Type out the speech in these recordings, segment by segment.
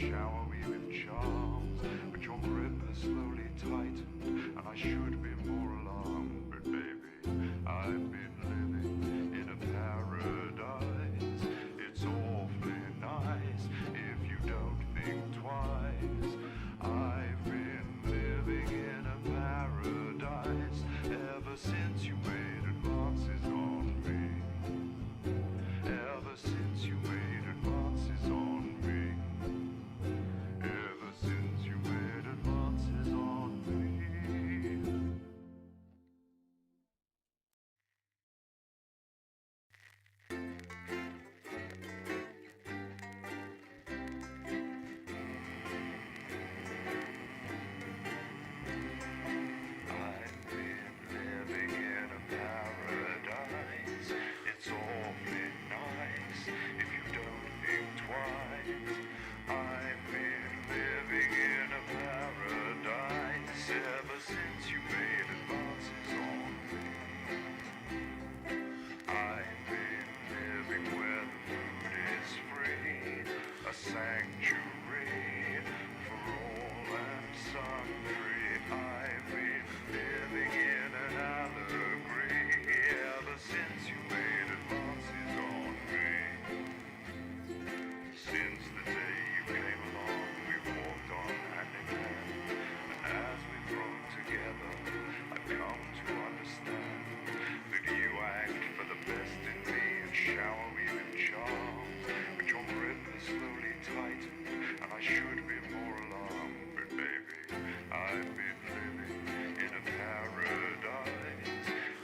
shower me with charms, but your grip has slowly tightened, and I should be more alarmed. But baby, I've been living in a paradise. It's awfully nice if you don't think twice. I've been living in a paradise ever since you made advances on me. Ever since you made advances on me. Ever since you made advances on me. I've been living in a paradise. It's awfully nice if you don't think twice. I've been living in a paradise ever since you made advances on me. I've been living where the food is free, a sanctuary for all and sundry. I've been living in an allegory ever since you made advances on me. Since the day you came along, we've walked on hand in hand, and as we've grown together, I've come to understand that you act for the best in me and shower me with charms, but your grip has slowly tightened, and I should be more alarmed. But baby, I've been living in a paradise.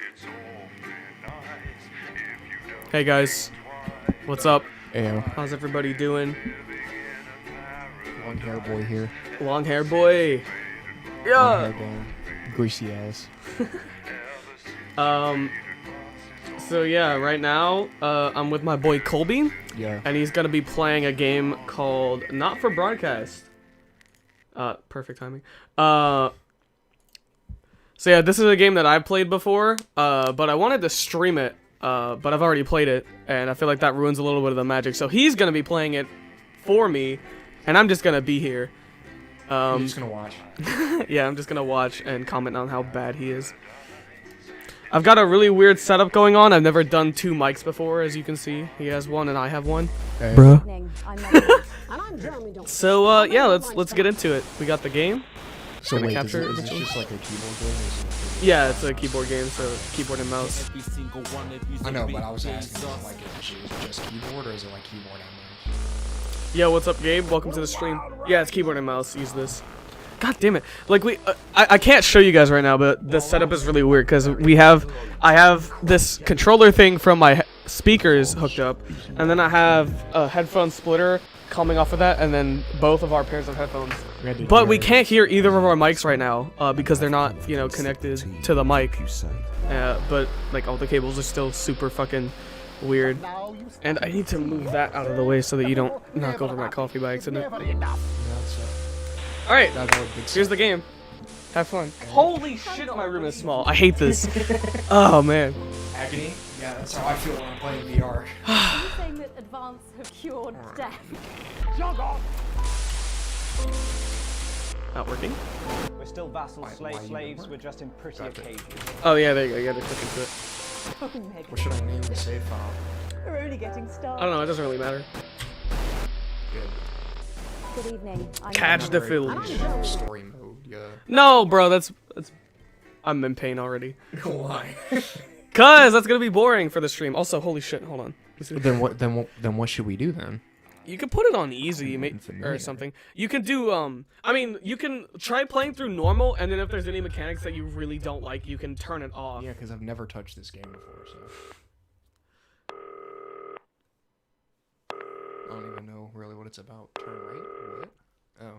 It's awfully nice if you don't. Hey guys, what's up? Ayo, How's everybody doing? long hair boy here. Long hair boy. Long Yeah. hair gang. Greasy ass. So yeah, right now I'm with my boy Colby, Yeah. and he's gonna be playing a game called Not for Broadcast. Perfect timing. So yeah, this is a game that I've played before, but I wanted to stream it, but I've already played it, and I feel like that ruins a little bit of the magic. So he's gonna be playing it for me, and I'm just gonna be here. I'm just gonna watch. Yeah, I'm just gonna watch and comment on how bad he is. I've got a really weird setup going on. I've never done two mics before, as you can see. He has one and I have one. Hey. Bruh. I'm Jeremy, don't So yeah, let's get into it. We got the game. So Gonna wait, capture is the this tool? just like a keyboard game? Or is it Yeah, it's a keyboard game, so keyboard and mouse. I know, but I was asking, like, is it just keyboard or is it like keyboard and mouse? Yo, what's up, Gabe? Welcome to the stream. Yeah, it's keyboard and mouse. Use this. God damn it! Like I can't show you guys right now, but the setup is really weird because I have this controller thing from my speakers hooked up, and then I have a headphone splitter coming off of that, and then both of our pairs of headphones. But we can't hear either of our mics right now because they're not, connected to the mic. But like all the cables are still super fucking weird, and I need to move that out of the way so that you don't knock over my coffee by accident. All right, here's the game. Have fun. Holy shit, my room is small. I hate this. Oh man. Agony? Yeah, that's how I feel when I'm playing VR. Are you saying that advance have cured death? Not working. We're still vassals, Why you slaves, don't we're just in pretty occasions. Oh yeah, there you go. You gotta click into it. Oh, Meg, What should I name the save file? we're only getting I started. don't know. It doesn't really matter. Good. Good evening. I'm Catch Meg. the Very village. brief story mode, yeah. No, bro. That's. I'm in pain already. Why? Cause that's gonna be boring for the stream. Also, holy shit. Hold on. Then what should we do then? You can put it on easy, or Unfamiliar. something. You can do I mean, you can try playing through normal, and then if there's any mechanics that you really don't like, you can turn it off. Yeah, because I've never touched this game before, so I don't even know really what it's about. Turn right? What? Oh.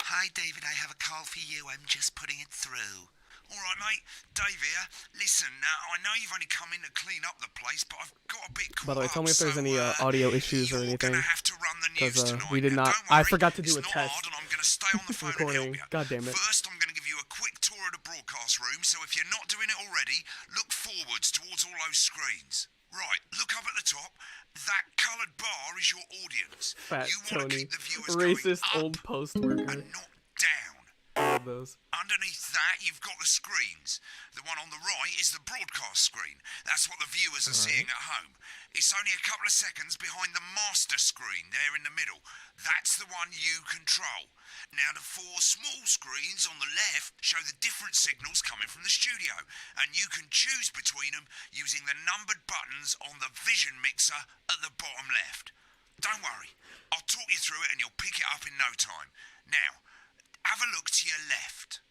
Hi, David, I have a call for you. I'm just putting it through. All right, mate. Dave here. Listen, I know you've only come in to clean up the place, but I've got a bit caught By the way, tell me if up, there's so, any audio issues or you're anything. gonna have to run the news 'Cause, tonight. we did Now, not- don't I worry, forgot to do it's a not test. hard, and I'm gonna stay on the phone and help Recording. you. God damn it. First, I'm gonna give you a quick tour of the broadcast room, so if you're not doing it already, look forwards towards all those screens. Right, look up at the top. That coloured coloured bar is your audience. Fat You want to Tony. keep the viewers Racist going old up post worker. and not down. All of those. Underneath that, you've got the screens. The one on the right is the broadcast screen. That's what the viewers are seeing at home. It's only a couple of seconds behind the master screen there in the middle. That's the one you control. Now, the four small screens on the left show the different signals coming from the studio, and you can choose between them using the numbered buttons on the vision mixer at the bottom left. Don't worry, I'll talk you through it and you'll pick it up in no time. Now, have a look to your left.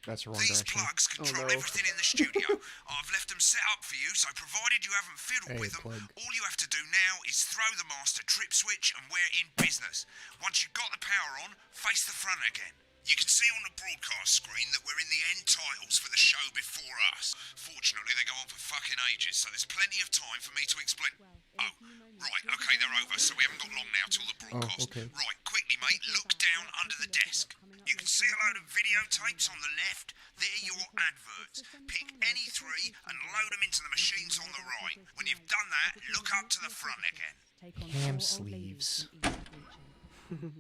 That's the wrong These direction. plugs control no. everything in the studio. I've left them set up for you, so provided you haven't fiddled Hey, with them, plug. all you have to do now is throw the master trip switch and we're in business. Once you've got the power on, face the front again. You can see on the broadcast screen that we're in the end titles for the show before us. Fortunately, they go on for fucking ages, so there's plenty of time for me to explain. Oh, right, okay, they're over, so we haven't got long now till the broadcast. okay. Right, quickly, mate, look down under the desk. You can see a load of videotapes on the left. They're your adverts. Pick any three and load them into the machines on the right. When you've done that, look up to the front again. Ham sleeves.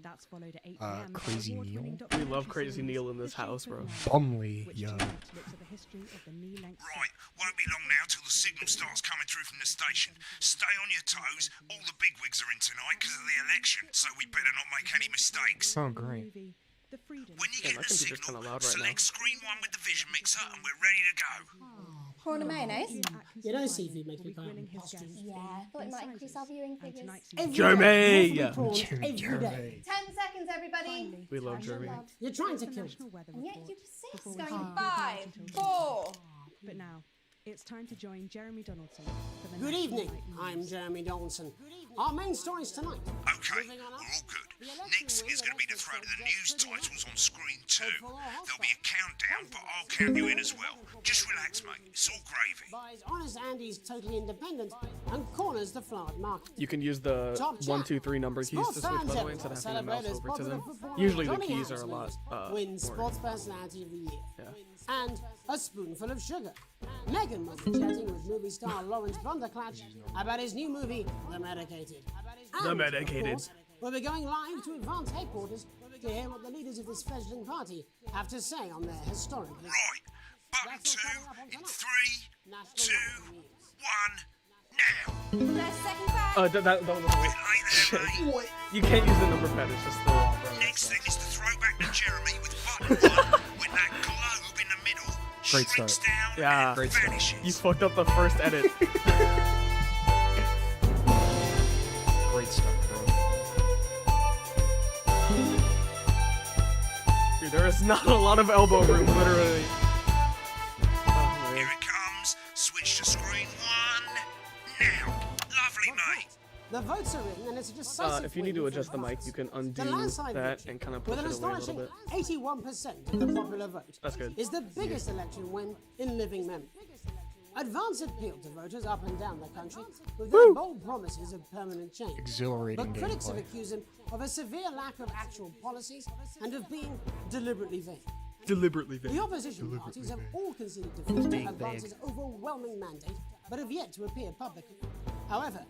That's followed at 8 p.m. by Crazy award-winning Neil. We documentary love Crazy series, Neil in this The Shape house, of bro. Man, Bumley, which yo. tonight looks at the history of the knee-length Right, won't be long now till the signal starts coming through from the station. Stay on your toes. All the bigwigs are in tonight because of the election, so we better not make any mistakes. Oh, great. movie, The Freedom. When you Damn, get my the computer's signal, kinda loud right select now. screen 1 with the vision mixer and we're ready to go. Prawn and mayonnaise? You know CV makes me kind of impossible. Yeah, I thought it might increase our viewing figures. Jeremy! Every day. 10 seconds, everybody. We love Time Jeremy. to love. You're trying to kill me. And yet you persist. Before we Going start. 5, 4. But now, it's time to join Jeremy Donaldson for the Good National evening. Night News. I'm Jeremy Donaldson. Our main stories tonight. Okay, we're all good. Next is going to be to throw to the news titles on screen 2. There'll be a countdown, but I'll count you in as well. Just relax, mate. It's all gravy. Buys Honest Andy's Totally Independent and corners the flowered market. You can use the Top 1, 2, 3 number keys to switch, by the way, instead of having to mouse over to them. Usually the keys are a lot Wins more. Sports Personality of the Year. Yeah. And a spoonful of sugar. Megan was chatting with movie star Lawrence Blunderclatch about his new movie, The Medicated. The And, Medicated. of course, we'll be going live to Advance headquarters to hear what the leaders of this fledgling party have to say on their historic visit. Right, button 2 in 3, 2, 1, now. There's second back. That Bit late there, mate. you can't use the number pad, it's just the... Next thing is to throw back to Jeremy with button 1 when that globe in the middle Great shrinks start. down Yeah. and Great start. vanishes. You fucked up the first edit. Great stuff, bro. Dude, there is not a lot of elbow room, literally. Oh, Here man. it comes. Switch to screen 1 now. Lovely, mate. The votes are in, and it's a decisive If you need to win for adjust the mic, Advance. you can The undo landslide that victory, and kind of with push an it away a little astonishing bit. 81% of the popular vote. That's good. Is the biggest election win in living memory. Advance appealed to voters up and down the country with their bold promises of permanent change. Exhilarating But critics have gameplay. accused him of a severe lack of actual policies and of being deliberately vague. Deliberately The vague. opposition parties have all conceded defeat to Advance's overwhelming mandate, but have yet to appear publicly. However,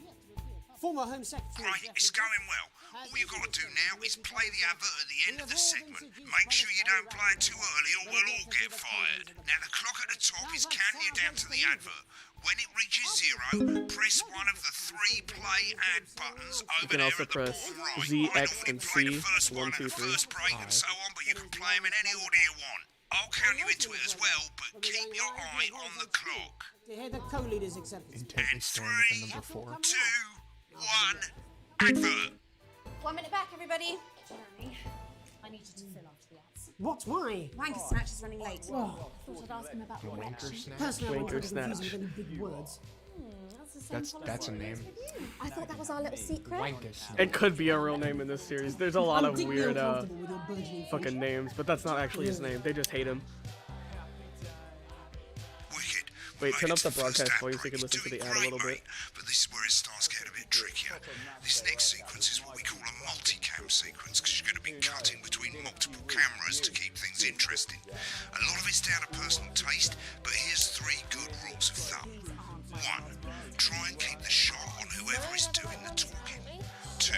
former Home Secretary Right, it's going well. All you've got to do now is play the advert at the end of the segment. Make sure you don't play it too early or we'll all get fired. Now the clock at the top is counting you down to the advert. When it reaches 0, press one of the 3 play ad buttons over can there also at the press bottom right. Z, I X, normally and play the C, first 1, one 2, at the 3. first break and so on, but you can play them in any order you want. I'll count you into it as well, but keep your eye on the clock. to hear the co-leaders acceptance. Intently And staring at the 3, number 4. 2, 1, advert. 1 minute back, everybody. Jeremy, I need you to fill after the ads. What? Why? Wanker Snatch is running late. Oh, Thought I'd ask him about the Wanker election. snatch? personally, I won't try to Wanker confuse snatch. you with any big words. That's the same policy That's a as name. you. I thought that was our little secret. Wankus. It could be a real name in this series. There's a lot I'm of deeply weird, uncomfortable with your burgeoning fucking names, but that's not actually his name. They just hate him. Wicked. Wait, turn Made up it the to first broadcast ad volume so you break. can listen to Doing the ad a great, little bit. mate. But this is where it starts getting a bit trickier. This next sequence is what we call a multicam sequence because you're going to be cutting between multiple cameras to keep things interesting. A lot of it's down to personal taste, but here's 3 good rules of thumb. 1. Try and keep the shot on who whoever is doing the talking. 2,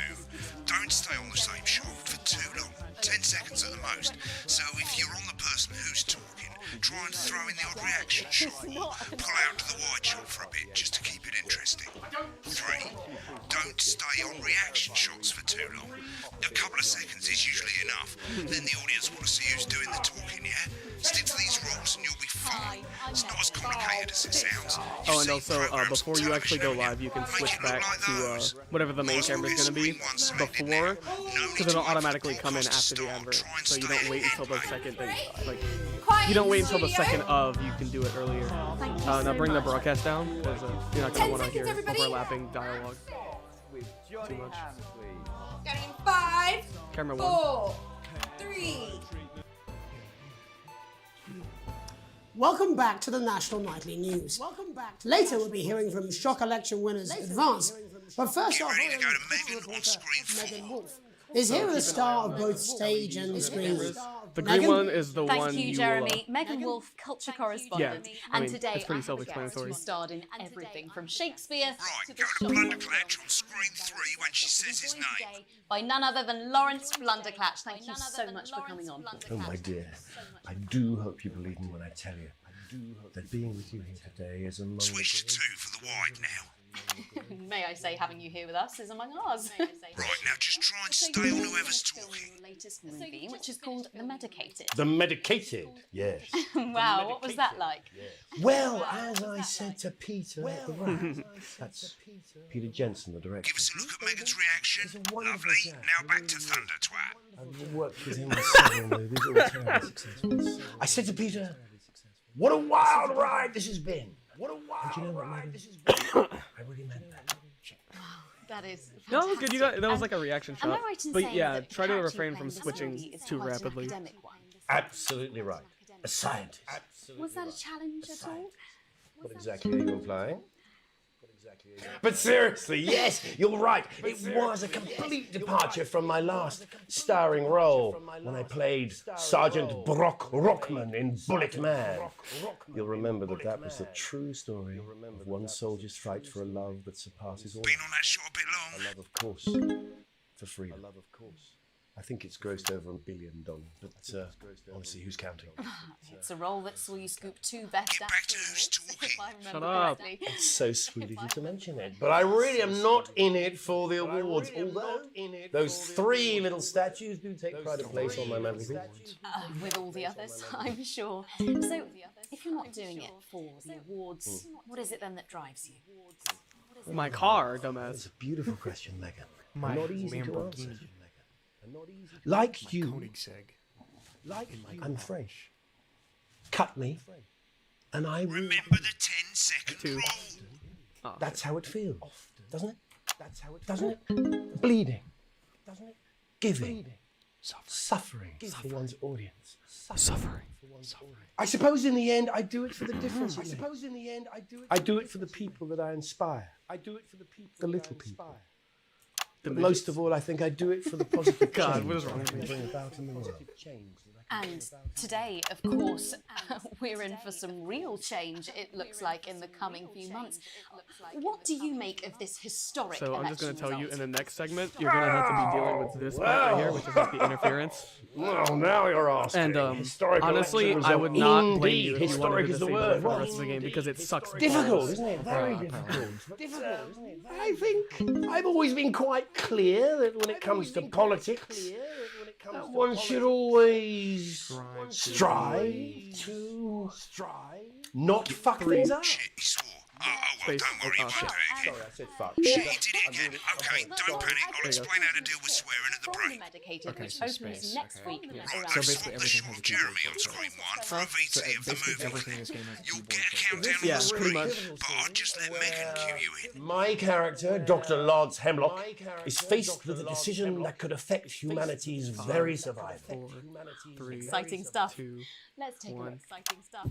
don't stay on the same shot for too long, 10 seconds at the most. So if you're on the person who's talking, try and throw in the odd reaction shot or pull out to the wide shot for a bit just to keep it interesting. 3, don't stay on reaction shots for too long. A couple of seconds is usually enough. Then the audience want to see who's doing the talking, yeah? Stick to these rules and you'll be fine. It's not as complicated as it sounds. Oh, and also, before you actually go live, you can switch back to whatever the main camera is going to be before, because it'll automatically come in after the advert. So you don't wait until the second thing, like, you don't wait until the second of, you can do it earlier. Now bring the broadcast down, because you're not going to want to hear overlapping dialogue too much. Going in 5, Camera 4, 3. Welcome back to the National Nightly News. Later, we'll be hearing from shock election winners Advance. But first off, Ready to go to Megan on screen 4. Megan Wolf is here with a star of both stage and screen. The green one is the one Thank you, Jeremy. Megan Wolf, culture correspondent. I And mean, today it's pretty I have a guest self-explanatory. who starred in everything from Shakespeare Right, to go the to Blunderclatch on screen 3 when she says his name. by none other than Lawrence Blunderclatch. Thank you so much for coming on. Oh, my dear, I do hope you believe me when I tell you that being with you here today is among Switch to 2 for the wide now. May I say, having you here with us is among ours. Right, now just try and stay on whoever's talking. Your latest movie, which is called The Medicated. The Medicated, yes. Wow, what was that like? Well, as I said to Peter at the Rat, that's Peter Jensen, the director. Give us a look at Megan's reaction. Lovely. Now back to Thunder Twat. I've worked with him on several movies, all terribly successful. I said to Peter, what a wild ride this has been. What a wild ride this has been. I really meant that. That is. No, that was good. You got that was like a reaction Am I shot. right in But saying yeah, that the try to character refrain you from play in this switching movie is too quite an rapidly. academic one? Absolutely right. A scientist. Was that a challenge at all? What exactly are you implying? But seriously, yes, you're right. It was a complete departure from my last starring role when I played Sergeant Brock Rockman in Bullet Man. You'll remember that was the true story of one soldier's fight for a love that surpasses all. Been on that shot a bit long. A love, of course, for freedom. A love, of course. I think it's grossed over $1 billion, but honestly, who's counting? It's a role that saw you scoop 2 Best Get back to Actor who's awards, talking. if I remember Shut up. correctly. It's so sweet of you to mention it, but I really am not in it for the awards, although those 3 little statues do take pride of place on my mantelpiece. With all the others, I'm sure. So, if you're not doing it for the awards, what is it then that drives you? My car, That's dumbass. a beautiful question, Megan. My Not easy to Lamborghini. answer. Like you, I'm French. Cut me, and I will. Remember the 10-second rule. That's how it feels, doesn't it? Doesn't it? Bleeding, doesn't it? Giving, suffering for one's audience. Suffering. I suppose in the end, I do it for the difference. I do it for the people that I inspire. The little people. But most of all, I think I do it for the positive God, change what is wrong with that I me? bring about in the world. And today, of course, we're in for some real change, it looks like, in the coming few months. What do you make of this historic So I'm just going to tell you result? in the next segment, you're going to have to be dealing with this part right here, which is like the interference. Well, now you're asking. And Historic honestly, election I would not result. blame you Indeed, if you wanted historic to is the disable it word. for the rest of the game because it sucks. Difficult, balls. isn't it? Very difficult. I think I've always been quite clear that when it comes to politics, that one should always strive to not fuck things up. Shit, he swore. Oh, well, don't worry, he won't do it again. Sorry, I said fuck. Shit, he did it again. Okay, don't panic. I'll explain how to deal with swearing at the From break. The Medicated, which opens next week. Right, around now swap the shot of Jeremy on screen 1 for a VT of the movie. You'll get a countdown on Yeah, the pretty screen, much. but I'll just let Megan cue you in. My character, Dr. Lance Hemlock, is faced with a decision that could affect humanity's very survival. 4, 3, Exciting stuff. 2. Let's take a look. Exciting stuff.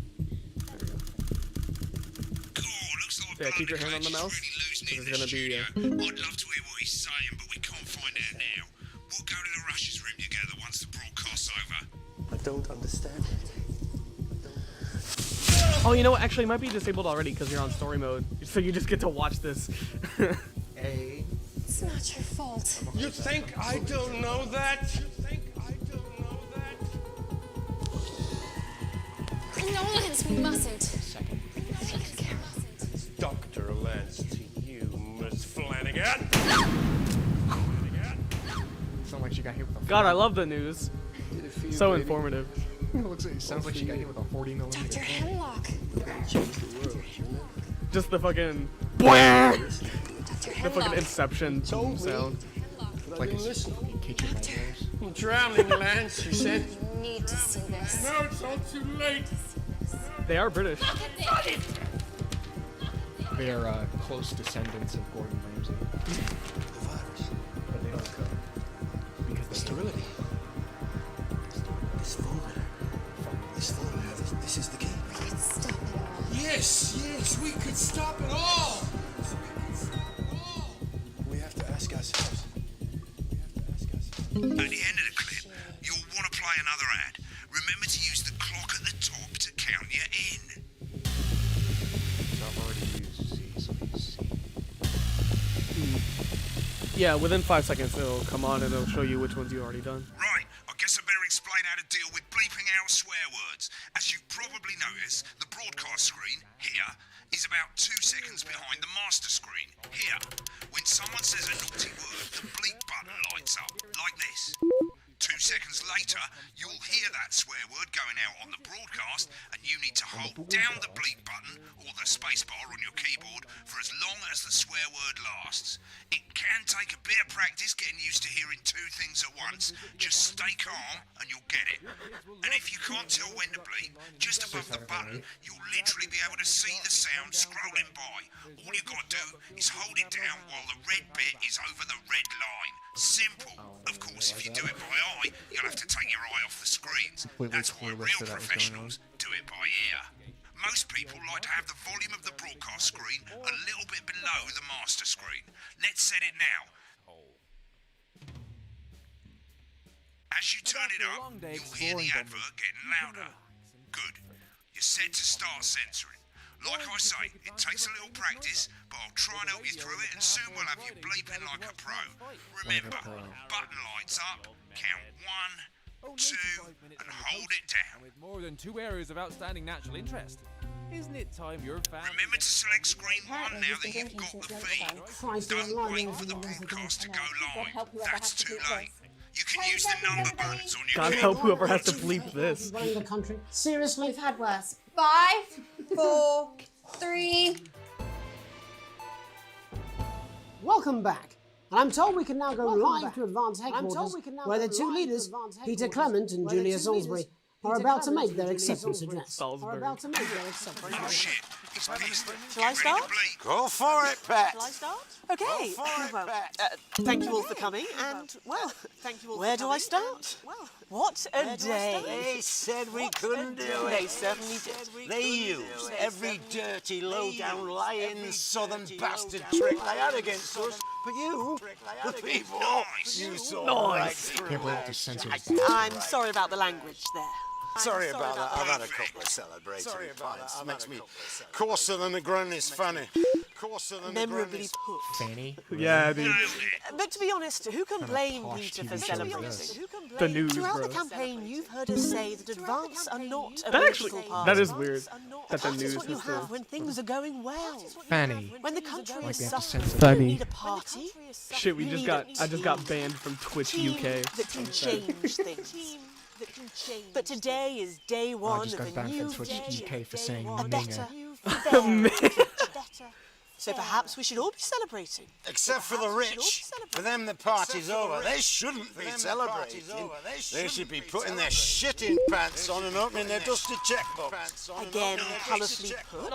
Cool, looks like Yeah, keep your hand on the Blunderclatch mouse, is really losing it in because the it's gonna be, studio. I'd love to hear what he's saying, but we can't find out now. We'll go to the Rushes room together once the broadcast's over. I don't understand it. Oh, you know what? Actually, it might be disabled already because you're on story mode. So you just get to watch this. A. It's not your fault. You think I don't know that? No, Lance, we mustn't. Second. Dr. Lance to you, Miss Flanagan. Sounds like she got hit with a. God, I love the news. So informative. It sounds like she got hit with a 40mm. Dr. Hemlock. Just the fucking. Dr. The Hemlock. fucking Inception sound. Like it's kitchen nightmares. I'm drowning, Lance, he said. You need to see this. No, it's all too late. They are British. They are close descendants of Gordon Ramsay. The virus. But they don't cook. Because they Sterility. This formula, this is the key. We could stop it all. Yes, we could stop it all. We have to ask ourselves. At the end of the clip, you'll want to play another ad. Remember to use the clock at the top to count you in. I've already used C, so use C. Yeah, within 5 seconds it'll come on and it'll show you which ones you already done. Right, I guess I better explain how to deal with bleeping out swear words. As you've probably noticed, the broadcast screen, here, is about 2 seconds behind the master screen, here. When someone says a naughty word, the bleep button lights up, like this. 2 seconds later, you'll hear that swear word going out on the broadcast, and you need to hold down the bleep button or the spacebar on your keyboard for as long as the swear word lasts. It can take a bit of practice getting used to hearing 2 things at once. Just stay calm and you'll get it. And if you can't tell when to bleep, just above the button, you'll literally be able to see the sound scrolling by. All you've got to do is hold it down while the red bit is over the red line. Simple. Of course, if you do it by eye, you'll have to take your eye off the screens. That's why real professionals do it by ear. Most people like to have the volume of the broadcast screen a little bit below the master screen. Let's set it now. As you turn it up, you'll hear the advert getting louder. Good. You're set to start censoring. Like I say, it takes a little practice, but I'll try and help you through it, and soon we'll have you bleeping like a pro. Remember, button lights up, count 1, 2, and hold it down. With more than 2 areas of outstanding natural interest. Isn't it time your family... Remember to select screen 1 now that you've got the feed. Don't wait for the broadcast to go live. That's too late. You can use the number buttons on your God help whoever has to bleep this. Running the country. Seriously? We've had worse. 5, 4, 3. Welcome back. And I'm told we can now go live to Advance Headquarters, where the 2 leaders, Peter Clement and Julia Salisbury, are about to make their acceptance address. Oh shit, he's pissed. Shall I start? Go for it, Pat. Shall I start? Okay. Well, thank you all for coming, and, well, thank you all where do I start? What a day. They said we couldn't do it. They certainly did. They used every dirty, low-down, lying southern bastard trick they had against us. But you, the people, you saw right through Can't believe it censored. I'm sorry about the language there. Sorry about that. I've had a couple of celebratory pints. Makes me coarser than the granny's fanny. Coarser than the Memorably granny's put. Fanny. Yeah, dude. But to be honest, who can blame posh Peter TV for show celebrating? is The news, Throughout bro. the campaign, you've heard us say that Advance are not a That actually, political party. that is weird. That the That is news what you has have to. when things are going well. Fanny. When the country Like is they have to suffering, censor you Fanny. don't need a party. Shit, we You just need got. a I just got banned from Twitch team UK. that can change things. But today is day I one just of got a banned new from Twitch day. UK for saying A better, Minga. fairer. So perhaps we should all be celebrating. Except for the rich. For them, the party's over. They shouldn't be celebrating. They should be putting their shitting pants on and opening their dusty checkbooks. Again, colourfully put,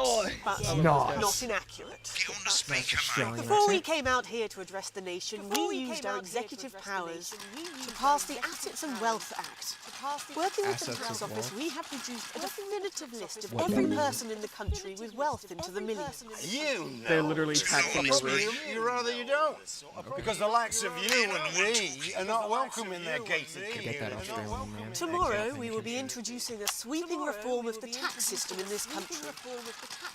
but not inaccurate. Get on the speaker, mate. Before we came out here to address the nation, we used our executive powers to pass the Assets and Wealth Act. Working with the tax office, we have produced a definitive list of every person in the country with wealth into the millions. You They guy literally taxing the rich. You rather you don't. Because the likes of you and me are not welcome in their gated community. Tomorrow, we will be introducing a sweeping reform of the tax system in this country.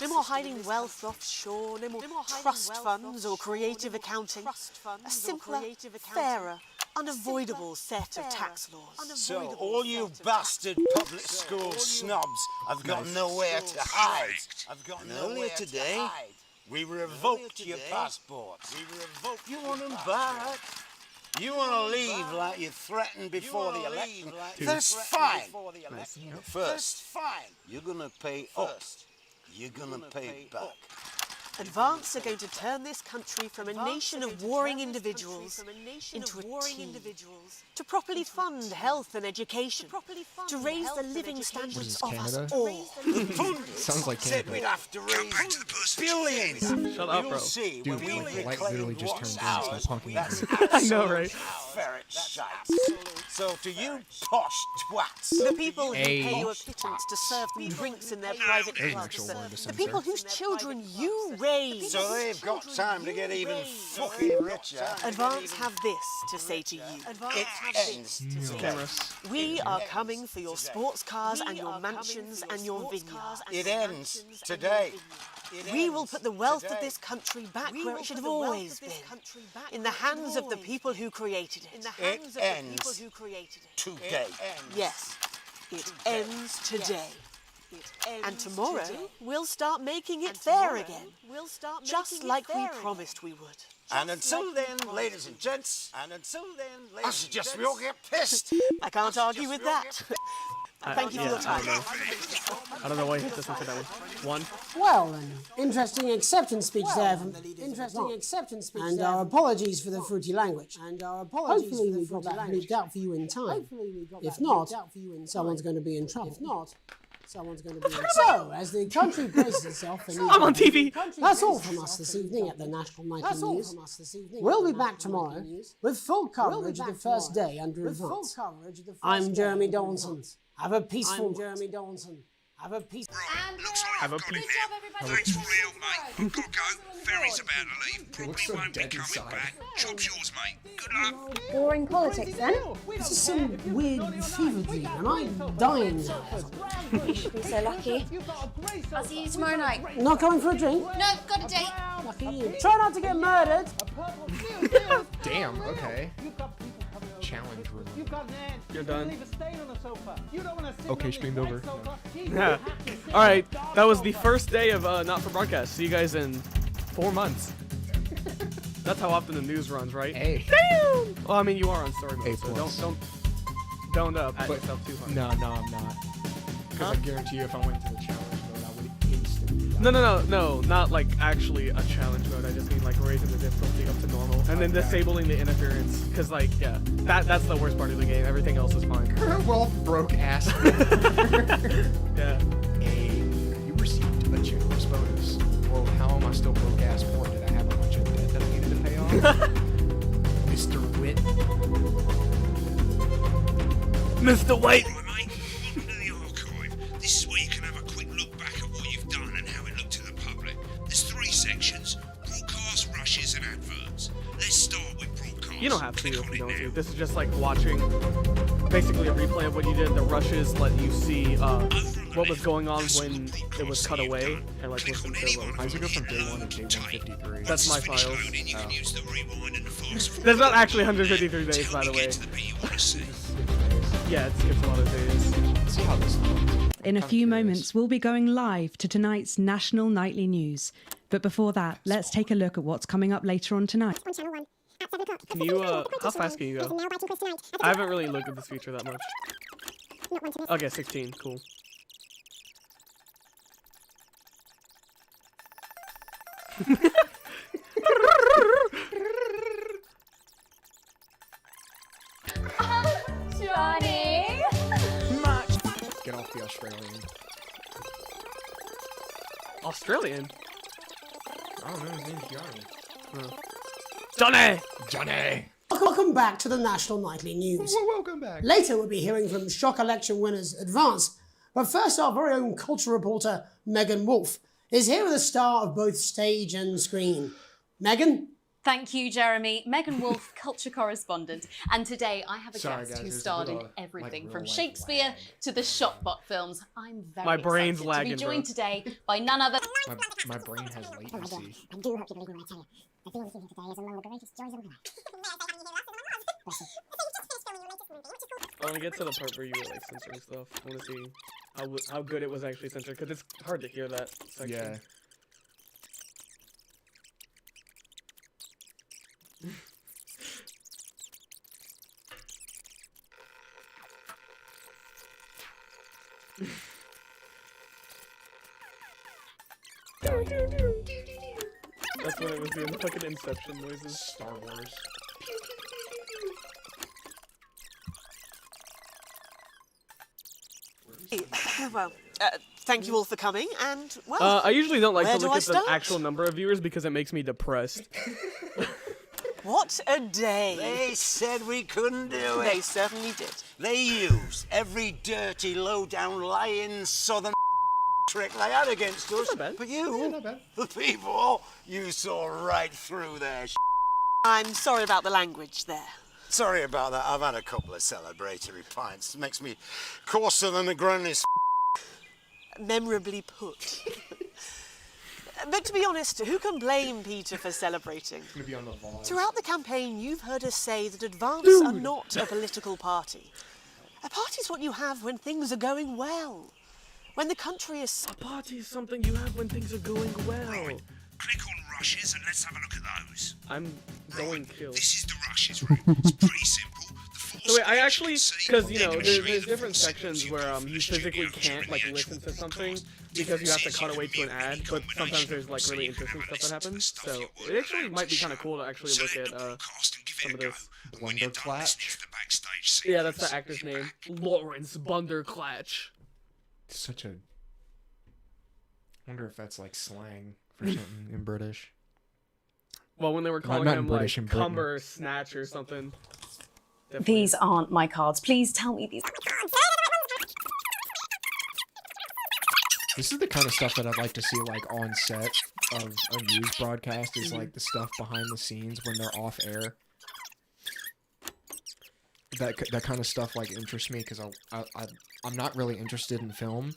No more hiding wealth offshore, no more trust funds or creative accounting. A simpler, fairer, unavoidable set of tax laws. So all you bastard public school snobs have got nowhere to hide. And earlier today, we revoked your passports. You want them back? You want to leave like you threatened before the election? That's fine. First, you're going to pay up. You're going to pay back. Advance are going to turn this country from a nation of warring individuals into a team. To properly fund health and education. To raise the living standards of us all. Sounds like Said we'd Canada. have to raise billions. Shut up, bro. You'll see Dude, when we like literally reclaim just what's turned green, so ours. punking That's it. I know, right? ferret shite. So to you posh twats, The people who Hey. pay you a pittance to serve them drinks in their private There's an clubs. actual word to The censor. people whose children you raise. so they've got time to get even fucking richer. Advance have this to say to you. It ends today. We are coming for your sports cars and your mansions and your vineyards. It ends today. We will put the wealth of this country back where it should have always been. In the hands of the people who created it. It ends today. Yes, it ends today. And tomorrow, we'll start making it fair again. Just like we promised we would. And until then, ladies and gents, I suggest we all get pissed. I can't argue with that. Thank you for your time. I don't know why you hit this into that one. Well, an interesting acceptance speech there from and our apologies for the fruity language. Hopefully we got that bleeped out for you in time. If not, someone's going to be in trouble. So, as the country braces itself for new I'm on TV. That's all from us this evening at the National Nightly News. We'll be back tomorrow with full coverage of the first day under Advance. I'm Jeremy Dawson. Have a peaceful Have a peace. Have a peace. Thanks for real, mate. I've got to go. Ferry's about to leave. Probably won't be coming back. Job's yours, mate. Good luck. Boring politics then. This is some weird fever dream. Am I dying now? You should be so lucky. I'll see you tomorrow night. Not coming for a drink? No, got a date. Lucky you. Try not to get murdered. Damn, okay. Challenge room. You're done. Okay, streamed over. Yeah. Alright, that was the first day of Not For Broadcast. See you guys in 4 months. That's how often the news runs, right? Hey. Damn! Well, I mean, you are on story mode, so plus. don't pat yourself too hard. No, I'm not. Because I guarantee you if I went to the challenge mode, I would instantly die. No, not like actually a challenge mode. I just mean like raising the difficulty up to normal and then disabling the interference. Because like, yeah, that's the worst part of the game. Everything else is fine. Well, broke ass. Yeah. Hey, you received a generous bonus. Well, how am I still broke ass poor? Did I have a bunch of debt that I needed to pay off? Mr. Witt. Mr. White. Right, mate. Welcome to the archive. This is where you can have a quick look back at what you've done and how it looked to the public. There's 3 sections: broadcast, rushes, and adverts. Let's start with broadcast. You don't have to Click if on you it don't now. to. This is just like watching basically a replay of what you did. The rushes let you see what was going on when it was cut away and like listen to I used to go from day 1 to day 153. That's my Finish files. loading, you can use the rewind and the fast forward. There's not actually 153 days, by the way. Get to the bit you want to see. Yeah, it skips a lot of days. See how this looks. In a few moments, we'll be going live to tonight's National Nightly News. But before that, let's take a look at what's coming up later on tonight. Can you, how fast can you go? I haven't really looked at this feature that much. Okay, 16, cool. Johnny! Get off the Australian. Australian? I don't know, his name's Johnny. Johnny! Welcome back to the National Nightly News. Welcome back. Later we'll be hearing from shock election winners Advance. But first our very own culture reporter Megan Wolf is here with a star of both stage and screen. Megan? Thank you, Jeremy. Megan Wolf, culture correspondent. And today I have a Sorry, guest guys, who there's a starred bit in of, everything like, from real-life Shakespeare to the Shotbot films. I'm very My brain's excited lagging, to be joined bro. today by none other... My brain has latency. I do hope you believe me when I tell you. I feel this evening today is among the greatest joys of my life. I want to get to the part where you were like censoring stuff. I want to see how good it was actually censored, because it's hard to hear that section. Yeah. That's when it was doing the fucking Inception noises. Star Wars. Well, thank you all for coming, and, well, I usually don't like where to do look I at the start? actual number of viewers because it makes me depressed. What a day. They said we couldn't do it. They certainly did. They used every dirty, low-down, lying southern trick they had against us. But you, the people, you saw right through their I'm sorry about the language there. Sorry about that. I've had a couple of celebratory pints. It makes me coarser than the granny's. Memorably put. But to be honest, who can blame Peter for celebrating? It's gonna be on the vlog. Throughout the campaign, you've heard us say that Advance are not a political party. A party is what you have when things are going well. When the country is... A party is something you have when things are going well. Right. Click on rushes and let's have a look at those. I'm going kill. This is the rushes room. It's pretty simple. So wait, I actually, because you know, there's different sections where you physically can't like listen to something because you have to cut away to an ad, but sometimes there's like really interesting stuff that happens. So it actually might be kind of cool to actually look at some of this. Blunderclatch? Yeah, that's the actor's name, Lawrence Bunderclatch. Such a... wonder if that's like slang for something in British. Well, when they were calling not him British, like in Britain. Cumber Snatch or something. These aren't my cards. Please tell me these. This is the kind of stuff that I'd like to see like on set of a news broadcast, is like the stuff behind the scenes when they're off air. That kind of stuff like interests me because I'm not really interested in film,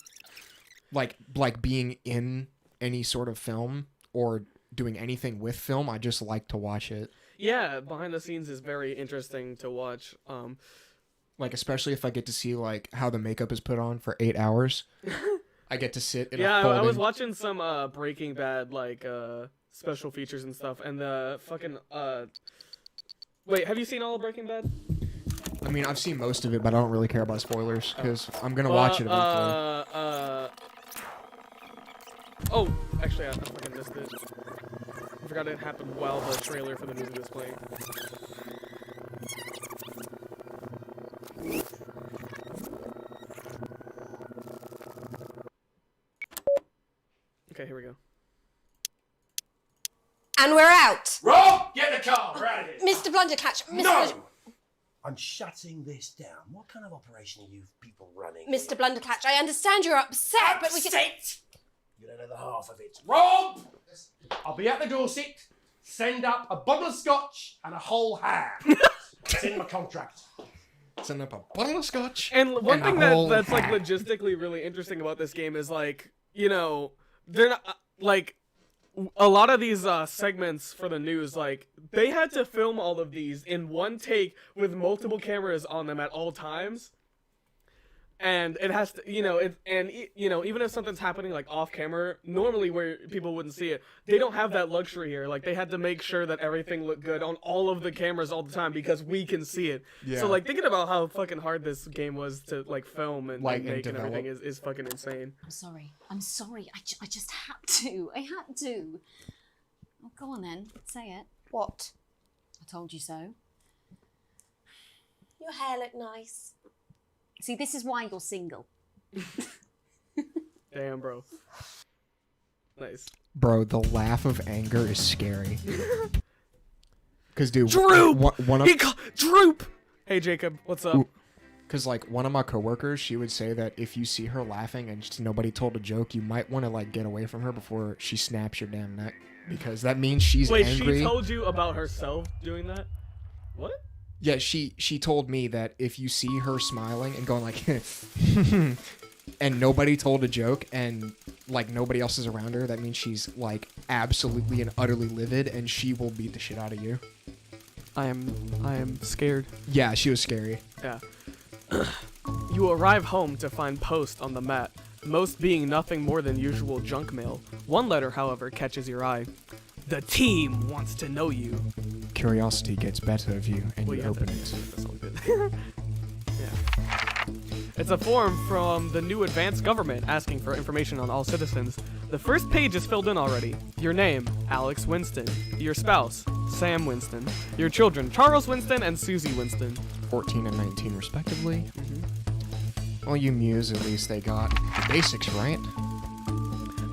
like being in any sort of film or doing anything with film. I just like to watch it. Yeah, behind the scenes is very interesting to watch. Like especially if I get to see like how the makeup is put on for 8 hours. I get to sit in a I folding... was watching some Breaking Bad like special features and stuff, and the fucking wait, have you seen all of Breaking Bad? I mean, I've seen most of it, but I don't really care about spoilers because I'm gonna watch it eventually. Oh, actually, I fucking missed it. I forgot it happened while the trailer for the movie was playing. Okay, here we go. And we're out. Rob, get the car. We're out of here. Mr. Blunderclatch. No! I'm shutting this down. What kind of operation are you people running? Mr. Blunderclatch, I understand you're upset, but we can... You don't know the half of it. Rob! I'll be at the Dorset. Send up a bottle of scotch and a whole ham. It's in my contract. Send up a bottle of scotch. And one thing that's like ham. logistically really interesting about this game is like, you know, they're not like a lot of these segments for the news, like they had to film all of these in one take with multiple cameras on them at all times. And it has to, you know, even if something's happening like off camera, normally where people wouldn't see it, they don't have that luxury here. Like they had to make sure that everything looked good on all of the cameras all the time because we can see it. Yeah. So like thinking about how fucking hard this game was to like film and Like, make and and everything is fucking insane. I'm sorry. I'm sorry. I just had to. I had to. Oh, go on then. Say it. What? I told you so. Your hair looked nice. See, this is why you're single. Damn, bro. Nice. Bro, the laugh of anger is scary. Because, dude, Droop! one of... Droop! Hey, Jacob, what's up? Because, like, one of my coworkers, she would say that if you see her laughing and just nobody told a joke, you might want to, like, get away from her before she snaps your damn neck. Because that means she's angry. Wait, she told you about herself doing that? What? Yeah, she told me that if you see her smiling and going like, and nobody told a joke and, like, nobody else is around her, that means she's, like, absolutely and utterly livid and she will beat the shit out of you. I am scared. Yeah, she was scary. Yeah. You arrive home to find post on the mat, most being nothing more than usual junk mail. One letter, however, catches your eye. The team wants to know you. Curiosity gets better of you, and you open it. That's all good. Yeah. It's a form from the new advanced government asking for information on all citizens. The first page is filled in already. Your name, Alex Winston. Your spouse, Sam Winston. Your children, Charles Winston and Susie Winston. 14 and 19 respectively. Well, you muse, at least they got the basics right.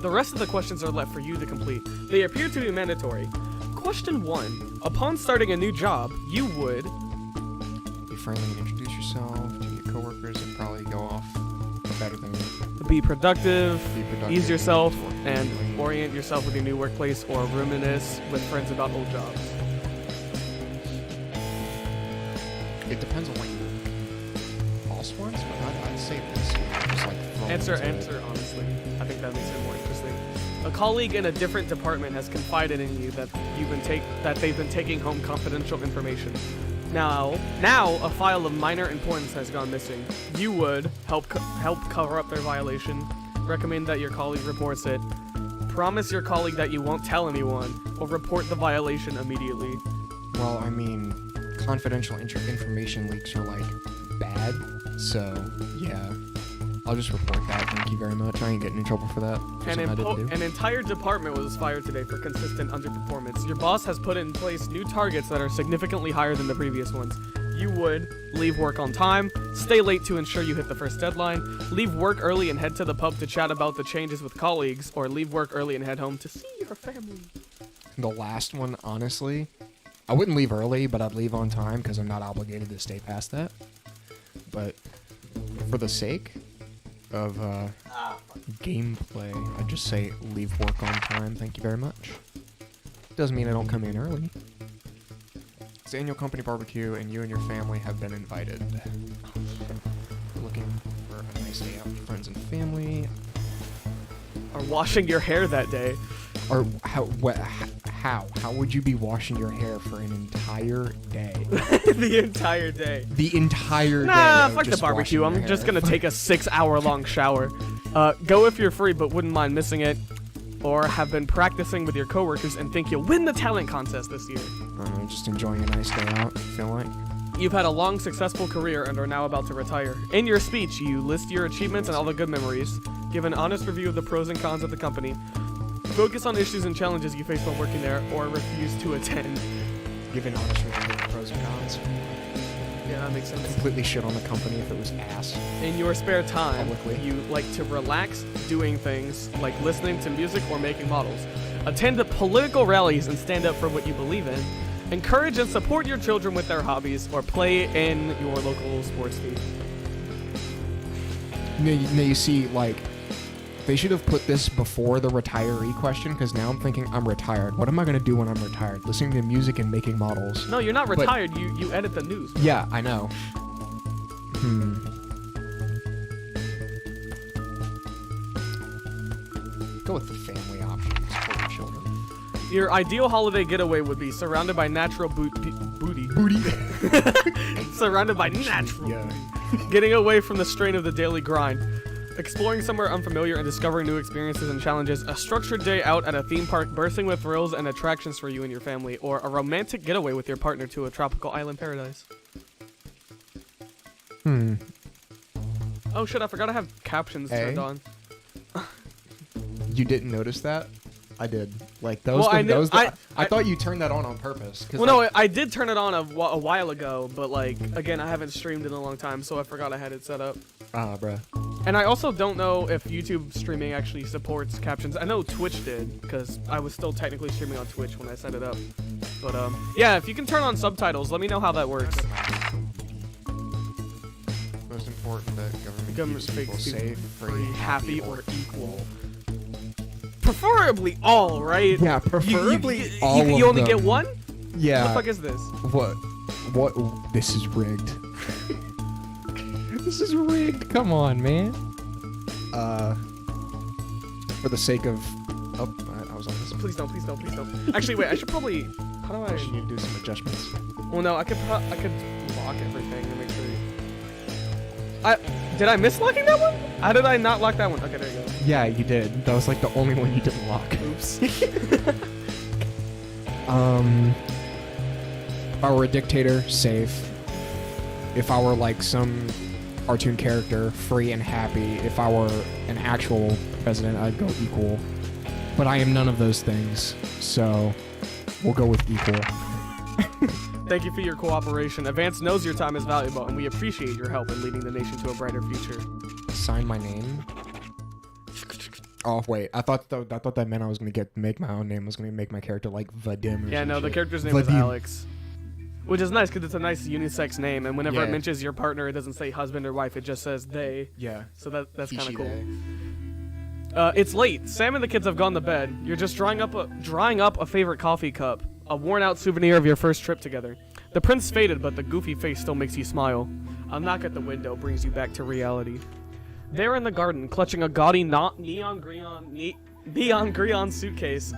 The rest of the questions are left for you to complete. They appear to be mandatory. Question 1. Upon starting a new job, you would... Be friendly and introduce yourself to your coworkers and probably go off a better thing. Be productive, ease yourself, and orient yourself with your new workplace or reminisce with friends about old jobs. It depends on what your boss wants, but I'd say this. Just like Answer honestly. I think that makes it more interesting. A colleague in a different department has confided in you that they've been taking home confidential information. Now a file of minor importance has gone missing. You would help cover up their violation, recommend that your colleague reports it, promise your colleague that you won't tell anyone, or report the violation immediately. Well, I mean, confidential information leaks are like bad, so yeah. I'll just report that. Thank you very much. I ain't getting in trouble for that. An entire department was fired today for consistent underperformance. Your boss has put in place new targets that are significantly higher than the previous ones. You would leave work on time, stay late to ensure you hit the first deadline, leave work early and head to the pub to chat about the changes with colleagues, or leave work early and head home to see your family. The last one, honestly, I wouldn't leave early, but I'd leave on time because I'm not obligated to stay past that. But for the sake of gameplay, I'd just say leave work on time. Thank you very much. Doesn't mean I don't come in early. It's the annual company barbecue, and you and your family have been invited. Looking for a nice day out with friends and family. Or washing your hair that day. Or how would you be washing your hair for an entire day? The entire day. The entire day. Nah, fuck the barbecue. I'm just gonna take a 6-hour-long shower. Go if you're free, but wouldn't mind missing it. Or have been practicing with your coworkers and think you'll win the talent contest this year. Just enjoying a nice day out, feel like. You've had a long, successful career and are now about to retire. In your speech, you list your achievements and all the good memories, give an honest review of the pros and cons of the company, focus on issues and challenges you face while working there, or refuse to attend. Give an honest review of the pros and cons. Yeah, that makes sense. Completely shit on the company if it was ass. In your spare time, you like to relax doing things like listening to music or making models, attend political rallies and stand up for what you believe in, encourage and support your children with their hobbies, or play in your local sports team. Now you see, like, they should have put this before the retiree question, because now I'm thinking I'm retired. What am I going to do when I'm retired? Listening to music and making models. No, you're not retired. You edit the news. Yeah, I know. Go with the family options for your children. Your ideal holiday getaway would be surrounded by natural booty. Surrounded by natural booty. Getting away from the strain of the daily grind. Exploring somewhere unfamiliar and discovering new experiences and challenges. A structured day out at a theme park bursting with thrills and attractions for you and your family. Or a romantic getaway with your partner to a tropical island paradise. Oh shit, I forgot I have captions turned on. You didn't notice that? I did. Like those. Well, I thought you turned that on purpose. Well, no, I did turn it on a while ago, but like again, I haven't streamed in a long time, so I forgot I had it set up. Bruh. And I also don't know if YouTube streaming actually supports captions. I know Twitch did, because I was still technically streaming on Twitch when I set it up. But yeah, if you can turn on subtitles, let me know how that works. important that government Government keeps people makes people safe, free, happy, or equal. Preferably all, right? Yeah, preferably all You of only them. get one? Yeah. What the fuck is this? What? This is rigged. This is rigged. Come on, man. For the sake of... Oh, I was on this. Please don't, please don't, please don't. Actually, wait, I should probably... How do I... I should need to do some adjustments. Well, no, I could lock everything and make sure... Did I miss locking that one? How did I not lock that one? Okay, there you go. Yeah, you did. That was like the only one you didn't lock. Oops. If I were a dictator, safe. If I were like some cartoon character, free and happy. If I were an actual president, I'd go equal. But I am none of those things, so we'll go with equal. Thank you for your cooperation. Advance knows your time is valuable, and we appreciate your help in leading the nation to a brighter future. Sign my name. Oh wait, I thought that meant I was gonna make my own name. I was gonna make my character like Vadim. Or Yeah, some no, the shit. character's name is Vadim. Alex. Which is nice because it's a nice unisex name, and whenever Yeah. it mentions your partner, it doesn't say husband or wife, it just says they. Yeah. So that's He, kind of she, cool. they. It's late. Sam and the kids have gone to bed. You're just drying up a favorite coffee cup, a worn-out souvenir of your first trip together. The prince faded, but the goofy face still makes you smile. A knock at the window brings you back to reality. There in the garden, clutching a gaudy neon green suitcase,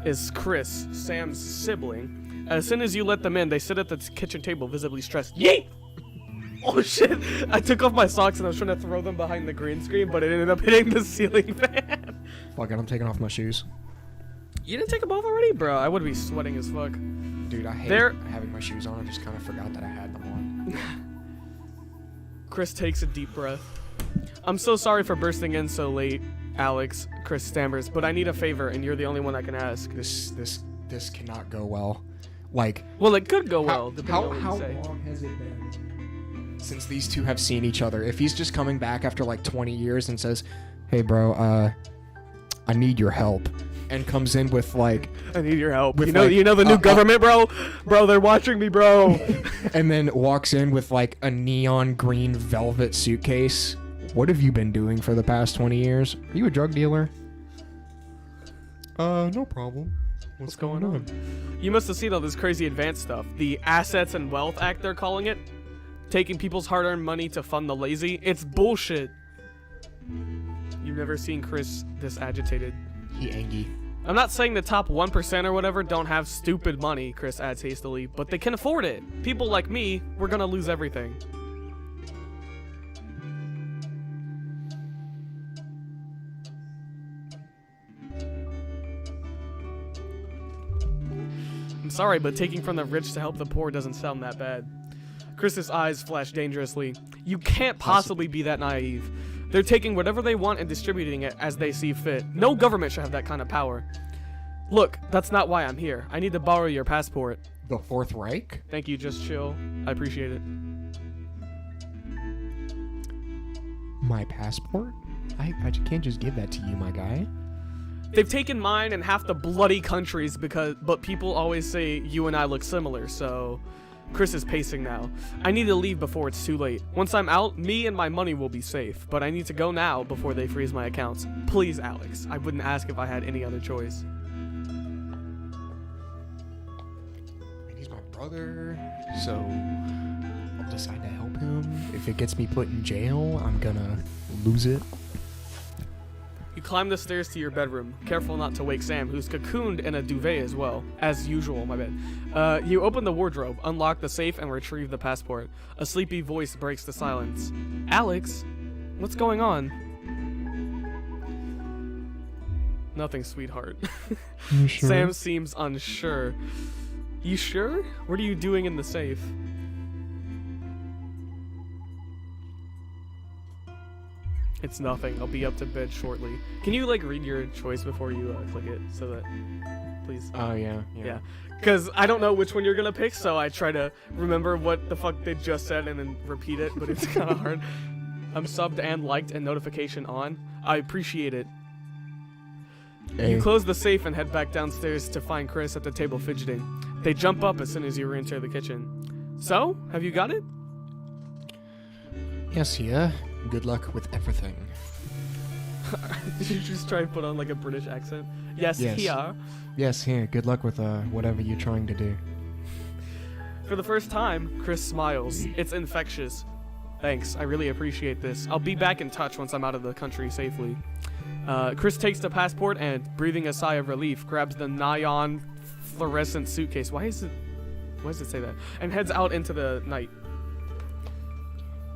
is Chris, Sam's sibling. As soon as you let them in, they sit at the kitchen table, visibly stressed. Yeet! Oh shit! I took off my socks and I was trying to throw them behind the green screen, but it ended up hitting the ceiling fan. Fuck it, I'm taking off my shoes. You didn't take them off already? Bro, I would be sweating as fuck. Dude, I hate having my shoes on. I just kind of forgot that I had them on. Chris takes a deep breath. I'm so sorry for bursting in so late, Alex, Chris stammers, but I need a favor and you're the only one I can ask. This cannot go well. Like, well, it could go well, depending on what how you say. long has it been since these two have seen each other? If he's just coming back after like 20 years and says, "Hey, bro, I need your help," and comes in with like, "I need your help." With You know the new government, bro. Bro, they're watching me, bro. And then walks in with like a neon green velvet suitcase. What have you been doing for the past 20 years? Are you a drug dealer? No problem. What's going on? You must have seen all this crazy advanced stuff. The Assets and Wealth Act, they're calling it. Taking people's hard-earned money to fund the lazy. It's bullshit. You've never seen Chris this agitated. He angry. I'm not saying the top 1% or whatever don't have stupid money, Chris adds hastily, but they can afford it. People like me, we're gonna lose everything. I'm sorry, but taking from the rich to help the poor doesn't sound that bad. Chris's eyes flash dangerously. You can't possibly be that naive. They're taking whatever they want and distributing it as they see fit. No government should have that kind of power. Look, that's not why I'm here. I need to borrow your passport. The Fourth Reich? Thank you, just chill. I appreciate it. My passport? I can't just give that to you, my guy. They've taken mine and half the bloody countries but people always say you and I look similar, so... Chris is pacing now. I need to leave before it's too late. Once I'm out, me and my money will be safe, but I need to go now before they freeze my accounts. Please, Alex. I wouldn't ask if I had any other choice. He's my brother, so I'll decide to help him. If it gets me put in jail, I'm gonna lose it. You climb the stairs to your bedroom, careful not to wake Sam, who's cocooned in a duvet as well. As usual, my bad. You open the wardrobe, unlock the safe, and retrieve the passport. A sleepy voice breaks the silence. Alex? What's going on? Nothing, sweetheart. You sure? Sam seems unsure. You sure? What are you doing in the safe? It's nothing. I'll be up to bed shortly. Can you like read your choice before you click it so that, please? Oh yeah. Yeah. Because I don't know which one you're gonna pick, so I try to remember what the fuck they just said and then repeat it, but it's kind of hard. I'm subbed and liked and notification on. I appreciate it. Hey. You close the safe and head back downstairs to find Chris at the table fidgeting. They jump up as soon as you re-enter the kitchen. So, have you got it? Yes, here. Good luck with everything. Did you just try and put on like a British accent? Yes, here. Yes, here. Good luck with whatever you're trying to do. For the first time, Chris smiles. It's infectious. Thanks, I really appreciate this. I'll be back in touch once I'm out of the country safely. Chris takes the passport and, breathing a sigh of relief, grabs the neon fluorescent suitcase. Why does it say that? And heads out into the night.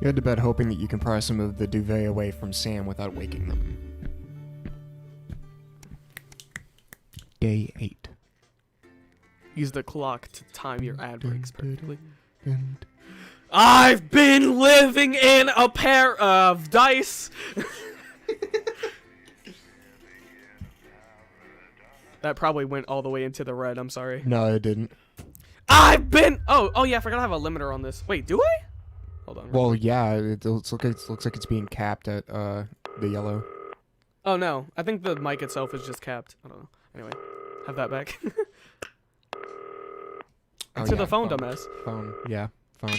You head to bed hoping that you can pry some of the duvet away from Sam without waking them. Day 8. Use the clock to time your ad breaks perfectly. I've been living in a pair of dice. That probably went all the way into the red. I'm sorry. No, it didn't. I've been. Oh yeah. I forgot I have a limiter on this. Wait, do I? Hold on. Well, yeah. It looks like it's being capped at the yellow. Oh no. I think the mic itself is just capped. I don't know. Anyway, have that back. To the phone, dumbass. Phone. Yeah. Phone.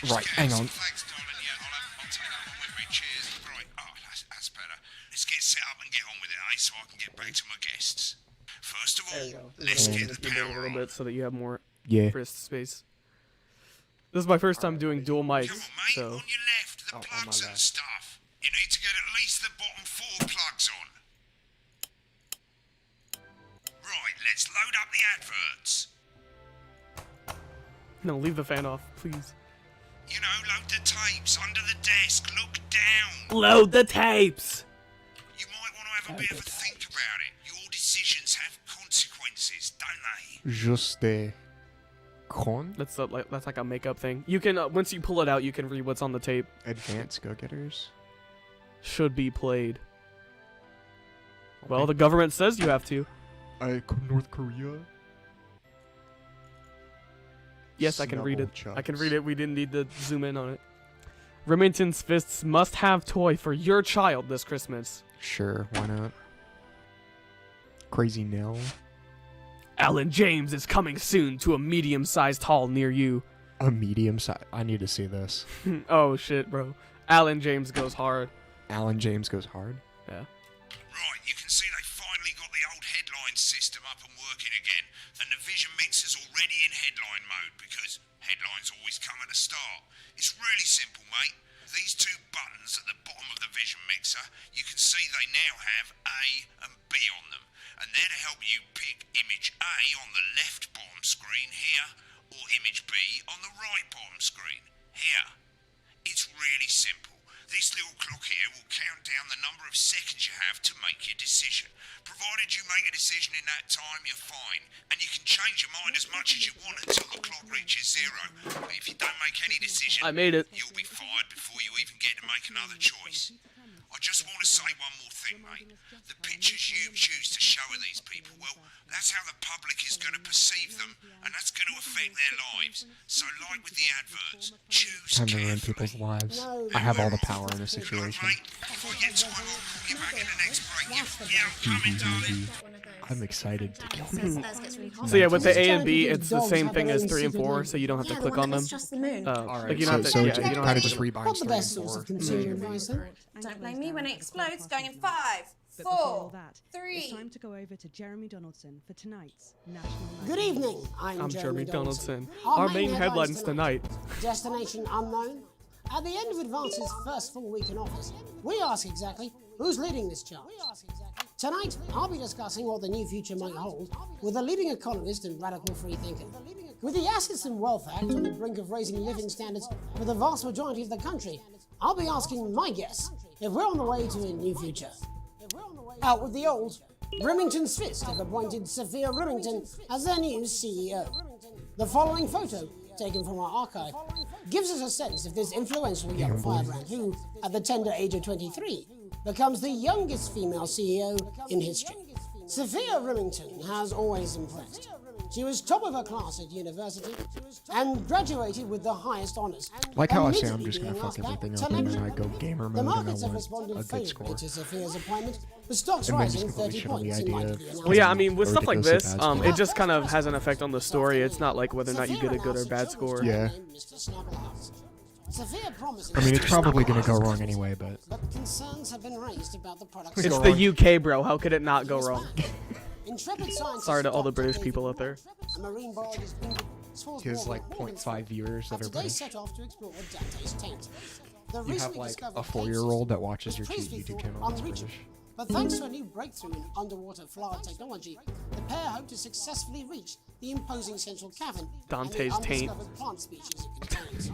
Right, hang on. Thanks, darling. Yeah, I'll take that one with me. Cheers. Right. Oh, that's better. Let's get set up and get on with it, eh? So I can get back to my guests. First of all, let's get the power a little bit so that you have more wrist space. This is my first time doing dual mics, so. On your left, the plugs and stuff. You need to get at least the bottom 4 plugs on. Right, let's load up the adverts. No, leave the fan off, please. You know, load the tapes under the desk. Look down. Load the tapes. You might want to have a bit of a think about it. Your decisions have consequences, don't they? Juste con? That's like a makeup thing. You can once you pull it out, you can read what's on the tape. Advanced go-getters. Should be played. Okay. Well, the government says you have to. North Korea. Yes, I can read it. I can read it. We didn't need to zoom in on it. Remington's Fists must-have toy for your child this Christmas. Sure, why not? Crazy Nell. Alan James is coming soon to a medium-sized hall near you. A medium-sized? I need to see this. Oh, shit, bro. Alan James goes hard. Alan James goes hard? Yeah. Right, you can see they finally got the old headline system up and working again, and the Vision Mixer's already in headline mode because headlines always come at the start. It's really simple, mate. These 2 buttons at the bottom of the Vision Mixer, you can see they now have A and B on them, and they're to help you pick image A on the left bottom screen here, or image B on the right bottom screen here. It's really simple. This little clock here will count down the number of seconds you have to make your decision. Provided you make a decision in that time, you're fine. And you can change your mind as much as you want until the clock reaches 0. But if you don't make any decision, I made it. You'll be fired before you even get to make another choice. I just want to say one more thing, mate. The pictures you choose to show of these people, well, that's how the public is going to perceive them, and that's going to affect their lives. So, like with the adverts, choose Time to ruin people's lives. I have all the power in this situation. I'm excited to kill them. So yeah, with the A and B, it's the same thing as 3 and 4, so you don't have to click on them. Like you don't have to. So Yeah, it you don't kind have of to just click rebinds 3 and 4. Don't blame me when it explodes. Going in 5, But before 4, that, 3. it's time to go over to Jeremy Donaldson for tonight's National Night. Good evening. I'm Jeremy Donaldson. Our Our main headlines tonight. Destination unknown. At the end of Advance's first full week in office, we ask exactly who's leading this charge. Tonight, I'll be discussing what the new future might hold with a leading economist and radical freethinker. With the Assets and Wealth Act on the brink of raising living standards for the vast majority of the country, I'll be asking my guests if we're on the way to a new future. Out with the old, Remington's Fist have appointed Sophia Remington as their new CEO. The following photo, taken from our archive, gives us a sense of this influential young firebrand who, at the tender age of 23, becomes the youngest female CEO in history. Sophia Remington has always impressed. She was top of her class at university and graduated with the highest honors. Like how I say I'm admittedly just gonna being fuck asked back everything to up and lecture. then I go gamer The mode and I markets have want responded a good favorably score. to Sophia's appointment, with stocks And then just rising completely 30 shit on the points in light idea of the announcement. Well, yeah, I mean, with stuff like ridiculously this, bad score. it just kind of has an effect on the story. It's not like whether or not you get a good or bad score. Yeah. Mr. Snugglehouse. Sophia promises. I mean, it's probably gonna go wrong anyway, but But concerns have been raised about the product's It's the UK, bro. How could it not go wrong? Intrepid scientists Sorry to all the Dr. British Colby people out there. and marine biologist Ingrid Swansborough he has like Morgan 0.5 viewers that have are today British. set off to explore Dante's taint. The You have recently like discovered a taint 4-year-old that system watches your was previously YouTube thought channel that's unreachable. British. But thanks to a new breakthrough in underwater flower technology, the pair hope to successfully reach the imposing central cavern Dante's and the taint. undiscovered plant species it contains.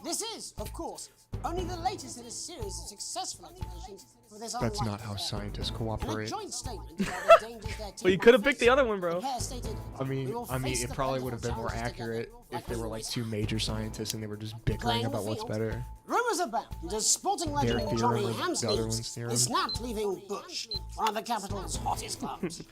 This is, of course, only the latest in a series of successful expeditions for this That's unlikely not how affair. scientists In a cooperate. joint statement about the dangers their Well, you team could have picked the other one, bro. the pair stated, I mean, "We will face it the probably plentiful would have been more challenges together accurate if like they we were like always two major scientists and they were just bickering Playing about the what's field. better. Rumours abound as sporting legend theorem Johnny or the other one's Hamsleys theorem? is snapped leaving Bush, one of the capital's hottest clubs.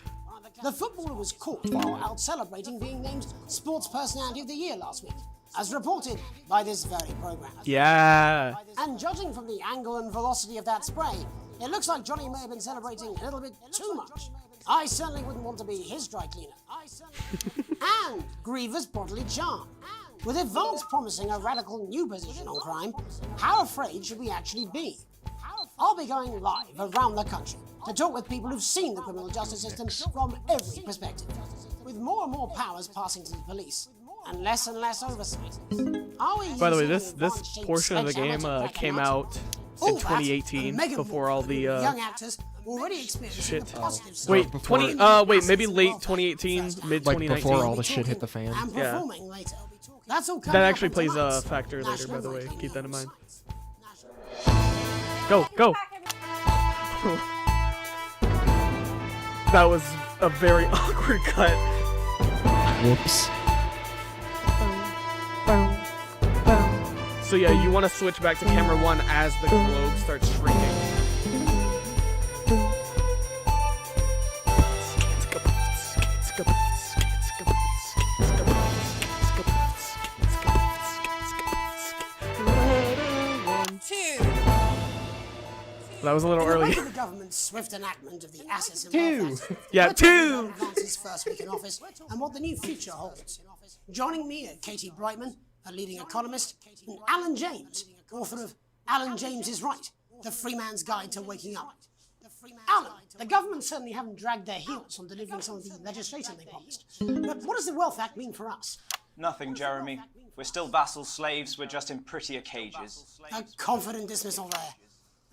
The footballer was caught while out celebrating being named Sports Personality of the Year last week, as reported by this very programme. Yeah. And judging from the angle and velocity of that spray, it looks like Johnny may have been celebrating a little bit too much. I certainly wouldn't want to be his dry cleaner. And grievous bodily charm. With advance promising a radical new position on crime, how afraid should we actually be? I'll be going live around the country to talk with people who've seen the criminal justice system from every perspective, with more and more powers passing to the police and less oversight. Are we By the way, using this an advanced-shaped portion of the game sledgehammer to crack came them out in All that, 2018 mega before all the young actors already experiencing shit. the positive side Wait, of 20 wait, maybe late 2018, mid Like 2019. before all the shit hit the fan. and Yeah. performing later. That's all That coming up actually in plays tonight's a factor later, National by the way. Nightly Keep that in News. mind. Go, go. That was a very awkward cut. Whoops. So yeah, you want to switch back to camera 1 as the globe starts shrinking. That was a little In the early. wake of the government's swift enactment of the Assets and Two. Welfare Act, Yeah, we're talking two. about Advance's first week in office and what the new future holds. Joining me are Katie Brightman, a leading economist, and Alan James, author of Alan James is Right, The Free Man's Guide to Waking Up. Alan, the government certainly haven't dragged their heels on delivering some of the legislation they promised. But what does the Wealth Act mean for us? Nothing, Jeremy. We're still vassal slaves, we're just in prettier cages. A confident dismissal there.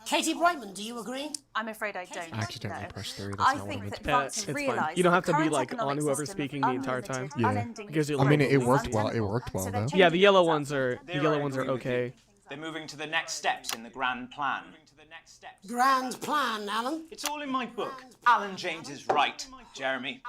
Katie Brightman, do you agree? I'm afraid I don't. I accidentally no. pressed 3. That's I not what I think meant that to Yeah, advances it's fine. realise You don't that have to be current like on economic whoever's system of speaking the entire time. unlimited, Yeah. unending It gives you a I mean, it little- worked well. It worked well, though. Yeah, the yellow ones are There the I yellow ones are agree with you. okay. They're moving to the next steps in the grand plan. Grand plan, Alan. It's all in my book. Alan James is right, Jeremy.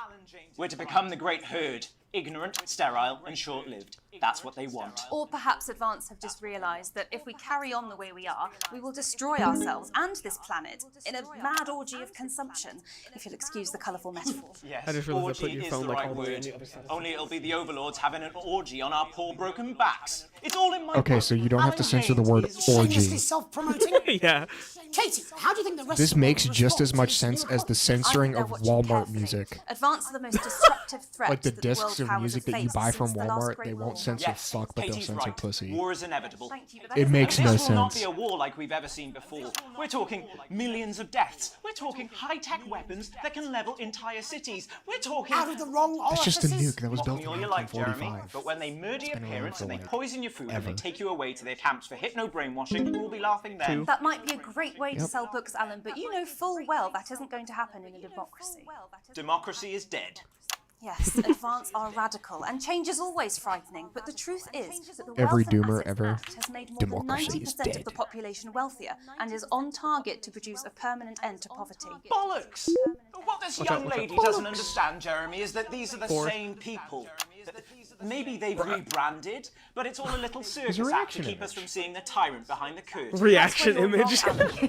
We're to become the great herd. Ignorant, sterile, and short-lived. That's what they want. Or perhaps Advance have just realised that if we carry on the way we are, we will destroy ourselves and this planet in a mad orgy of consumption, if you'll excuse the colourful metaphor. Yes, I just realized I put orgy your is phone the like right all the way on word. the other side. Only it'll be the overlords having an orgy on our poor broken backs. It's all in my Okay, book. so you don't have to Alan censor the James word is Shamelessly orgy. self-promoting. Yeah. Katie, how do you think the rest This of the makes world just as responds much to sense this as the new censoring I know of what you Walmart carefully. music. Advance are the most disruptive threat Like the that discs world of powers music have that you faced buy since from the last Walmart, Great they War. won't censor Yes, fuck, but they'll Katie's censor right. pussy. War is inevitable. Thank you, but that It isn't makes the no This will not sense. be a war like we've ever seen before. We're talking millions of deaths. We're talking high-tech weapons that can level entire cities. We're talking... Out of the wrong That's just a orifices? nuke that was Mock built me in all you like, Jeremy, 1945. but when they murder your been around parents for, and they like, poison your food ever. and they take you away to their camps for hypno-brainwashing, we'll be laughing then. That might be a great way to Yep. sell books, Alan, but you know full well that isn't going to happen in a democracy. Democracy is dead. Yes, Advance are radical, and change is always frightening, but the truth is that the Every Wealth and doomer Assets ever, Act has made more democracy than is 90% of dead. the population wealthier, and is on target to produce a permanent end to poverty. Bollocks! But what this Watch out, young watch out. lady doesn't understand, Jeremy, is that these are the Four. same people. maybe they've rebranded, but it's all a little circus act to keep us from seeing the tyrant behind the curtain. Reaction image.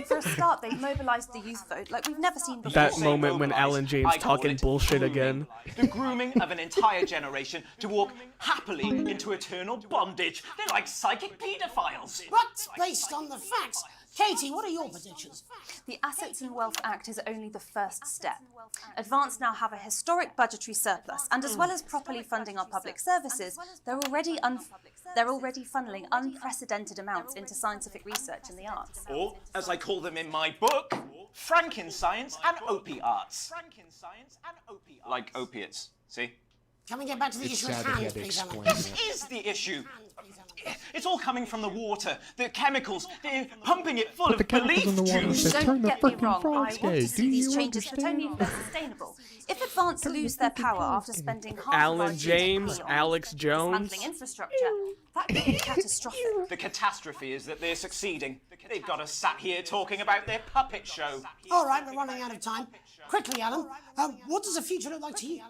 For a start, they've mobilised the youth vote like we've never seen before. That moment when Alan James talking bullshit again. The grooming of an entire generation to walk happily into eternal bondage. They're like psychic paedophiles. But based on the facts, Katie, what are your predictions? The Assets and Wealth Act is only the first step. Advance now have a historic budgetary surplus, and as well as properly funding our public services, they're already funneling unprecedented amounts into scientific research and the arts. Or, as I call them in my book, Frankenscience and opiates. Like opiates, see? Can we get back to the issue at hand, please, Alan? This is the issue. It's all coming from the water, the chemicals. They're pumping it full of belief juice. Don't get me wrong, I want to see these changes, but only if they're sustainable. If Advance lose their power after spending half Alan James, Alex Jones. dismantling infrastructure, that could be catastrophic. The catastrophe is that they're succeeding. They've got us sat here talking about their puppet show. All right, we're running out of time. Quickly, Alan, what does the future look like to you?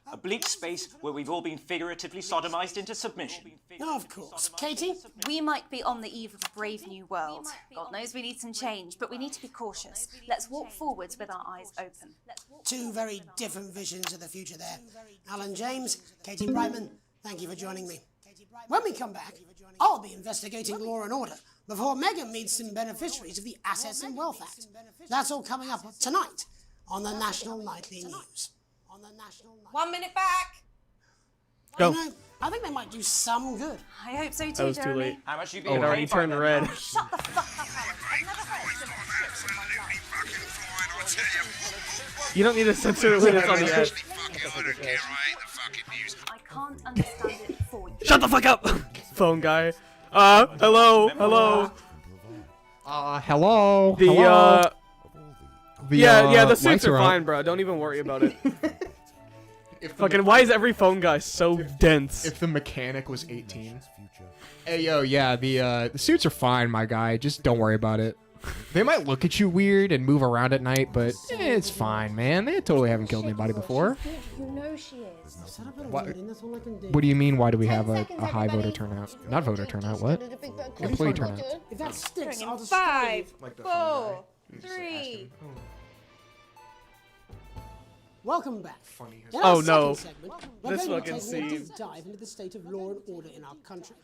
A bleak space where we've all been figuratively sodomized into submission. Of course. Katie? We might be on the eve of a brave new world. God knows we need some change, but we need to be cautious. Let's walk forwards with our eyes open. Two very different visions of the future there. Alan James, Katie Brightman, thank you for joining me. When we come back, I'll be investigating law and order before Megan meets some beneficiaries of the Assets and Wealth Act. That's all coming up tonight on the National Nightly News. 1 minute back. Go. You know, I think they might do some good. I hope so too, That was too Jeremy. late. How much you It being already paid by turned them? red. Shut the fuck up, Alex. I've never heard so much shit in my life. You don't need to censor it when it's on the edge. I can't understand it for you. Shut the fuck up! Phone guy. Hello. Hello. The, yeah, the suits lights are out. fine, bro. Don't even worry about it. Fucking, why is every phone guy so dense? If the mechanic was 18. Hey, yo, yeah, the suits are fine, my guy. Just don't worry about it. They might look at you weird and move around at night, but it's fine, man. They totally haven't killed anybody before. You know she is. What do you mean, why do we have a high voter turnout? Not voter turnout, what? Employee turnout. If that sticks, I'll just 5, Like the 4, 3. Welcome back. In Oh, our no. second segment, we're This going to fucking take a scene. deep dive into the state of law and order in our country.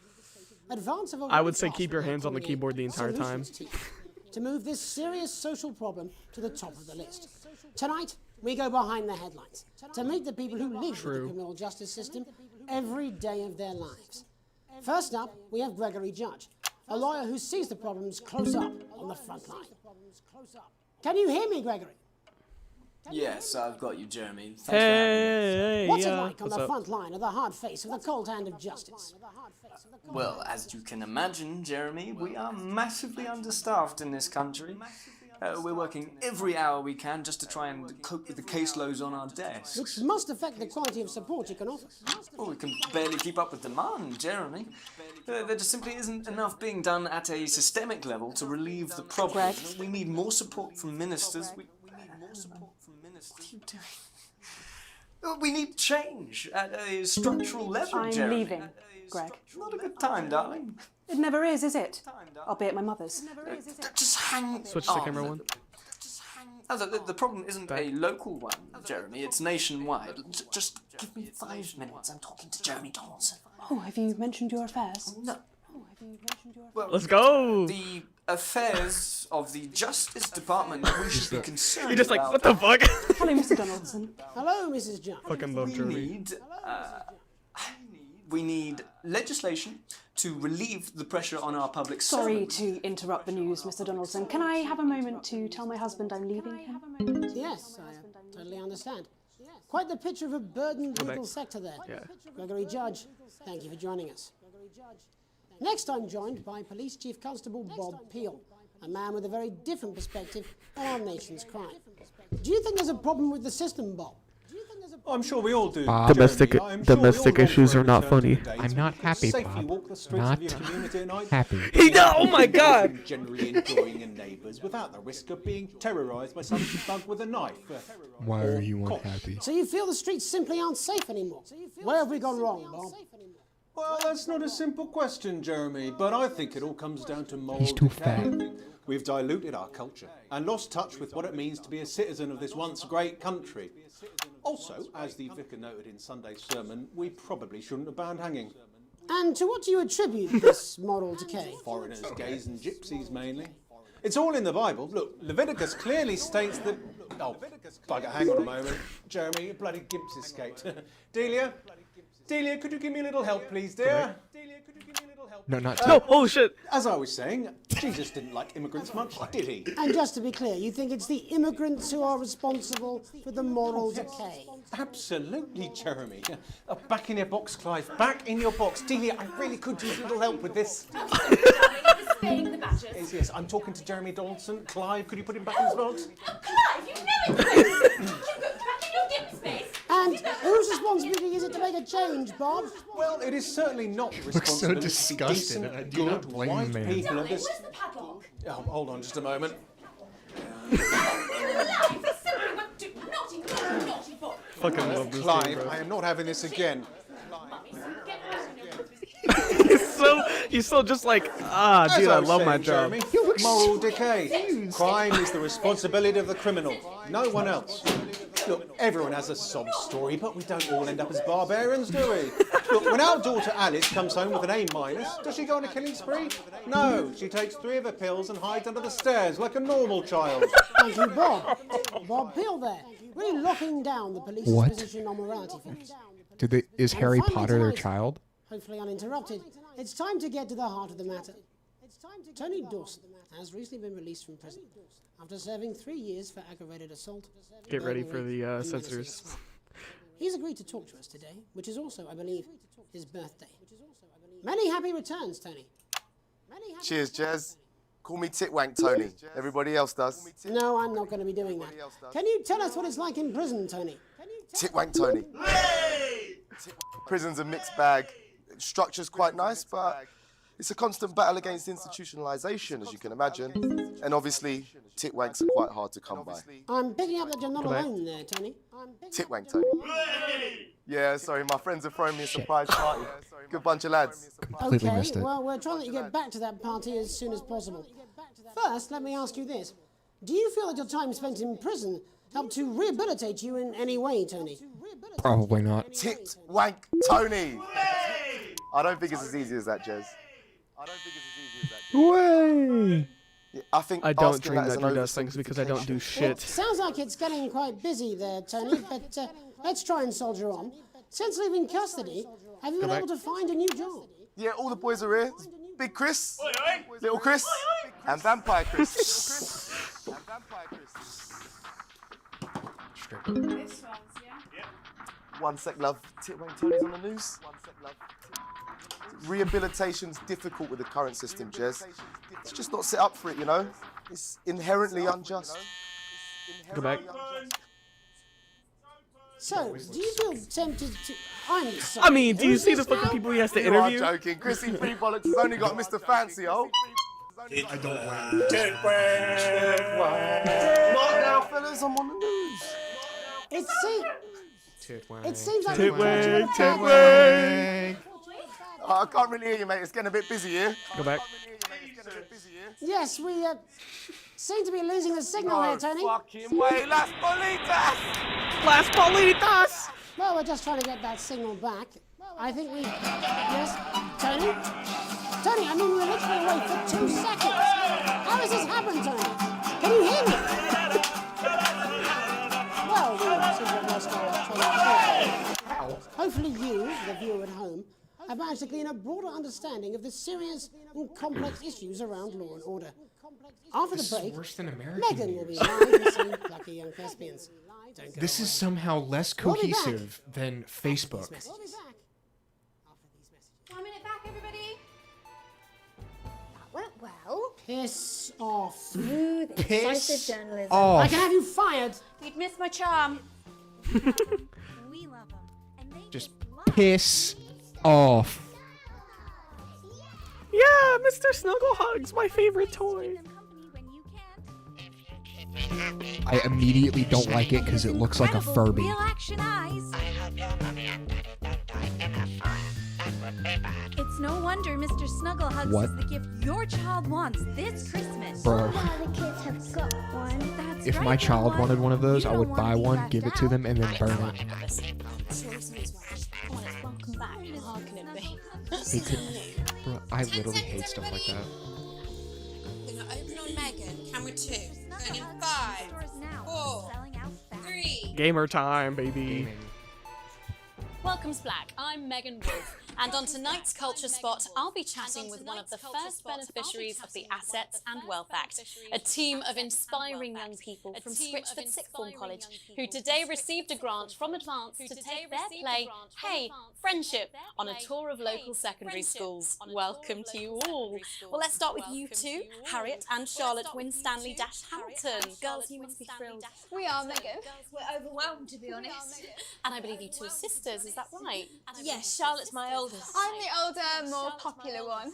Advance have I would say already keep your tasked hands on the the keyboard the entire time. solutions team to move this serious social problem to the top of the list. Tonight, we go behind the headlines to meet the people who live with the criminal justice system every day of their lives. First up, we have Gregory Judge, a lawyer who sees the problems close up on the front line. Can you hear me, Gregory? Yes, I've got you, Jeremy. Thanks Hey, What's it yeah. like on What's the up? front line of the hard face of the cold hand of justice? Well, as you can imagine, Jeremy, we are massively understaffed in this country. We're working every hour we can just to try and cope with the caseloads on our desks. Which must affect the quality of support you can offer. Well, we can barely keep up with demand, Jeremy. There just simply isn't enough being done at a systemic level to relieve the problem. We need more support from ministers. We need more support from ministers. What are you doing? We need change at a structural level, I'm Jeremy. leaving, Greg. Not a good time, darling. It never is it? I'll be at my mother's. Just hang Switch to on. camera one. The problem isn't a local one, Jeremy. It's nationwide. Just give me 5 minutes. I'm talking to Jeremy Donaldson. Oh, have you mentioned your affairs? No. Well, Let's go. The affairs of the Justice Department we should be concerned You're just like, about. what the fuck? Hello, Mr. Donaldson. Hello, Mrs. Judge. Fucking love Jeremy. We need legislation to relieve the pressure on our public Sorry servants. to interrupt the news, Mr. Donaldson. Can I have a moment to tell my husband I'm leaving him? Yes, I totally understand. Quite the picture of a burdened legal sector there. Yeah. Gregory Judge, thank you for joining us. Next, I'm joined by Police Chief Constable Bob Peel, a man with a very different perspective on our nation's crime. Do you think there's a problem with the system, Bob? I'm sure we all do. Bob. Domestic issues are not funny. I'm not happy, Safely Bob. walk the streets Not of your community at night. happy. Oh my God! Generally enjoying your neighbours without the risk of being terrorised by some thug with a knife. Why are you unhappy? So you feel the streets simply aren't safe anymore? Where have we gone wrong, Bob? Well, that's not a simple question, Jeremy, but I think it all comes down to moral He's too decay. fat. We've diluted our culture and lost touch with what it means to be a citizen of this once great country. Also, as the vicar noted in Sunday's sermon, we probably shouldn't have banned hanging. And to what do you attribute this moral decay? Foreigners, gays and gypsies mainly. It's all in the Bible. Look, Leviticus clearly states that... Oh, bugger, hang on a moment. Jeremy, your bloody gimp's escaped. Delia, could you give me a little help, please, dear? No, not No, oh shit. As I was saying, Jesus didn't like immigrants much, did he? And just to be clear, you think it's the immigrants who are responsible for the moral decay? Absolutely, Jeremy. Back in your box, Clive. Back in your box. Delia, I really could use a little help with this. Yes, I'm talking to Jeremy Donaldson. Clive, could you put him back in his box? Clive, you never do this! You've got back in your dim space! And whose responsibility is it to make a change, Bob? Well, it is certainly not the Looks so responsibility of disgusted, decent, and I do not good, blame the white man. people of Darling, this... where's the padlock? Oh, hold on just a moment. You're alive! This simply went to naughty boy! Fucking love this Clive, game, bro. I am not having this again. He's so just like, ah, dude, I love my job. Jeremy, moral decay. Crime is the responsibility of the criminal, no one else. Look, everyone has a sob story, but we don't all end up as barbarians, do we? Look, when our daughter Alice comes home with an A-, does she go on a killing spree? No, she takes 3 of her pills and hides under the stairs like a normal child. Thank you, Bob. Bob Peel there. Really locking down the police's What? position on morality figures. Is And Harry finally Potter their tonight, child? Hopefully uninterrupted. It's time to get to the heart of the matter. Tony Dawson has recently been released from prison after serving 3 years for aggravated assault. Get ready for the and censors. menacing. He's agreed to talk to us today, which is also, I believe, his birthday. Many happy returns, Tony. Cheers, Jez. Call me Titwank Tony. Everybody else does. No, I'm not going to be doing that. Can you tell us what it's like in prison, Tony? Titwank Tony. Prison's a mixed bag. Structure's quite nice, but it's a constant battle against institutionalization, as you can imagine. And obviously, titwanks are quite hard to come by. I'm picking up that you're not alone there, Tony. Titwank Tony. Yeah, sorry, my friends are throwing me a surprise party. Good bunch of lads. Completely Okay, missed it. well, we're trying to get back to that party as soon as possible. First, let me ask you this. Do you feel that your time spent in prison helped to rehabilitate you in any way, Tony? Probably not. Titwank Tony. I don't think it's as easy as that, Jez. Way. Yeah, I think I don't asking dream that is that an Drew does things because I don't do It shit. sounds like it's getting quite busy there, Tony, but let's try and soldier on. Since leaving custody, have you been able to find a new job? Yeah, all the boys are here. Big Chris, Little Chris, and Vampire Chris. This one's, yeah? One sec, love. Titwank Tony's on the news. Rehabilitation's difficult with the current system, Jez. It's just not set up for it, you know? It's inherently unjust. Go back. So, do you feel tempted to... I'm sorry. I mean, do you who's see the this fucking now? people he has to You are interview? joking. Chrissy Free Bollocks has only got Mr. Fancy, oh. I don't want What now, fellas? I'm on the news. It seems like Titwank. Oh, I can't really hear you, mate. It's getting a bit busy here. Go back. Yes, we seem to be losing the signal here, Tony. Fucking way, Las Bolitas! Las Bolitas! Well, we're just trying to get that signal back. I think we... Yes, Tony? Tony, I mean, we were literally away for 2 seconds. How has this happened, Tony? Can you hear me? Well, we seem to have lost our train of thought. Hopefully you, the viewer at home, have managed to glean a broader understanding of the serious and complex issues around law and order. After the break, Worse than American Megan will be news. live with some lucky young thespians. Don't go This is away. somehow less We'll be back. cohesive than Facebook. We'll be back. 1 minute back, everybody. Went well. Piss off. Smooth, Piss incisive journalism. off. I can have you fired. You'd miss my charm. We Just piss off. Yeah, Mr. Snugglehugs, my favorite toy. I immediately don't like it because it looks like a Furby. Real action eyes. It's no wonder Mr. Snugglehugs What? is the gift your child wants this Christmas. Bro. The kids have got one. That's If right, my child everyone. wanted one of those, You I don't would wanna buy be one, left give it to out. them, and then burn it. Welcome back. How hard can it be? Bro, I literally hate stuff like that. We're gonna open on Megan. Camera 2. Going in 5, 4, 3. Gamer time, baby. Welcome to Black. I'm Megan Wolf, and on tonight's Culture Spot, I'll be chatting with one of the first beneficiaries of the Assets and Wealth Act, a team of inspiring young people from Scritchford Sixth Form College, who today received a grant from Advance to take their play, Hey, Friendship, on a tour of local secondary schools. Welcome to you all. Well, let's start with you two, Harriet and Charlotte Winstanley-Hamilton. Girls, you must be thrilled. We are, Megan. We're overwhelmed, to be honest. And I believe you two are sisters, is that right? Yes, Charlotte's my oldest. I'm the older, more popular one.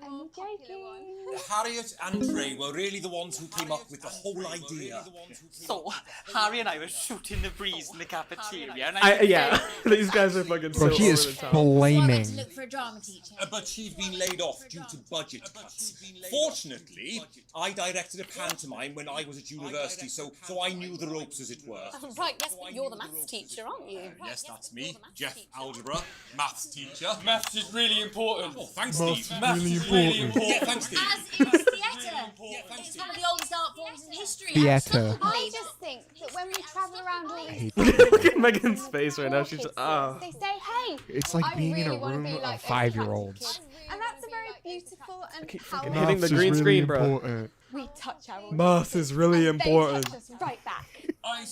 I'm joking. Harriet and Trey were really the ones who came up with the whole idea. So, Harry and I were shooting the breeze in the cafeteria, and Yeah, these guys are fucking Bro, so he over is the top. flaming. Look for a drama teacher. But she'd been laid off due to budget cuts. Fortunately, I directed a pantomime when I was at university, so I knew the ropes, as it were. Oh, right, yes, but you're the maths teacher, aren't you? Yes, that's me, Jeff Algebra, maths teacher. Maths is really important. Oh, thanks, Maths Steve. is really important. Yeah, thanks, Steve. As is theatre. It's one of the oldest art forms in history. Theatre. I just think that when we travel around all these Look at Megan's face right now. She's just, they say, hey, It's like I being in really a wanna room be of like 5-year-olds. and that's a very beautiful and fucking powerful. hitting the green screen, bro. We touch our Math is really and they important. touch us right back.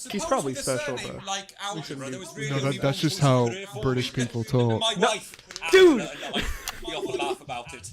He's probably special, bro. Like algebra, there was really No, only that's one just how career for British me. people talk. My No. wife, Dude! Angela, and we often laugh about it.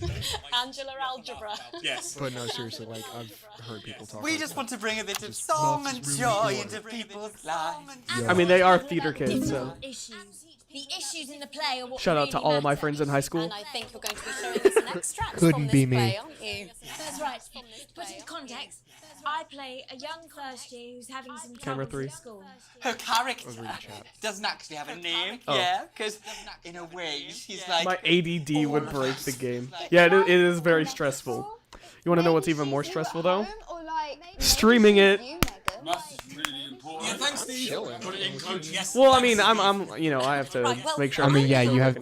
Angela Algebra. Yes. But no, seriously, like, I've heard people talk we like just that. want to bring a bit of song and really joy important. into people's lives. I mean, they are theater kids, so. Issues. The issues in the play are what Shout out to all of my friends in high school. And I think you're going to be showing us an extract Couldn't from this be me. play, aren't you? That's right. To put into context, I play a young first year who's having some Camera troubles 3. at school. Her character Over the chat. doesn't actually have a name, Oh. yeah, because in a way she's like My ADD would break the game. Yeah, it is very stressful. You want to know what's even more stressful, though? Or like Streaming it. Maths is really important. Yeah, thanks, Steve. Put it in, coach. Yes. Well, I mean, I have to make sure. I mean, yeah, I'm you have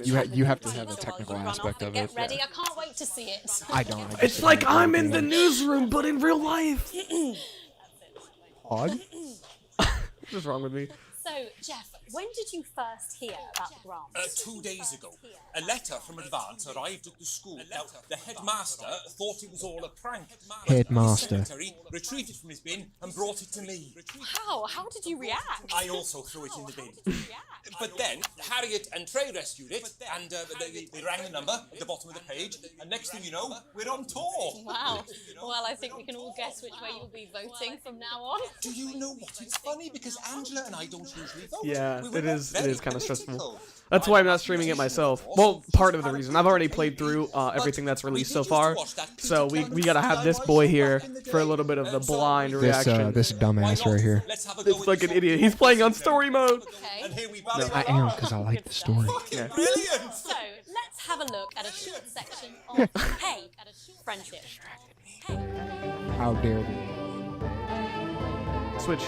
focused. to have a technical Run off aspect and of get it. ready. I can't wait to see it. I don't. I It's just like don't I'm know in the anything. newsroom, but in real life. Odd? What's wrong with me? So, Jeff, when did you first hear about the grant? 2 days ago, a letter from Advance arrived at the school. Now, the headmaster thought it was all a prank. Headmaster. The secretary retrieved it from his bin and brought it to me. How? How did you react? I also threw it in the bin. But then, Harriet and Trey rescued it, and they rang the number at the bottom of the page, and next thing you know, we're on tour. Wow. Well, I think we can all guess which way you'll be voting from now on. Do you know what? It's funny, because Angela and I don't usually vote. Yeah, We were it is very kind of stressful. political. That's why I'm not streaming it myself. Well, part of the reason. I've already played through everything that's released so far, so we gotta have this boy here for a little bit of the blind reaction. This dumbass right here. It's like an idiot. He's playing on story mode. And here we No. I am, because I like the story. Yeah. Brilliant! So, let's have a look at a short section of Hey, Friendship. How dare they? Switch.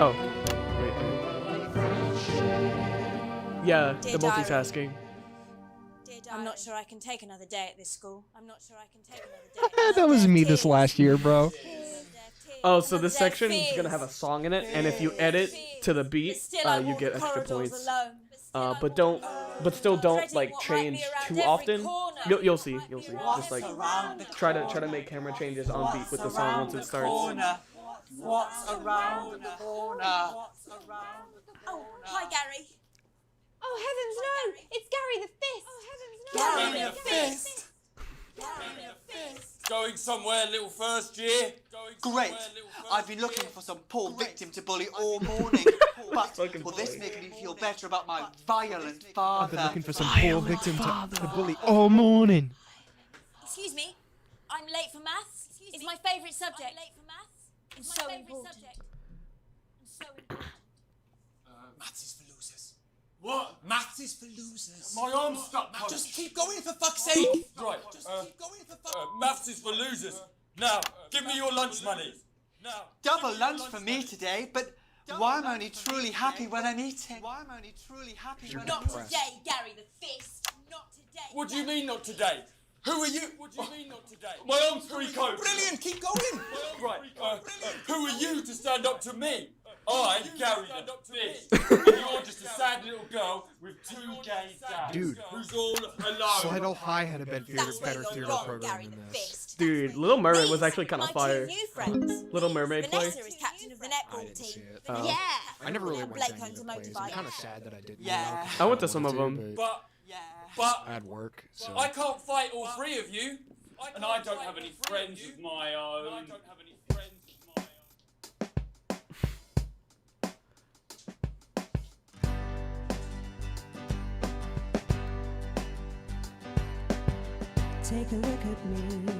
Oh. Wait. Yeah, the multitasking. I'm not sure I can take another day at this school. I'm not sure I can take another day. That was me this last year, bro. Oh, so this section is gonna have a song in it, and if you edit to the beat, you get extra points. But still don't like change too often. You'll see. Just like try to make camera changes on beat with the song once it starts. What's around the corner? Oh, hi, Gary. Oh, heavens no! It's Gary the Fist! Oh, heavens no! Gary the Fist! Going somewhere, little first year. Great. I've been looking for some poor victim to bully all morning. But fucking will this funny. make me feel better about my violent father? I've been looking for some poor victim to bully all morning. Excuse me, I'm late for maths. It's my favourite subject. It's so important. Maths is for losers. What? Maths is for losers. My arm's stuck, Now coach. just keep going for fuck's sake. Right. Just keep going for Maths is for losers. Now, give me your lunch money. Now. Double lunch for me today, but why am I only truly happy when I'm eating? Why am I only truly happy when Not I'm eating? today, Gary the Fist. Not today. What do you mean not today? Who are you? What do you mean not today? My arm's free, coach. Brilliant, keep going. Right. Who are you to stand up to me? I, Gary the Fist. And you're just a sad little girl with two gay dads. Dude. Who's all alone. Slidell High had a better theater program than this. Dude, Little Mermaid was actually kind of My fire. two new friends. Little Mermaid play. Vanessa is captain of the netball team. Oh. Yeah. I never really went Blake to any of owns the a plays. I'm motorbike. kind of sad that I didn't. Yeah. I went to some of them. But I had work, so. I can't fight all three of you. And I don't have any friends of my own. Take a look at me.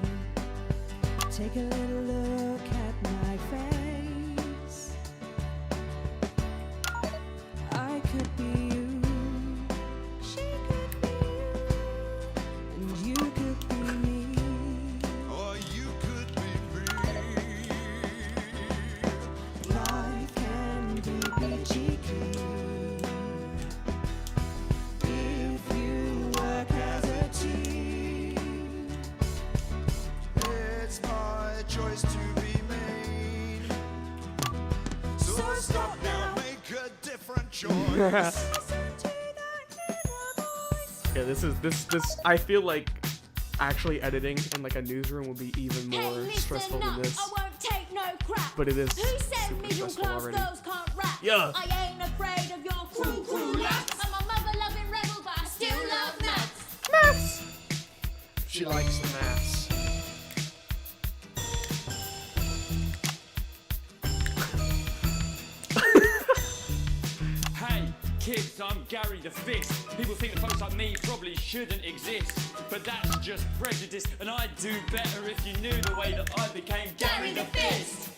Take a little look at my face. I could be you. She could be you. And you could be me. Or you could be me. Life can be cheeky. If you work as a team. It's my choice to be made. So stop now, make a different choice. Yeah, this. I feel like actually editing in like a newsroom will be even more stressful than this. I won't take no crap. But it is Who said super middle stressful class already. girls can't rap? Yeah. I ain't afraid of your crew laps. I'm a mother loving rebel, but I still love maths. She likes the maths. Hey, kids, I'm Gary the Fist. People think that folks like me probably shouldn't exist. But that's just prejudice, and I'd do better if you knew the way that I became Gary the Fist.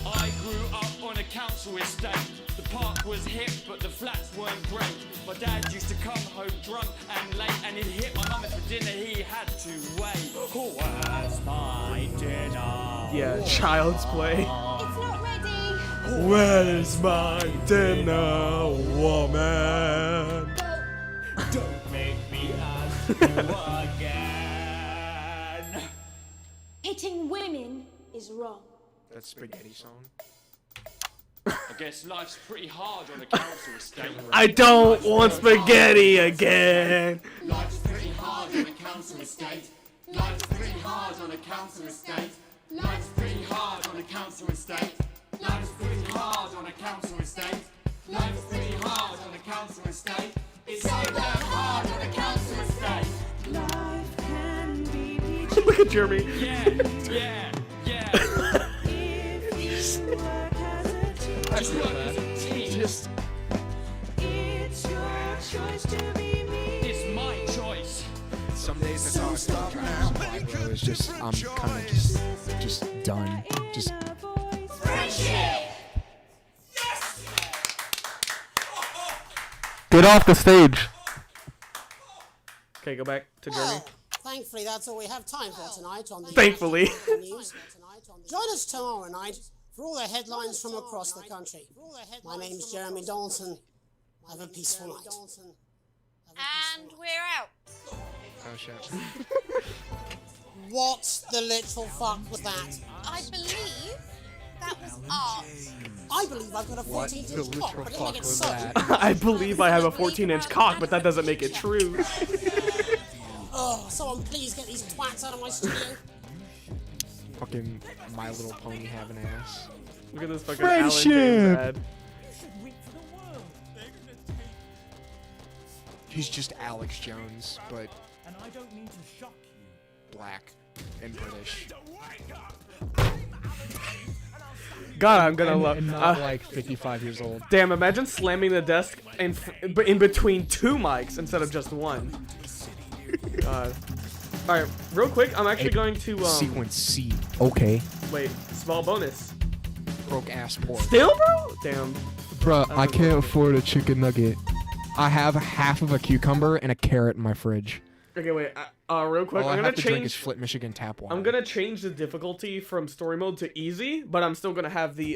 I grew up on a council estate. The park was hip, but the flats weren't great. My dad used to come home drunk and late, and he'd hit my mum for dinner, he had to wait. Where's my dinner? Yeah, child's play. It's not ready. Where's my dinner, woman? Don't make me ask you again. Hitting women is wrong. That spaghetti song. I guess life's pretty hard on a council estate. I don't want spaghetti again. Life's pretty hard on a council estate. Life's pretty hard on a council estate. Life's pretty hard on a council estate. Life's pretty hard on a council estate. Life's pretty hard on a council estate. It's so damn hard on a council estate. Life can be Look at Jeremy. Yeah, yeah, yeah. I feel that. Just. It's your choice to be me. It's my choice. Some days it's all stop now. It's just I'm kind of just done. Just Friendship! Get off the stage. Okay, go back to Jeremy. Well, thankfully that's all we have time for tonight on the Thankfully. news. Join us tomorrow night for all the headlines from across the country. My name's Jeremy Dawson. Have a peaceful night. And we're out. oh shit. What the literal fuck was that? I believe that was art. I believe I've got a What 14-inch the cock, literal but it fuck make it was so. that? I believe I have a 14-inch cock, but that doesn't make it true. Oh, someone please get these twats out of my studio. Fucking My Little Pony have an ass. Look at this fucking Alan James ad. He's just Alex Jones, but And I don't mean to shock you. black and British. God, I'm gonna love. And not like 55 years old. Damn! Imagine slamming the desk in between 2 mics instead of just 1. God. All right, real quick, I'm actually going to Sequence C. Okay. Wait, small bonus. Broke ass pork. Still, bro? Damn. Bruh, I can't afford a chicken nugget. I have half of a cucumber and a carrot in my fridge. Okay, wait. Real quick, All I'm I gonna have to drink is change. Flint, Michigan tap water. I'm gonna change the difficulty from story mode to easy, but I'm still gonna have the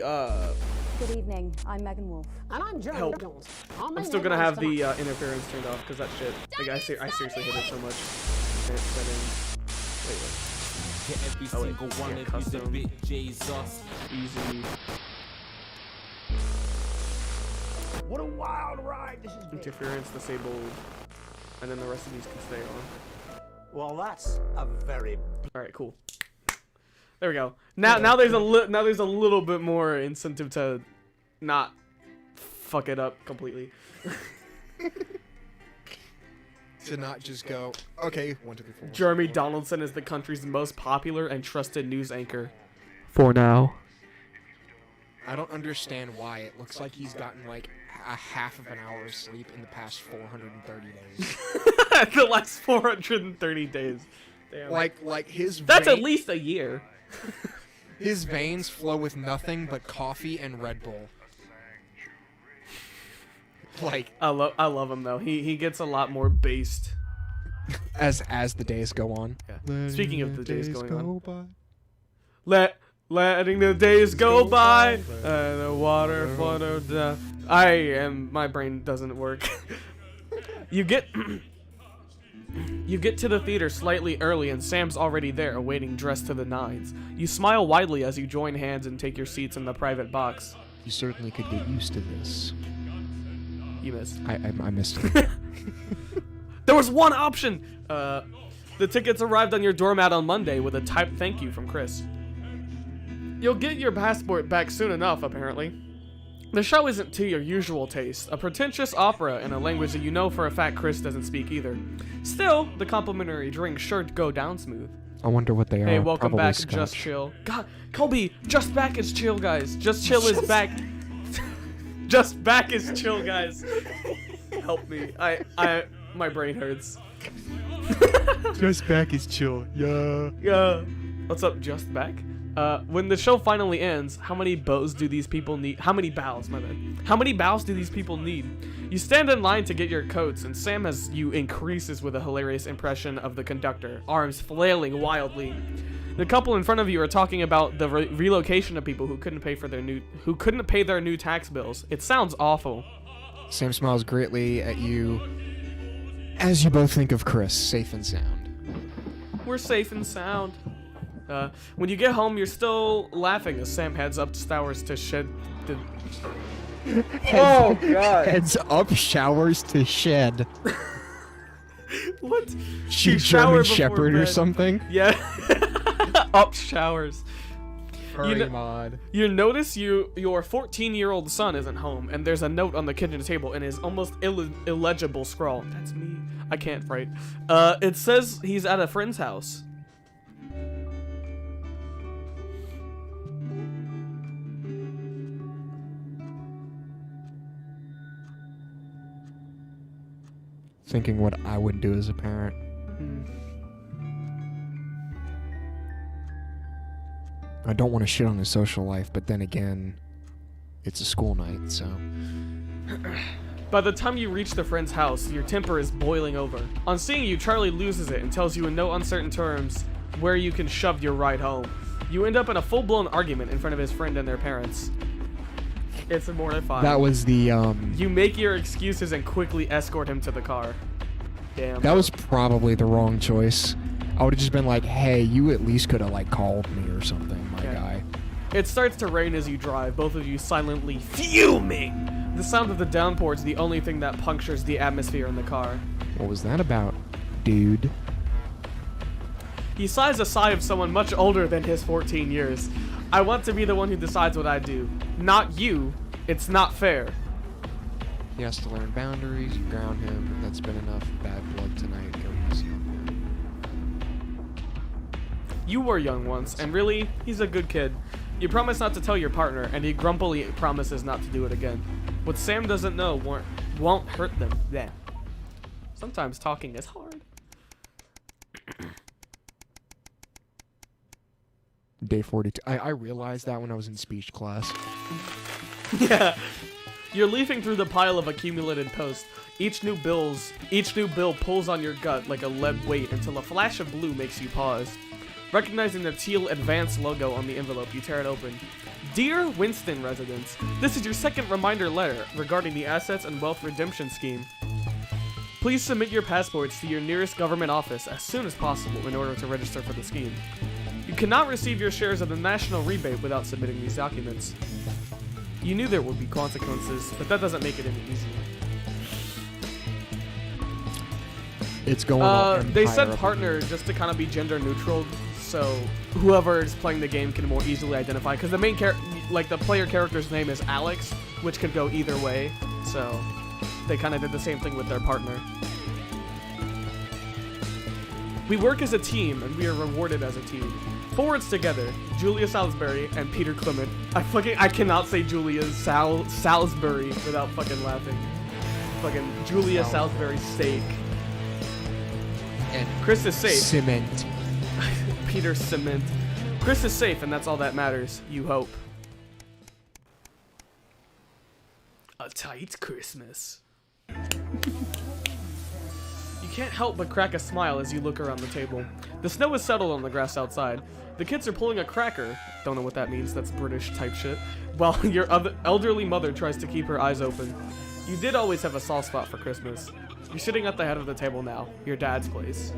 Good evening. I'm Megan Wolf. And I'm Jeremy help. Dawes. I'm still gonna have the interference turned off because that shit. Like I seriously hate it so much. Wait. Oh wait. Yeah, custom. Easy. What a wild ride this has been. Interference disabled, and then the rest of these can stay on. Well, that's a very. All right, cool. There we go. Now there's a little bit more incentive to not fuck it up completely. To not just go, okay, 1, 2, 3, 4. Jeremy Donaldson is the country's most popular and trusted news anchor. For now. I don't understand why. It looks like he's gotten like a half of an hour of sleep in the past 430 days. The last 430 days. Damn. Like his. That's at least a year. His veins flow with nothing but coffee and Red Bull. Like I love him though. He gets a lot more based as the days go on. Yeah. Speaking of the days going on. Letting the days go by and the water fluttered down. My brain doesn't work. You get to the theater slightly early and Sam's already there, awaiting dressed to the nines. You smile widely as you join hands and take your seats in the private box. You certainly could get used to this. You missed. I missed it. There was one option! The tickets arrived on your doormat on Monday with a typed thank you from Chris. You'll get your passport back soon enough, apparently. The show isn't to your usual taste, a pretentious opera in a language that you know for a fact Chris doesn't speak either. Still, the complimentary drinks sure go down smooth. I wonder what they are. Hey, welcome Probably back, Scotch. Just Chill. God, Colby, Just Back is chill, guys. Just Chill is back. Just Back is chill, guys. Help me. My brain hurts. Just Back is chill. Yeah. Yeah. What's up, Just Back? When the show finally ends, how many bows do these people need? How many bows, my bad. How many bows do these people need? You stand in line to get your coats, and Sam has you increases with a hilarious impression of the conductor, arms flailing wildly. The couple in front of you are talking about the relocation of people who couldn't pay their new tax bills. It sounds awful. Sam smiles greatly at you as you both think of Chris, safe and sound. We're safe and sound. When you get home, you're still laughing as Sam heads up stairs to shed the... Oh, God. Heads up showers to shed. What? She shower German before Shepherd or bed. something? Yeah. Up showers. Furry mod. You notice your 14-year-old son isn't home, and there's a note on the kitchen table in his almost illegible scrawl. That's me. I can't write. It says he's at a friend's house. Thinking what I would do as a parent. I don't want to shit on his social life, but then again, it's a school night, so... By the time you reach the friend's house, your temper is boiling over. On seeing you, Charlie loses it and tells you in no uncertain terms where you can shove your ride home. You end up in a full-blown argument in front of his friend and their parents. It's mortifying. That was the, You make your excuses and quickly escort him to the car. Damn. That was probably the wrong choice. I would have just been like, hey, you at least could have, like, called me or something, my guy. It starts to rain as you drive, both of you silently fuming. The sound of the downpour is the only thing that punctures the atmosphere in the car. What was that about, dude? He sighs a sigh of someone much older than his 14 years. I want to be the one who decides what I do. Not you. It's not fair. He has to learn boundaries, you ground him, that's been enough bad blood tonight. Go easy on him. You were young once, and really, he's a good kid. You promise not to tell your partner, and he grumpily promises not to do it again. What Sam doesn't know won't hurt them then. Sometimes talking is hard. Day 42. I realized that when I was in speech class. Yeah. You're leafing through the pile of accumulated posts. Each new bill pulls on your gut like a lead weight until a flash of blue makes you pause. Recognizing the teal advanced logo on the envelope, you tear it open. Dear Winston residents, this is your second reminder letter regarding the Assets and Wealth Redemption Scheme. Please submit your passports to your nearest government office as soon as possible in order to register for the scheme. You cannot receive your shares of the national rebate without submitting these documents. You knew there would be consequences, but that doesn't make it any easier. It's going on. They said partner just to kind of be gender neutral, so whoever is playing the game can more easily identify. Because the main the player character's name is Alex, which could go either way. So they kind of did the same thing with their partner. We work as a team, and we are rewarded as a team. Forwards together, Julia Salisbury and Peter Clement. I cannot say Julia Salisbury without fucking laughing. Fucking Julia Salisbury steak. And Chris is safe. Cement. Peter Cement. Chris is safe, and that's all that matters. You hope. A tight Christmas. You can't help but crack a smile as you look around the table. The snow is settled on the grass outside. The kids are pulling a cracker. Don't know what that means. That's British type shit. While your elderly mother tries to keep her eyes open. You did always have a soft spot for Christmas. You're sitting at the head of the table now. Your dad's place.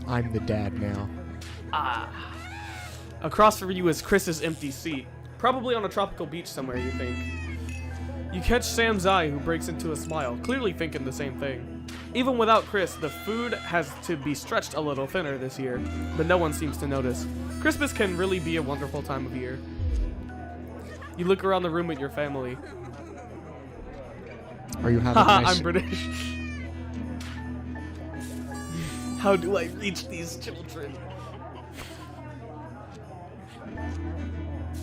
I'm the dad now. Ah. Across from you is Chris's empty seat. Probably on a tropical beach somewhere, you think. You catch Sam's eye, who breaks into a smile, clearly thinking the same thing. Even without Chris, the food has to be stretched a little thinner this year, but no one seems to notice. Christmas can really be a wonderful time of year. You look around the room at your family. Are you having a nice... I'm British. How do I reach these children?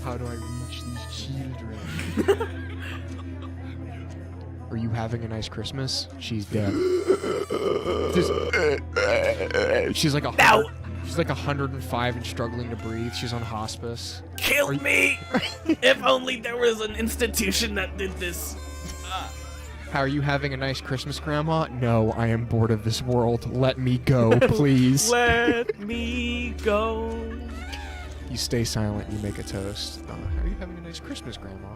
How do I reach these children? Are you having a nice Christmas? She's dead. She's like she's like 105 and struggling to breathe. She's on hospice. Kill me! If only there was an institution that did this. How are you having a nice Christmas, Grandma? No, I am bored of this world. Let me go, please. Let me go. You stay silent. You make a toast. How are you having a nice Christmas, Grandma?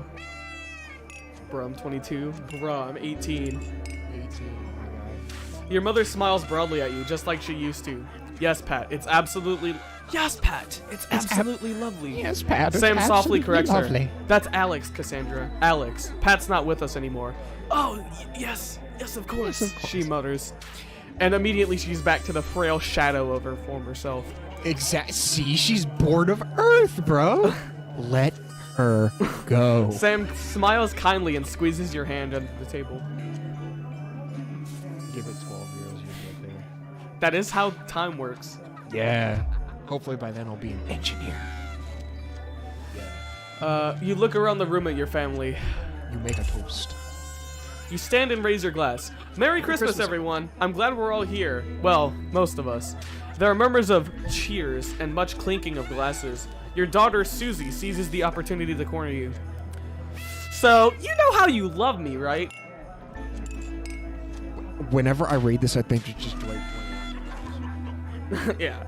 Bruh, I'm 22. Bruh, I'm 18. 18, my guy. Your mother smiles broadly at you, just like she used to. Yes, Pat, it's absolutely... Yes, Pat, it's absolutely lovely. Yes, Pat, it's Sam softly corrects lovely. her. That's Alex, Cassandra. Alex. Pat's not with us anymore. Oh, yes, of course, she mutters. And immediately she's back to the frail shadow of her former self. See, she's bored of Earth, bro. Let her go. Sam smiles kindly and squeezes your hand under the table. Give it 12 years, you'll get there. That is how time works. Yeah. Hopefully by then I'll be an engineer. You look around the room at your family. You make a toast. You stand and raise your glass. Merry Christmas, everyone. I'm glad we're all here. Well, most of us. There are murmurs of cheers and much clinking of glasses. Your daughter, Susie, seizes the opportunity to corner you. So, you know how you love me, right? Whenever I read this, I think it's just right. Yeah.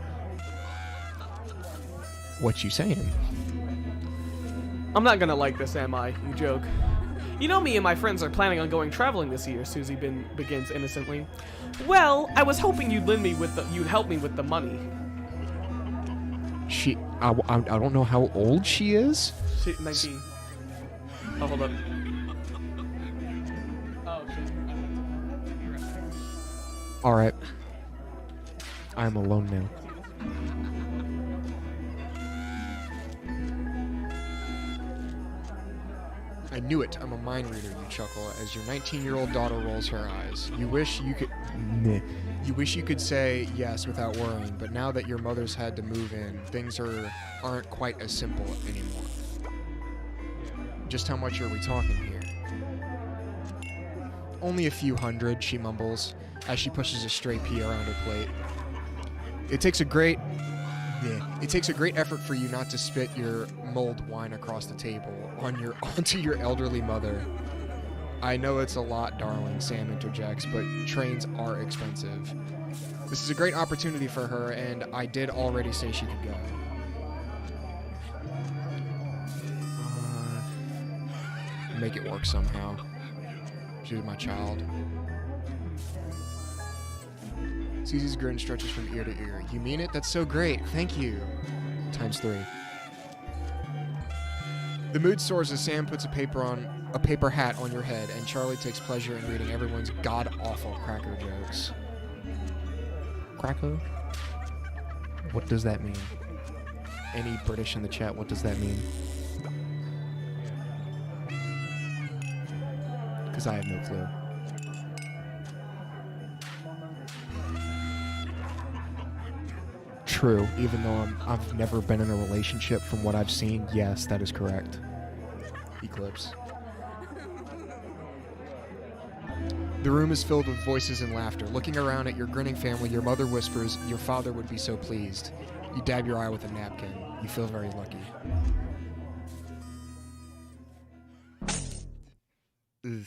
What you saying? I'm not gonna like this, am I? You joke. You know me and my friends are planning on going traveling this year, Susie begins innocently. Well, I was hoping you'd help me with the money. I don't know how old she is. She's 19. Oh, hold up. Oh, shit. Alright. I'm alone now. I I knew it. I'm a mind reader, you chuckle, as your 19-year-old daughter rolls her eyes. You wish you could say yes without worrying, but now that your mother's had to move in, things aren't quite as simple anymore. Just how much are we talking here? Only a few hundred, she mumbles, as she pushes a stray pea around her plate. It takes a great effort for you not to spit your mulled wine across the table onto your elderly mother. I know it's a lot, darling, Sam interjects, but trains are expensive. This is a great opportunity for her, and I did already say she could go. Make it work somehow. She's my child. Susie's grin stretches from ear to ear. You mean it? That's so great. Thank you. ×3. The mood soars as Sam puts a paper hat on your head, and Charlie takes pleasure in reading everyone's god-awful cracker jokes. Cracker? What does that mean? Any British in the chat, what does that mean? Because I have no clue. True, even though I've never been in a relationship, from what I've seen, yes, that is correct. Eclipse. The room is filled with voices and laughter. Looking around at your grinning family, your mother whispers, "Your father would be so pleased." You dab your eye with a napkin. You feel very lucky. Ugh.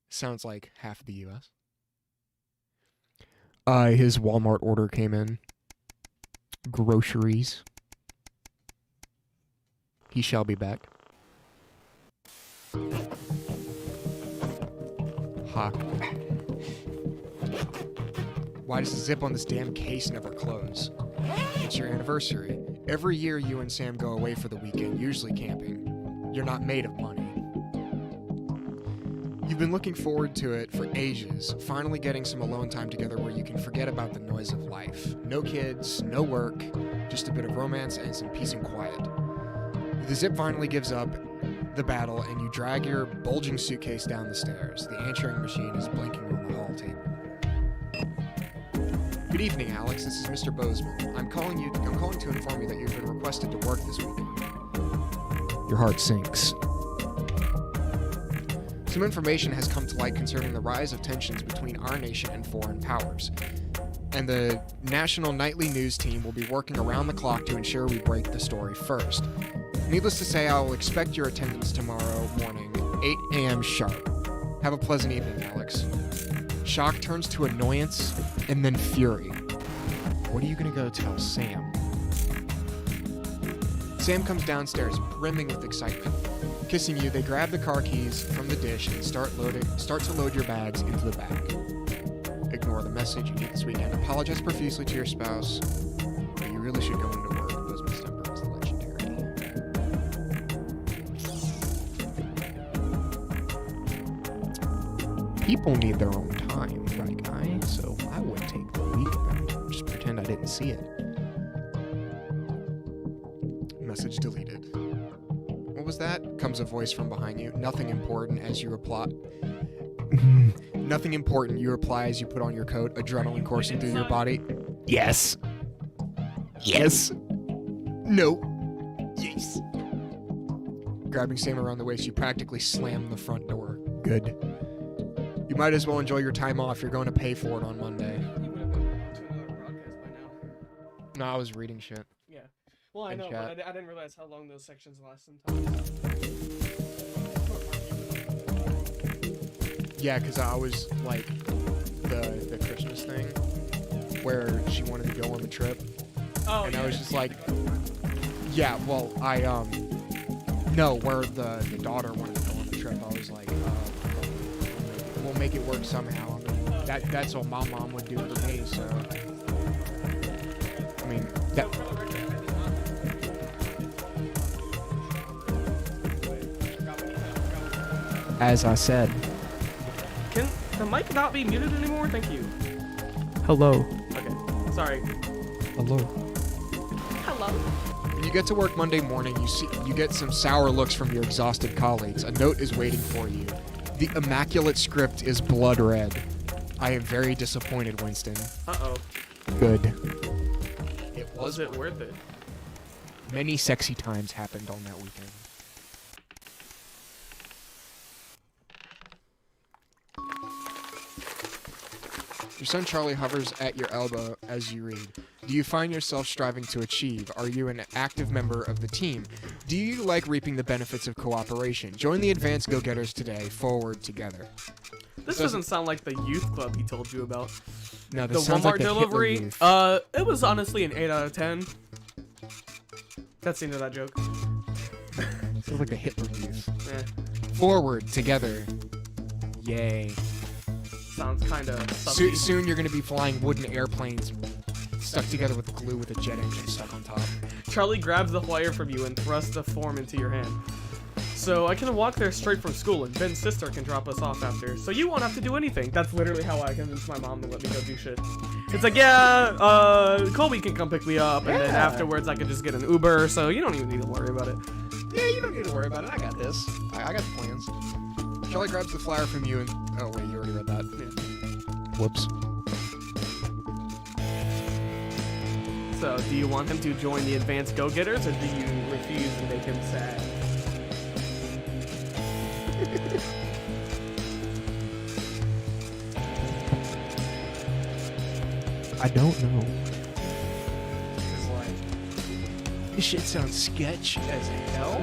Sounds like half of the U.S. His Walmart order came in. Groceries. He shall be back. Ha. Why does the zip on this damn case never close? It's your anniversary. Every year you and Sam go away for the weekend, usually camping. You're not made of money. You've been looking forward to it for ages, finally getting some alone time together where you can forget about the noise of life. No kids, no work, just a bit of romance and some peace and quiet. The zip finally gives up the battle, and you drag your bulging suitcase down the stairs. The answering machine is blinking on the hall table. Good evening, Alex. This is Mr. Bozeman. I'm calling to inform you that you've been requested to work this weekend. Your heart sinks. Some information has come to light concerning the rise of tensions between our nation and foreign powers, and the national nightly news team will be working around the clock to ensure we break the story first. Needless to say, I will expect your attendance tomorrow morning, 8 a.m. sharp. Have a pleasant evening, Alex. Shock turns to annoyance and then fury. What are you gonna go tell Sam? Sam comes downstairs, brimming with excitement. Kissing you, they grab the car keys from the dish and start to load your bags into the bag. Ignore the message you need this weekend. Apologize profusely to your spouse, but you really should go into work. Bozeman's temper is legendary. People need their own time, right, guys? So I would take the week and just pretend I didn't see it. Message deleted. What was that? Comes a voice from behind you. Nothing important, as you reply. Nothing important, you reply as you put on your coat, adrenaline coursing through your body. Yes. Yes. No. Yes. Grabbing Sam around the waist, you practically slam the front door. Good. You might as well enjoy your time off. You're going to pay for it on Monday. No, I was reading shit. Yeah. Well, I know, chat. but I didn't realize how long those sections last sometimes. Yeah, because I was like the Christmas thing where she wanted to go on the trip. Oh, and yeah. I was just like, yeah, well, no, where the daughter wanted to go on the trip, I was like, we'll make it work somehow. I mean, that's what my mom would do for me, so. I mean, that. As I said. Can the mic not be muted anymore? Thank you. Hello. Okay. Sorry. Hello. Hello. When you get to work Monday morning, you get some sour looks from your exhausted colleagues. A note is waiting for you. The immaculate script is blood red. I am very disappointed, Winston. Uh-oh. Good. Was it worth it? Many sexy times happened on that weekend. Your son Charlie hovers at your elbow as you read. Do you find yourself striving to achieve? Are you an active member of the team? Do you like reaping the benefits of cooperation? Join the Advanced Go-Getters today. Forward together. This doesn't sound like the youth club he told you about. No, the this sounds Walmart like the delivery. Hitler Youth. It was honestly an 8 out of 10. That's the end of that joke. Sounds like the Hitler Youth. Eh. Forward together. Yay. Sounds kind of sucky. Soon you're going to be flying wooden airplanes stuck together with glue with a jet engine stuck on top. Charlie grabs the flyer from you and thrusts the form into your hand. So I can walk there straight from school, and Ben's sister can drop us off after, so you won't have to do anything. That's literally how I convinced my mom to let me go do shit. It's like, yeah, Colby can come pick me up, and then afterwards I can just get an Uber, so you don't even need to worry about it. Yeah, you don't need to worry about it. I got this. I got the plans. Charlie grabs the flyer from you and... Oh, wait, you already read that. Yeah. Whoops. So, do you want him to join the Advanced Go-Getters, or do you refuse and make him sad? I don't know. This shit sounds sketch as hell.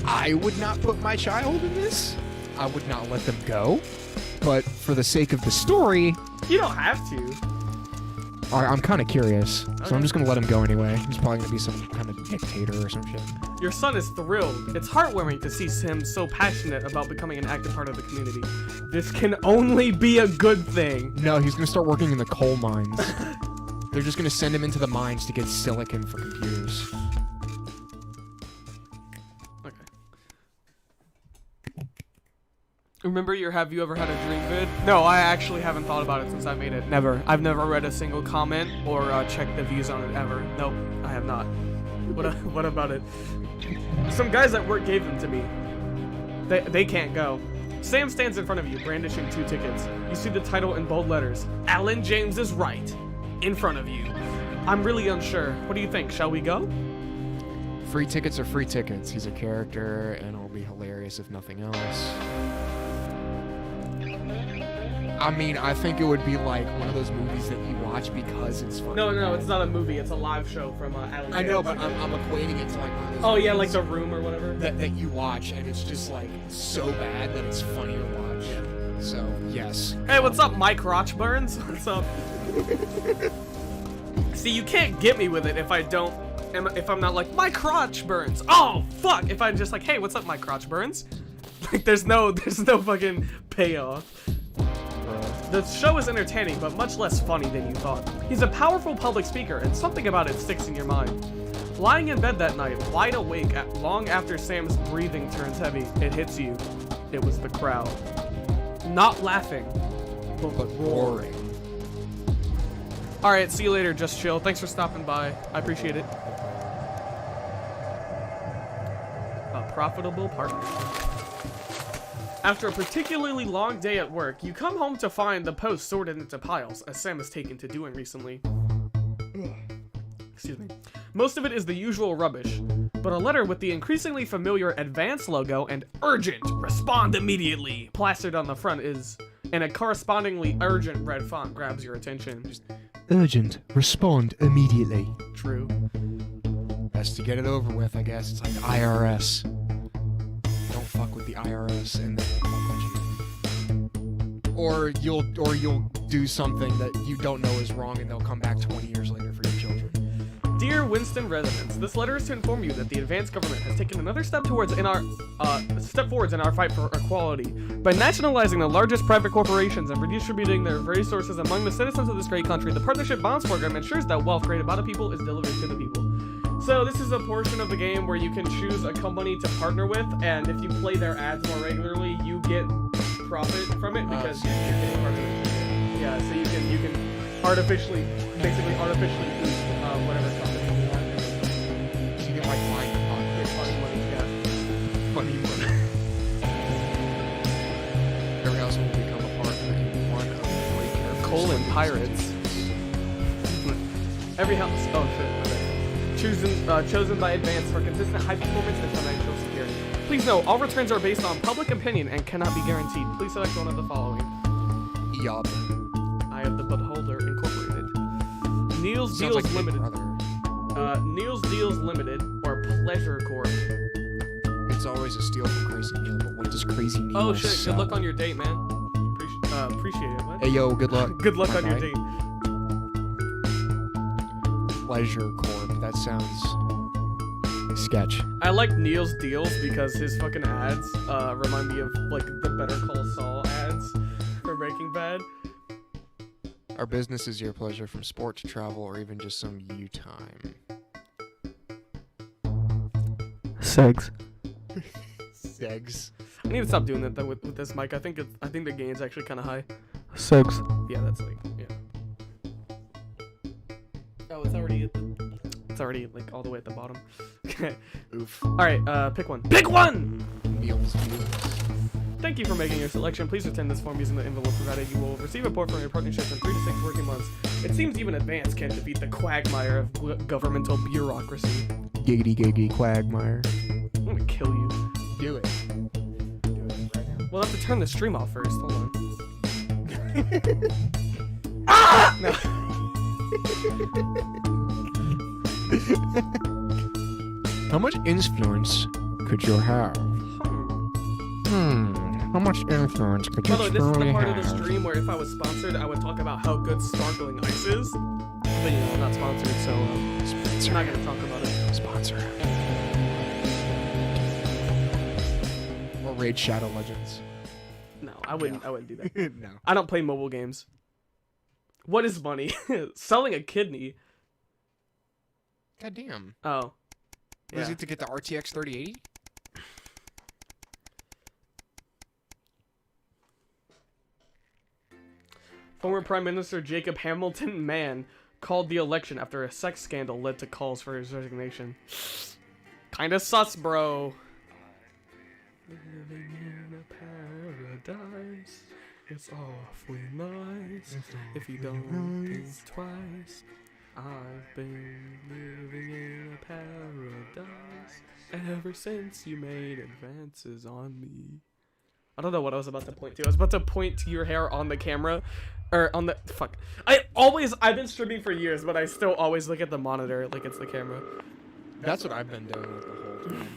I would not put my child in this. I would not let them go. But for the sake of the story... You don't have to. I'm kind of curious, Okay. so I'm just going to let him go anyway. He's probably going to be some kind of dictator or some shit. Your son is thrilled. It's heartwarming to see him so passionate about becoming an active part of the community. This can only be a good thing. No, he's going to start working in the coal mines. They're just going to send him into the mines to get silicon for computers. Remember your Have You Ever Had a Dream vid? No, I actually haven't thought about it since I made it. Never. I've never read a single comment or checked the views on it ever. Nope, I have not. What about it? Some guys at work gave them to me. They can't go. Sam stands in front of you, brandishing 2 tickets. You see the title in bold letters. Alan James is right. In front of you. I'm really unsure. What do you think? Shall we go? Free tickets are free tickets. He's a character, and it'll be hilarious if nothing else. I mean, I think it would be like one of those movies that you watch because it's funny. No, it's not a movie. It's a live show from Alan James. I know, but I'm equating it to like one of those Oh, yeah, movies like The Room or whatever. that you watch, and it's just like so bad that it's funny to watch. Yeah. So, yes. Hey, what's up, Mike Rochburns? What's up? See, you can't get me with it if I don't... If I'm not like, my crotch burns. Oh, fuck! If I'm just like, hey, what's up, my crotch burns? Like, there's no fucking payoff. The show is entertaining, but much less funny than you thought. He's a powerful public speaker, and something about it sticks in your mind. Lying in bed that night, wide awake, long after Sam's breathing turns heavy, it hits you. It was the crowd. Not laughing, but roaring. Alright, see you later, Just Chill. Thanks for stopping by. I appreciate it. A profitable partnership. After a particularly long day at work, you come home to find the post sorted into piles, as Sam has taken to doing recently. Excuse me. Most of it is the usual rubbish, but a letter with the increasingly familiar Advance logo and urgent, respond immediately, plastered on the front is, and a correspondingly urgent red font grabs your attention. Urgent. Respond immediately. True. Best to get it over with, I guess. It's like IRS. Don't fuck with the IRS and they won't fuck with you. Or you'll do something that you don't know is wrong and they'll come back 20 years later for your children. Dear Winston residents, this letter is to inform you that the advanced government has taken another step forwards in our fight for equality by nationalizing the largest private corporations and redistributing their resources among the citizens of this great country. The Partnership Bonds program ensures that wealth created by the people is delivered to the people. So this is a portion of the game where you can choose a company to partner with, and if you play their ads more regularly, you get profit from it because you're getting part of it. Yeah, so you can basically artificially boost whatever company you want. pirates. Every house. Oh shit. Okay. Chosen by advance for consistent high performance and financial security. Please note, all returns are based on public opinion and cannot be guaranteed. Please select one of the following. Yup. Eye of the Beholder Incorporated. Neil's Sounds Deals like Big Limited. Brother. Neil's Deals Limited or Pleasure Corp. It's always a steal from Crazy Neil, but what does Crazy Neil Oh shit! sell? Good luck on your date, man. Appreciate it. What? Hey yo, good luck. Good luck my on your guy. date. Pleasure Corp. That sounds sketch. I like Neil's Deals because his fucking ads remind me of like the Better Call Saul ads for Breaking Bad. Our business is your pleasure, from sport to travel or even just some you time. Segs. Segs. I need to stop doing that though with this mic. I think the gain's actually kind of high. Segs. Yeah, that's like yeah. Oh, it's already like all the way at the bottom. Okay. Oof. All right. Pick one. Pick one. Meals. Thank you for making your selection. Please return this form using the envelope provided. You will receive a report from your partnership in 3 to 6 working months. It seems even advance can't defeat the quagmire of governmental bureaucracy. Giggity quagmire. I'm gonna kill you. Do it. We'll have to turn the stream off first. Hold on. Ah! No. How much influence could you have? How much influence could you By the way, this is the truly part of the have? stream where if I was sponsored, I would talk about how good sparkling ice is. But you know, I'm not sponsored, so I'm not gonna talk about it. Sponsor. Or Raid Shadow Legends. No, I wouldn't do that. No. I don't play mobile games. What is money? Selling a kidney. God damn. Oh. What is it to get the RTX 3080? Former Prime Minister Jacob Hamilton Mann called the election after a sex scandal led to calls for his resignation. Kinda sus, bro. Living in a paradise, it's awfully nice. If you don't think twice, I've been living in a paradise ever since you made advances on me. I don't know what I was about to point to. I was about to point to your hair on the camera. Or on the... Fuck. I've been streaming for years, but I still always look at the monitor like it's the camera. That's what I've been doing like the whole time.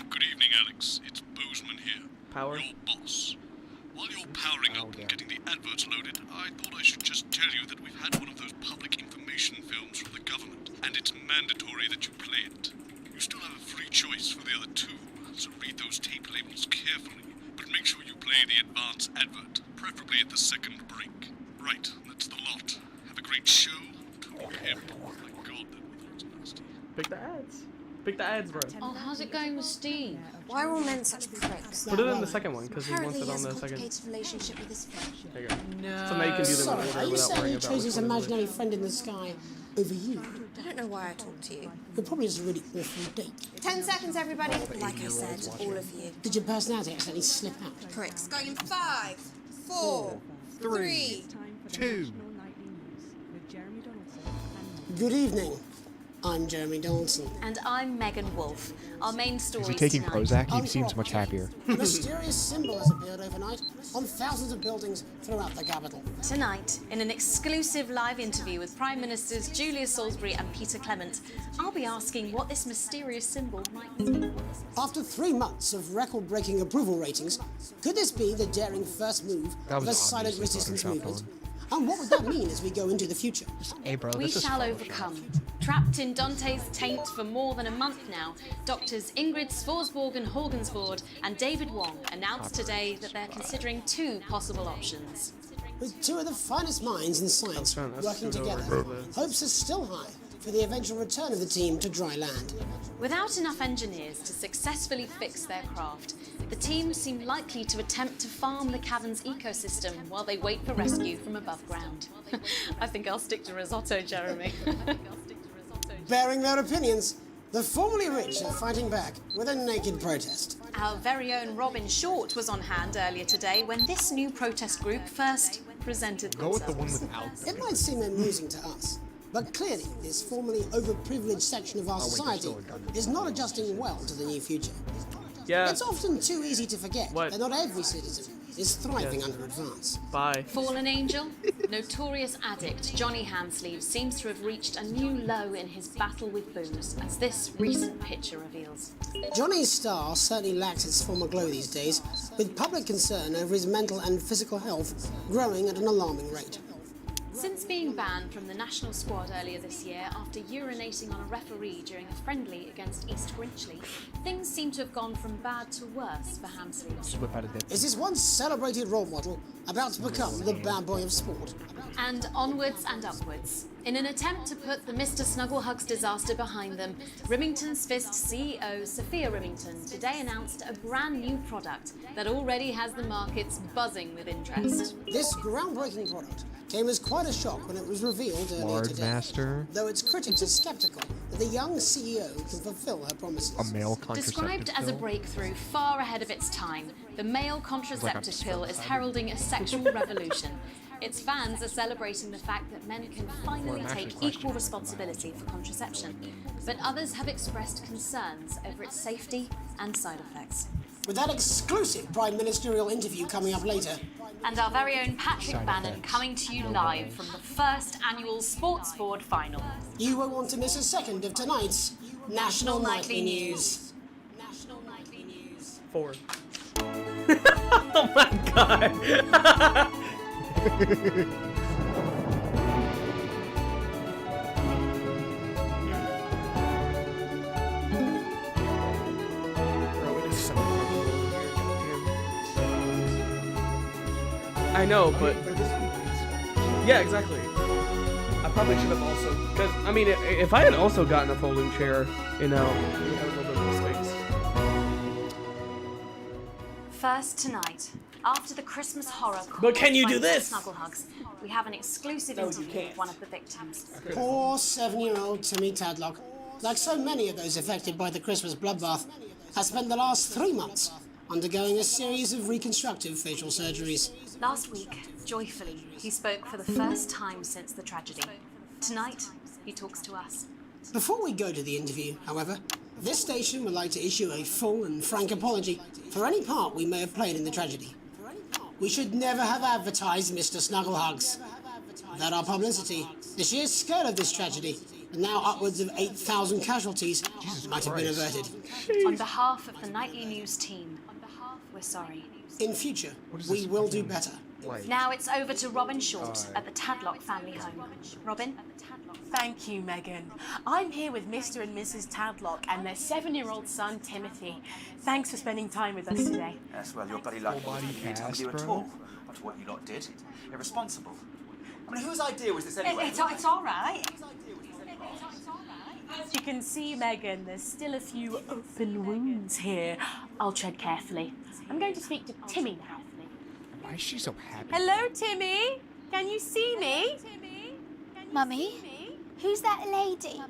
Good evening, Alex. It's Bozeman here. Power? Your boss. While you're powering up and getting the adverts loaded, I thought I should just tell you that we've had one of those public information films from the government, and it's mandatory that you play it. You still have a free choice for the other two, so read those tape labels carefully. But make sure you play the advance advert, preferably at the second break. Right, that's the lot. Have a great show. My God, that weather is nasty. Pick the ads. Pick the ads, bro. Oh, how's it going with Steve? Why are all men such pricks? Put it in the second one, because he wants Apparently it he on has the a second. complicated relationship with his friend. There you go. No. So now you can do them Sorry, in are order you without saying worrying he about chose his which one is imaginary friend in the sky over you? I don't know why I talked to you. It probably is a really awful date. 10 seconds, everybody. Like I said, all of you. Did your personality accidentally slip out? Correct. It's going in 5, 4, 3, 2. Good evening. I'm Jeremy Donaldson. And I'm Megan Wolf. Our main story Is he taking tonight. Prozac? He seems much happier. A mysterious symbol has appeared overnight on thousands of buildings throughout the capital. Tonight, in an exclusive live interview with Prime Ministers Julia Salisbury and Peter Clement, I'll be asking what this mysterious symbol might mean. After 3 months of record-breaking approval ratings, could this be the daring first move of a silent resistance movement? And what would that mean as we go into the future? Hey, bro, We shall overcome. Trapped in Dante's taint for more than a month now, doctors Ingrid Svorsborg Horgensvoord and David Wong announced today that they're considering 2 possible options. With 2 of the finest minds in science working together, hopes are still high for the eventual return of the team to dry land. Without enough engineers to successfully fix their craft, the team seem likely to attempt to farm the cavern's ecosystem while they wait for rescue from above ground. I think I'll stick to risotto, Jeremy. Bearing their opinions, the formerly rich are fighting back with a naked protest. our very own Robin Short was on hand earlier today when this new protest group first presented Go with the one themselves. without. It might seem amusing to us, but clearly this formerly overprivileged section of our society is not adjusting well to the new future. Yeah. It's often too easy to forget that not every citizen is thriving under advance. Bye. Fallen angel, notorious addict Johnny Hamsleeve seems to have reached a new low in his battle with booze, as this recent picture reveals. Johnny's star certainly lacks its former glow these days, with public concern over his mental and physical health growing at an alarming rate. Since being banned from the national squad earlier this year after urinating on a referee during a friendly against East Grinchley, things seem to have gone from bad to worse for Hamsleeve. Is this once celebrated role model about to become the bad boy of sport? And onwards and upwards. In an attempt to put the Mr. Snugglehugs disaster behind them, Rimington's Fist CEO Sophia Rimington today announced a brand new product that already has the markets buzzing with interest. This groundbreaking product came as quite a shock when it was revealed earlier today. Master. Though its critics are sceptical that the young CEO can fulfill her promises. A male contraceptive Described as a pill? breakthrough far ahead of its time, the male contraceptive pill is heralding a sexual revolution. Its fans are celebrating the fact that men can finally take equal responsibility for contraception, but others have expressed concerns over its safety and side effects. With that exclusive Prime Ministerial interview coming up later. And our very own Patrick Bannon coming to you live from the first annual Sports Board final. You won't want to miss a second of tonight's National Nightly News. 4. Oh my god. Bro, it is so I know, but yeah, exactly. I probably should have also, because I mean, if I had also gotten a folding chair, you know, we would have a little bit more space. First tonight, after the Christmas horror But can you do caused by this? Snugglehugs, we have an exclusive interview with one of the victims. Poor 7-year-old Timmy Tadlock, like so many of those affected by the Christmas bloodbath, has spent the last 3 months undergoing a series of reconstructive facial surgeries. Last week, joyfully, he spoke for the first time since the tragedy. Tonight, he talks to us. Before we go to the interview, however, this station would like to issue a full and frank apology for any part we may have played in the tragedy. We should never have advertised Mr. Snugglehugs. Without our publicity, the sheer scale of this tragedy, and now upwards of 8,000 casualties, might have been averted. On behalf of the Nightly News team, we're sorry. In future, we will do better. Now it's over to Robin Short at the Tadlock family home. Robin? Thank you, Megan. I'm here with Mr. and Mrs. Tadlock and their 7-year-old son, Timothy. Thanks for spending time with us today. Yes, well, you're bloody lucky to meet you at all after what you lot did. Irresponsible. I mean, whose idea was this anyway? It's all right. As you can see, Megan, there's still a few open wounds here. I'll tread carefully. I'm going to speak to Timmy now. Why is she so happy? Hello, Timmy. Can you see me? Mummy, who's that lady?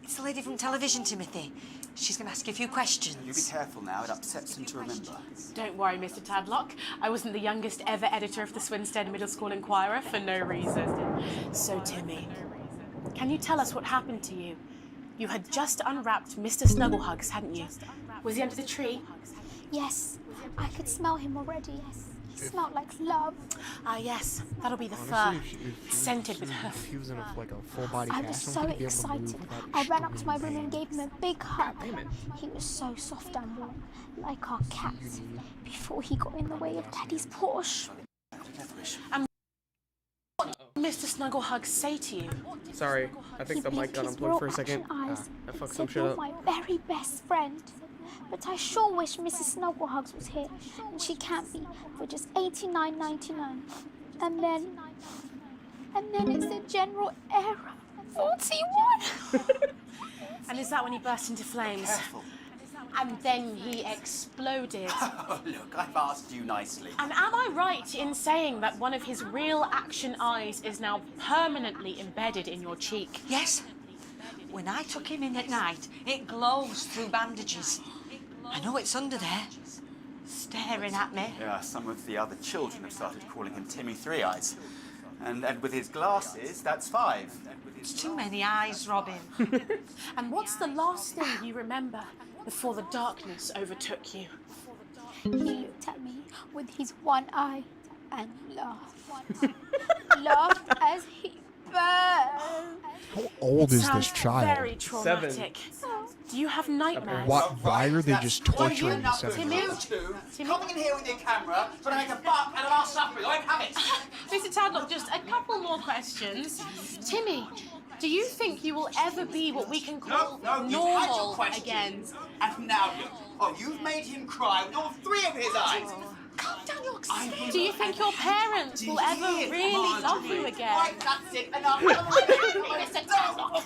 It's the lady from television, Timothy. She's going to ask you a few questions. You be careful now, it upsets them to remember. Don't worry, Mr. Tadlock. I wasn't the youngest ever editor of the Swinstead Middle School Inquirer for no reason. So, Timmy, can you tell us what happened to you? You had just unwrapped Mr. Snugglehugs, hadn't you? Was he under the tree? Yes, I could smell him already. He smelled like love. Ah, yes. That'll be the Honestly, fur. Scented with her. If he was in like a full body I was cast, so I don't think he'd be able to excited. move without I ran up to my room and gave him a big hug. He was so soft and warm, like our cats, before he got in the way of Daddy's Porsche. And what did Mr. Snugglehugs say to you? Sorry, I think the mic got unplugged for a second. I fucked some shit You're up. my very best friend. But I sure wish Mrs. Snugglehugs was here, and she can't be, for just $89.99. And then it's the general error. 41! And is that when he burst into flames? Careful. And then he exploded. Oh, look, I've asked you nicely. And am I right in saying that one of his real action eyes is now permanently embedded in your cheek? Yes. When I took him in at night, it glows through bandages. I know it's under there. Staring at me. Yeah, some of the other children have started calling him Timmy Three Eyes. And with his glasses, that's 5. It's too many eyes, Robin. And what's the last thing you remember before the darkness overtook you? He looked at me with his one eye and laughed. Laughed as he burned. How old is this child? Very traumatic. Do you have nightmares? Why are they just torturing the 7 Timmy? Coming in here with your camera, trying to make a buck out of our suffering. I have it. Mr. Tadlock, just a couple more questions. Timmy, do you think you will ever be what we can call No, you've had your normal questions. again? And now you've made him cry with all 3 of his eyes. Calm down your Do you think your parents will ever really love you again? Right, that's it. Enough. Mr. Tadlock.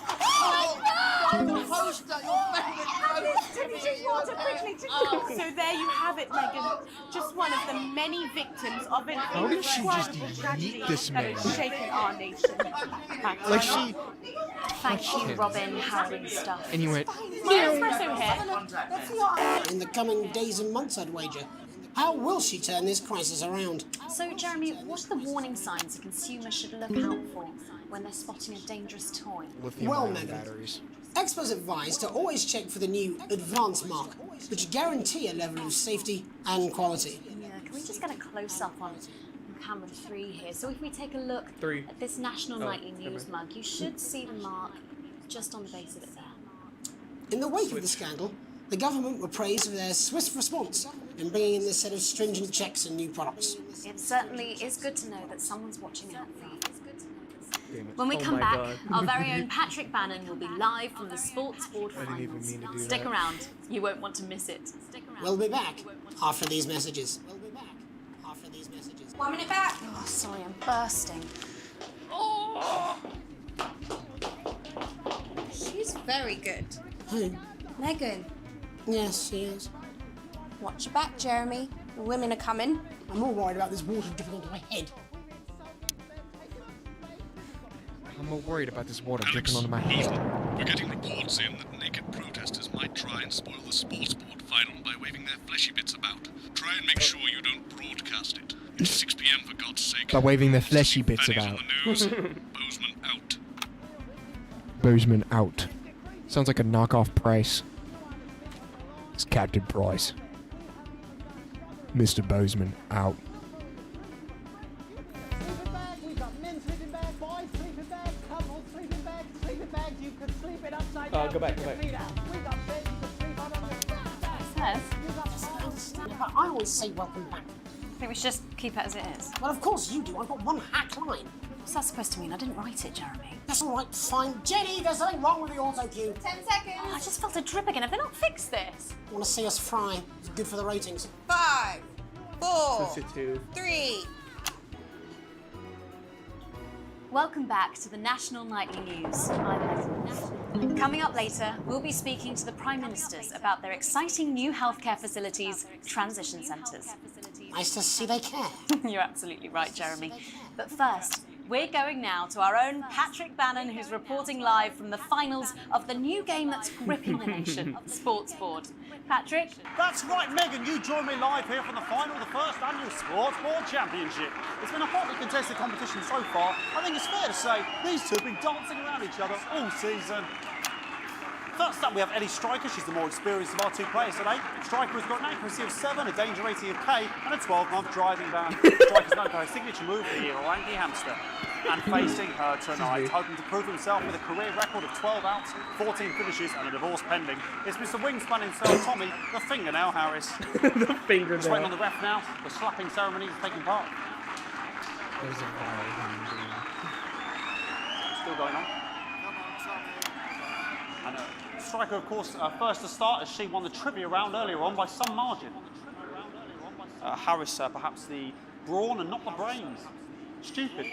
So there you have it, Megan. Just one of the many victims of an How did she just indescribable tragedy yeet this that man? has shaken our nation. Like she... Thank you, Robin, harrowing stuff. Anyway, Espresso here. In the coming days and months, I'd wager. How will she turn this crisis around? So, Jeremy, what are the warning signs a consumer should look out for when they're spotting a dangerous toy? Well, Megan, experts advise to always check for the new Advanced mark, which guarantee a level of safety and quality. Yeah, can we just get a close-up on camera 3 here? So if we take a look at this National Nightly News mug, you should see the mark just on the base of it there. In the wake of the scandal, the government were praised for their swift response in bringing in this set of stringent checks and new products. It certainly is good to know that someone's watching out for you. When we Oh come my back, God. our very own Patrick Bannon will be live from the Sports Board Finals. Stick around, you won't want to miss it. We'll be back after these messages. 1 minute back. Oh, sorry, I'm bursting. Oh. She's very good. Who? Megan. Yes, she is. Watch your back, Jeremy. The women are coming. I'm more worried about this water dripping onto my head. I'm more worried about this water dripping onto my head. We're getting reports in that naked protesters might try and spoil the sports board final by waving their fleshy bits about. Try and make sure you don't broadcast it. It's 6 p.m. for God's sake. By waving their fleshy bits Fanny's about. on the news. Bozeman out. Bozeman out. Sounds like a knockoff Price. It's Captain Price. Mr. Bozeman out. We've got men sleeping bags, boys sleeping bags, couples sleeping bags, sleeping bags. You can sleep it upside down. Go back, with go your back. feet out. We've got beds you can sleep on. But I always say welcome back. I think we should just keep it as it is. Well, of course you do. I've got one hack line. What's that supposed to mean? I didn't write it, Jeremy. That's all right, fine. Jenny, there's something wrong with the auto cue. 10 seconds. Oh, I just felt a drip again. Have they not fixed this? Want to see us fry? It's good for the ratings. 5, 4, 52. 3. Welcome back to the National Nightly News. Coming up later, we'll be speaking to the Prime Ministers about their exciting new healthcare facilities, transition centres. Nice to see they care. You're absolutely right, Jeremy. But first, we're going now to our own Patrick Bannon, who's reporting live from the finals of the new game that's gripping the nation, Sports Board. Patrick? That's right, Megan. You join me live here from the final of the first annual Sports Board Championship. It's been a hotly contested competition so far. I think it's fair to say these two have been dancing around each other all season. First up, we have Ellie Striker. She's the more experienced of our two players today. Striker has got an accuracy of 7, a danger rating of K, and a 12-month driving ban. Striker's known for her signature move, the Orangi Hamster. And facing her tonight, hoping to prove himself with a career record of 12 outs, 14 finishes, and a divorce pending, it's Mr. Wingspan himself, Tommy, the Fingernail Harris. The fingernail. Just waiting on the ref now. The slapping ceremony is taking part. There's a Still going on. And Striker, of course, first to start as she won the trivia round earlier on by some margin. Harris, perhaps the brawn and not the brains. Stupid.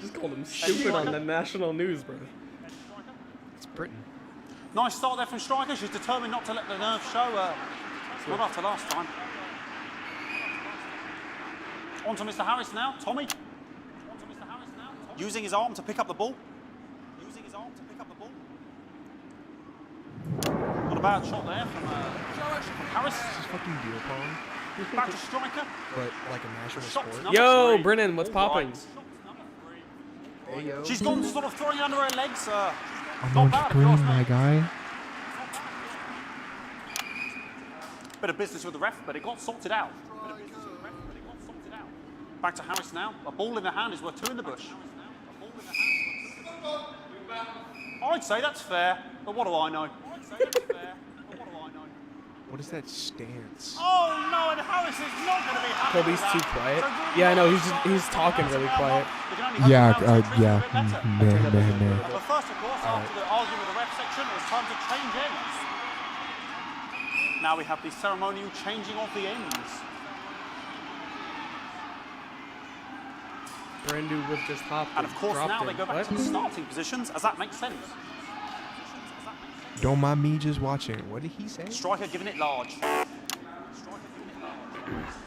Just called him stupid on the national news, bro. It's Britain. Nice start there from Striker. She's determined not to let the nerves show. Not after last time. On to Mr. Harris now. Tommy. Using his arm to pick up the ball. Got a bad shot there from Harris. This is fucking beer pong. Back to striker. But like a national Shot sport. number Yo, 3. Brennan, what's All popping? right. Hey, yo. She's gone sort of throwing under her legs. I'm not on bad, screen, if you my ask me. guy. Bit of business with the ref, but it got sorted out. Back to Harris now. A ball in the hand is worth 2 in the bush. I'd say that's fair, but what do I know? What is that stance? Oh no, and Harris is not going to be happy. Colby's with too that. quiet. Yeah, I know. He's talking really quiet. Yeah, yeah. But first, of course, after the argument with the ref section, it was time to change ends. Now we have the ceremonial changing of the ends. Brand new whip just hopped. And of course, dropped now in. they go back to the starting positions, as that makes sense. Don't mind me just watching. What did he say? Striker giving it large.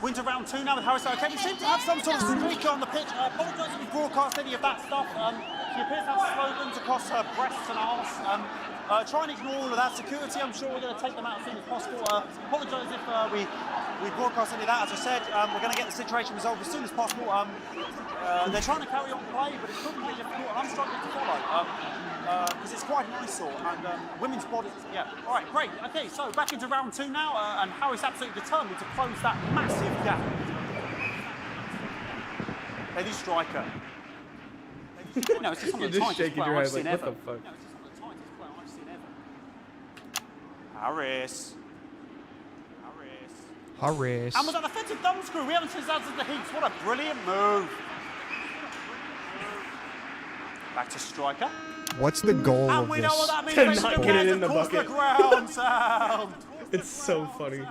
Winter round 2 now with Harris. Okay, we seem to have some sort of streaker on the pitch. I apologise if we broadcast any of that stuff. She appears to have slogans across her breasts and arse. Try and ignore all of that. Security, I'm sure we're going to take them out as soon as possible. Apologise if we broadcast any of that. As I said, we're going to get the situation resolved as soon as possible. They're trying to carry on play, but it's probably really difficult, and I'm struggling to follow. Because it's quite an eyesore, and women's bodies, yeah. All right, great. Okay, so back into round 2 now, and Harris absolutely determined to close that massive gap. Lady striker. No, it's just some You're of the just tightest shaking player your I've head seen like, ever. what the fuck? Harris. Harris. And was that offensive thumb screw? We haven't seen that since the Heats. What a brilliant move. Back to striker. What's the goal And of we this? know what that means. To They not should get it have in the caused bucket. The ground sound. It's so funny.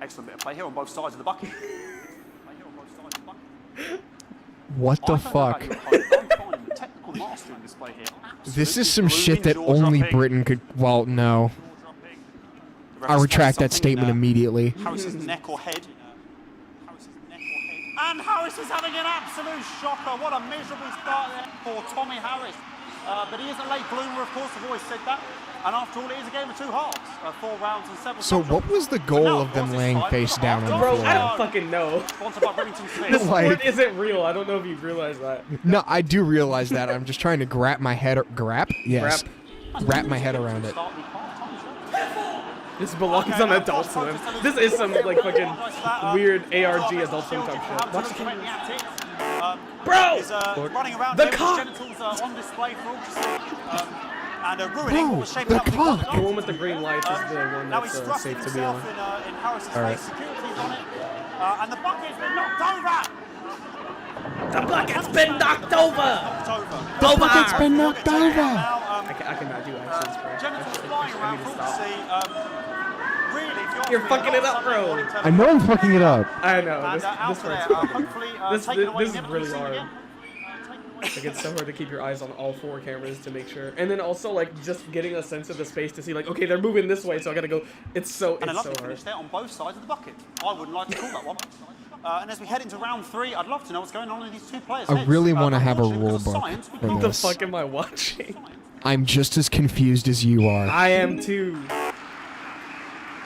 Excellent bit of play here on both sides of the bucket. What the I don't know about fuck? you, Colby, but I'm finding the technical mastering display here. This is absolutely some shit that blooming only jaw-dropping. Britain could. Well, no. The ref I has retract spotted that statement something in, immediately. Harris's neck or head. And Harris is having an absolute shocker. What a miserable start there for Tommy Harris. But he is a late bloomer, of course. I've always said that. And after all, it is a game of 2 halves. 4 rounds and 7 So what was the goal of them laying face down on the Bro, floor? I don't fucking know. Sponsored by Remington Smith. This sport Like- isn't real. I don't know if you realize that. No, I do realize that. I'm just trying to grab my head. Grab? Yes. Wrap my head around it. This belongs on Adult Swim. This is some like fucking weird ARG Adult Swim type shit. Watch Bro! Is, running around The here with cock! his genitals on display for all to see. And ruining Bro, what was shaping the up to be cock! quite The one with the green lights is the one Now he's that's thrusting safe to be on. himself in Harris's Alright. face. Security's on it. And the bucket's been knocked over. The bucket's been knocked over! The bucket's been knocked over! I cannot do accents, bro. Genitals flying around for all to see. Really, if You're fucking it up, bro. I know I'm fucking it up. I know. And This out part's there, funny. hopefully This taken away is never to be really seen hard. again. Like it's so hard to keep your eyes on all 4 cameras to make sure, and then also like just getting a sense of the space to see like, okay, they're moving this way, so I gotta go. It's so And a lovely hard. finish there on both sides of the bucket. I wouldn't like to call that one. And as we head into round 3, I'd love to know what's going on in these 2 players' I heads. really want to have a Unfortunately, rule because of book science, we for What the this. fuck am I watching? I'm just as confused as you are. I am too.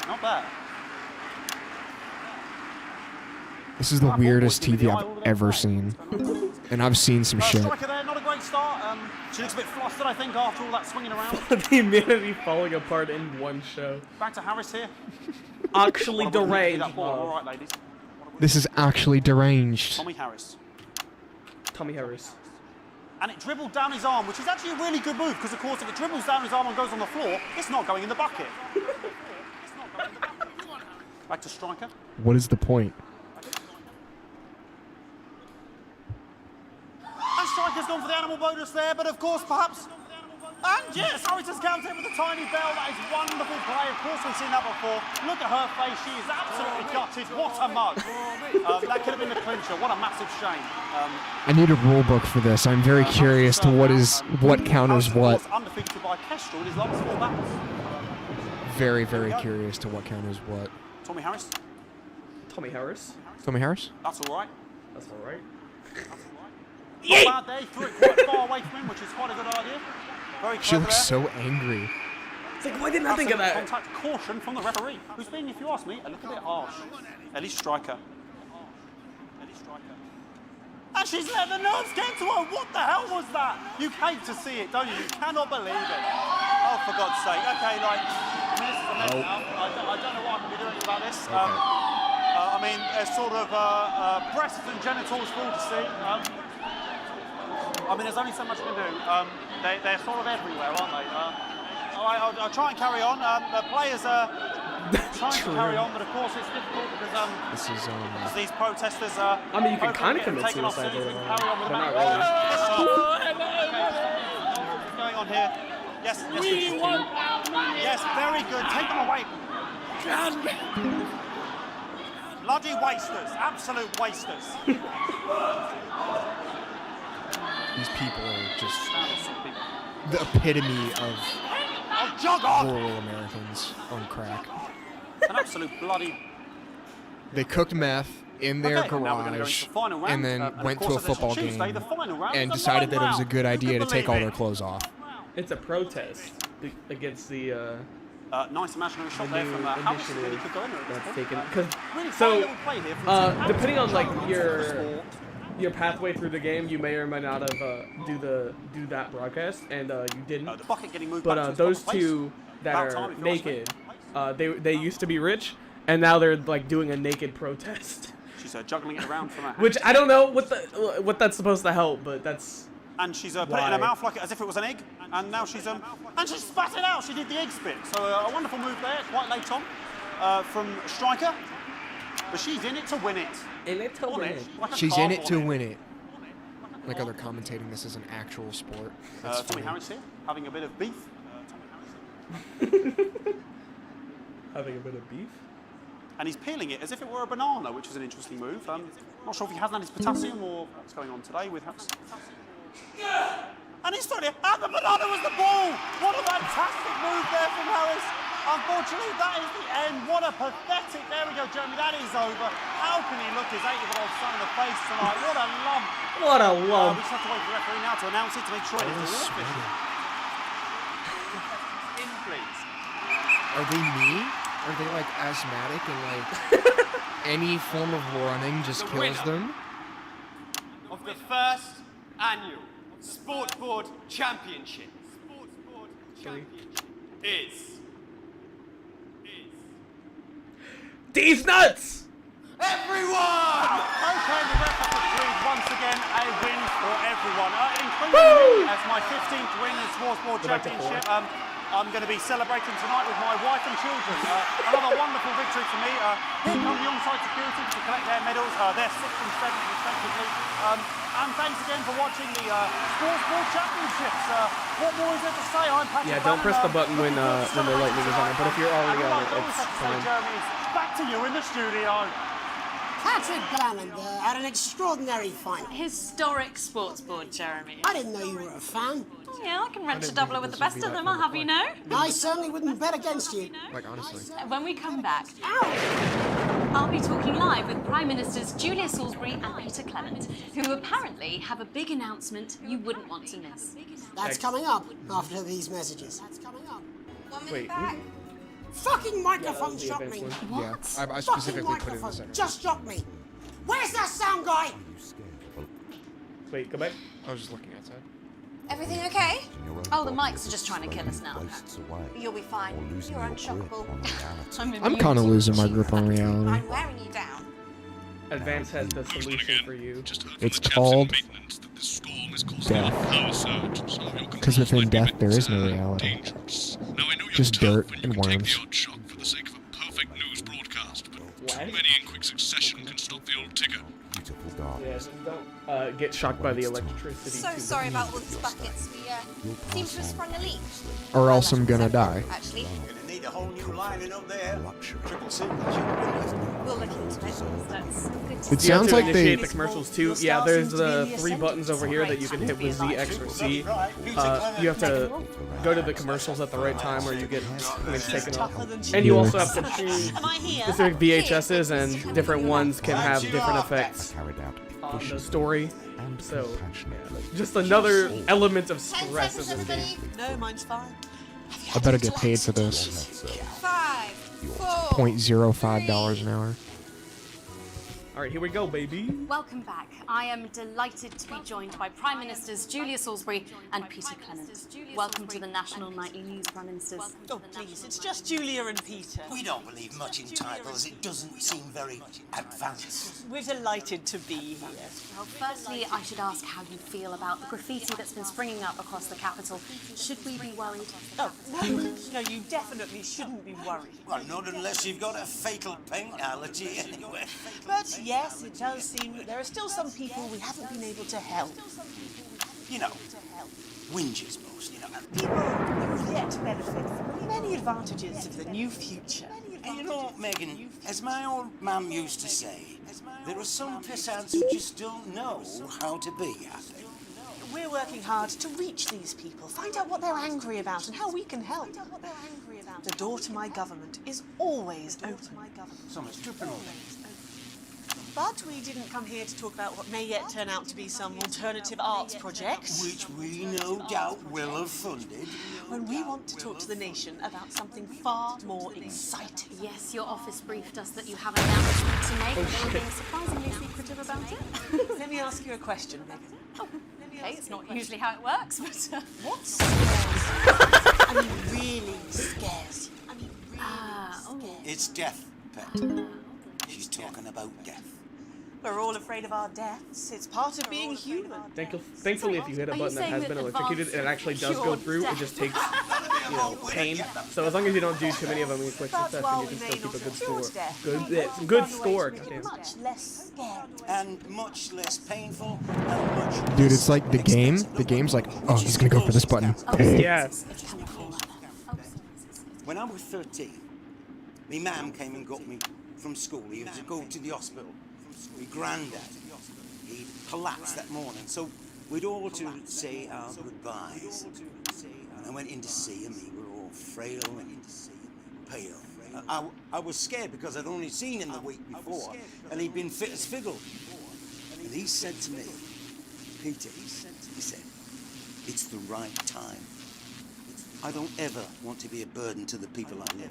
Not bad. This is the weirdest TV I've ever seen. And I've seen some shit. Striker there, not a great start. She looks a bit flustered, I think, after all that swinging around. The humanity falling apart in one show. Back to Harris here. Actually deranged. That ball. All right, ladies. This is actually deranged. Tommy Harris. Tommy Harris. And it dribbled down his arm, which is actually a really good move, because, of course, if it dribbles down his arm and goes on the floor, it's not going in the bucket. Back to striker. What is the point? And striker's gone for the animal bonus there, but, of course, perhaps... And yes, Harris has counted with a tiny bell. That is wonderful play. Of course, we've seen that before. Look at her face. She is absolutely gutted. What a mug. That could have been the clincher. What a massive shame. I need a rule book for this. I'm very curious to what counters what. Undefeated by Kestrel in his last 4 battles. Very, very curious to what counters what. Tommy Harris. Tommy Harris. Tommy Harris? That's all right. That's all right. Not bad there. He threw it quite far away from him, which is quite a good idea. Very She clever looks there. so angry. It's like, why didn't I think of that? Contact caution from the referee, who's being, if you ask me, a little bit harsh. Ellie Striker. And she's let the nerves get to her. What the hell was that? You hate to see it, don't you? You cannot believe it. Oh, for God's sake. Okay, like, I mean, this is a mess now. I don't know what I can be doing about this. I mean, there's sort of breasts and genitals for all to see. I mean, there's only so much I can do. They're sort of everywhere, aren't they? I'll try and carry on. The players are trying to carry on, but of course it's difficult because these protesters are. I mean, you can kind of commit suicide later on, but not really. What's going on here? Yes, yes, very good. Take them away. Bloody wasters, absolute wasters. These people are just the epitome of rural Americans on crack. An absolute bloody. They cooked meth in their Okay, now we're gonna go garage into the final round. and then And of went to course, a as it's football Tuesday, game the final round and is a decided long that it was a round. good idea to take all believe their it? clothes off. It's a protest against the nice imaginary shot there from how much really could go in there at this that's point. taken. Because Really so fine little play here from Tim depending on like Hamilton. your pathway through the game, you may or may not have do that broadcast, and you didn't. The bucket getting moved back to But its those proper place. two that About are time, if you ask me. naked, they used to be rich, and now they're like doing a naked protest. She's juggling it around from her hands. Which I don't know what that's supposed to help, but that's. And she's put it in her mouth like as if it was an egg, and now she's and she spat it out. She did the egg spit. So a wonderful move there, quite late on, from Striker. But she's in it to win it. In it to win it. Like a She's in calf it on to win it. Like how they're commentating this as an actual sport. That's Tommy funny. Harris here, having a bit of beef. Having a bit of beef. And he's peeling it as if it were a banana, which is an interesting move. Not sure if he hasn't had his potassium or what's going on today with Harris. And he's throwing it, and the banana was the ball! What a fantastic move there from Harris. Unfortunately, that is the end. What a pathetic, there we go, Jeremy, that is over. How can he look his 80-year-old son in the face tonight? What a lump. What a lump. We just have to wait for the referee now to announce it to make sure it is all official. In, please. Are they me? Are they like asthmatic and like any form of running just The kills winner. them? Of the first annual Sport Board Championship is These nuts! everyone! Okay, the ref has decreed once again a win for everyone, including me as my 15th win in the Sports Board Go back to Championship. I'm going to be celebrating tonight with my wife and children. Another wonderful victory for me. Here come the on-site security to collect their medals. They're 6th and 7th respectively. And thanks again for watching the Sports Board Championships. What more is there to say? I'm Patrick Yeah, don't press the button when the lightning is on it. But if you're already on it, it's fine. Jeremy, it's back to you in the studio. Patrick Bannon had an extraordinary final. Historic sports board, Jeremy. I didn't know you were a fan. Oh, yeah, I can wrench a doubler with the best of them, I'll have you know. I certainly wouldn't bet against you. Like honestly. When we come back, I'll be talking live with Prime Ministers Julia Salisbury and Peter Clement, who apparently have a big announcement you wouldn't want to miss. That's coming up after these messages. Wait. Fucking microphone the shot me. advanced Yeah, I Fucking specifically put it in the microphone center. just shot me. Where's that sound guy? Wait, go back. I was just looking outside. Everything okay? Oh, the mics are just trying to kill us now. You'll be fine. You're unshockable. I'm kind of losing my grip on reality. I'm wearing you down. Advance has the solution for you. It's called death. Because within death there is no reality. Just dirt and worms. For the sake of a perfect news broadcast, but too many in quick succession can stop the old ticker. Yeah, just don't get shocked by the electricity. So too sorry much. about all these buckets. We seem to have sprung a leak. Or else I'm gonna die. Actually, Gonna need a whole new lining up there. Triple C. we'll look into it. That's good to It You have sounds to like they. initiate the commercials too. Yeah, there's the 3 buttons over here that you can hit with Z, X, or C. You have to go to the commercials at the right time or you get things taken off. And you also have to choose specific VHSs, and different ones can have different effects on the story. So, yeah, just another element of stress in this game. No, mine's fine. I better get paid for this. 5, 4, $0.05 an hour. Alright, here we go, baby. Welcome back. I am delighted to be joined by Prime Ministers Julia Salisbury and Peter Clement. Welcome to the National Nightly News, Prime Ministers. Oh, please, it's just Julia and Peter. We don't believe much in titles. It doesn't seem very advanced. We're delighted to be here. Well, firstly, I should ask how you feel about the graffiti that's been springing up across the capital. Should we be worried? Oh, no, you definitely shouldn't be worried. Well, not unless you've got a fatal paint allergy anyway. But yes, it does seem that there are still some people we haven't been able to help. You know, whingers mostly. People who yet benefit from many advantages of the new future. And you know, Megan, as my old mum used to say, there are some pissants who just don't know how to be happy. We're working hard to reach these people, find out what they're angry about and how we can help. The door to my government is always open. So much dripping all day. But we didn't come here to talk about what may yet turn out to be some alternative arts project. Which we no doubt will have funded. When we want to talk to the nation about something far more exciting. Yes, your office briefed us that you have an announcement to make, but you're being surprisingly secretive about it. Let me ask you a question, Megan. Oh, okay, it's not usually how it works, but... What scares you? I mean, really scares you? It's death, Pet. She's talking about death. We're all afraid of our deaths. It's part of being human. Thankfully, if you hit a button that has been electrocuted, it actually does go through. It just takes, you know, pain. So as long as you don't do too many of them in quick succession, you can still keep a good score. Good score. Goddamn. Much less scared. And much less painful. Dude, it's like the game. The game's like, oh, he's gonna go for this button. Yeah. When I was 13, my mum came and got me from school. He was to go to the hospital. My granddad, he collapsed that morning, so we'd all to say our goodbyes. And I went in to see him. He were all frail and pale. I was scared because I'd only seen him the week before, and he'd been fit as fiddle. And he said to me, Peter, he said, it's the right time. I don't ever want to be a burden to the people I live.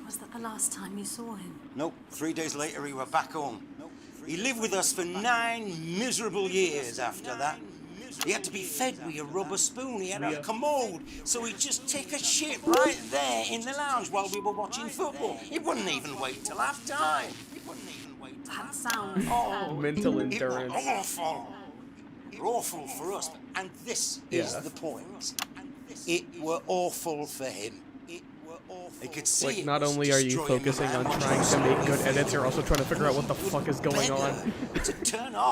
Was that the last time you saw him? Nope. 3 days later, he were back home. He lived with us for 9 miserable years after that. He had to be fed with a rubber spoon. He had a commode, so he'd just take a shit right there in the lounge while we were watching football. He wouldn't even wait till half time. That sounds... Mental endurance. It was awful. Awful for us. And this is the point. It were awful for him. I could see like, not only are you focusing on trying to make good edits, you're also trying to figure out what the fuck is going on.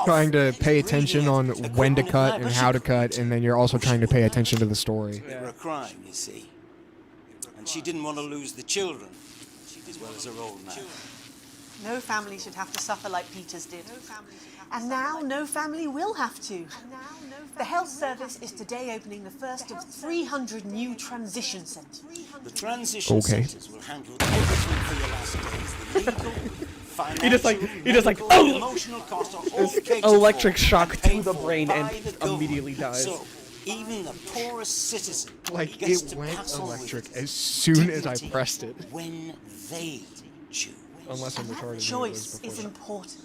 Trying to pay attention on when to cut and how to cut, and then you're also trying to pay attention to the story. It were a crime, you see. And she didn't want to lose the children, as well as her old man. No family should have to suffer like Peter's did. And now no family will have to. The health service is today opening the first of 300 new transition centres. The transition centres will handle everything for your last days. The legal, financial, he just like, oh! Emotional costs are all catered electric for shock and to paid the for brain by and the government. immediately dies. So, even the poorest citizen Like, gets it to went pass on electric with as soon as I dignity pressed it. when they choose. Unless I'm retarded. Choice is important.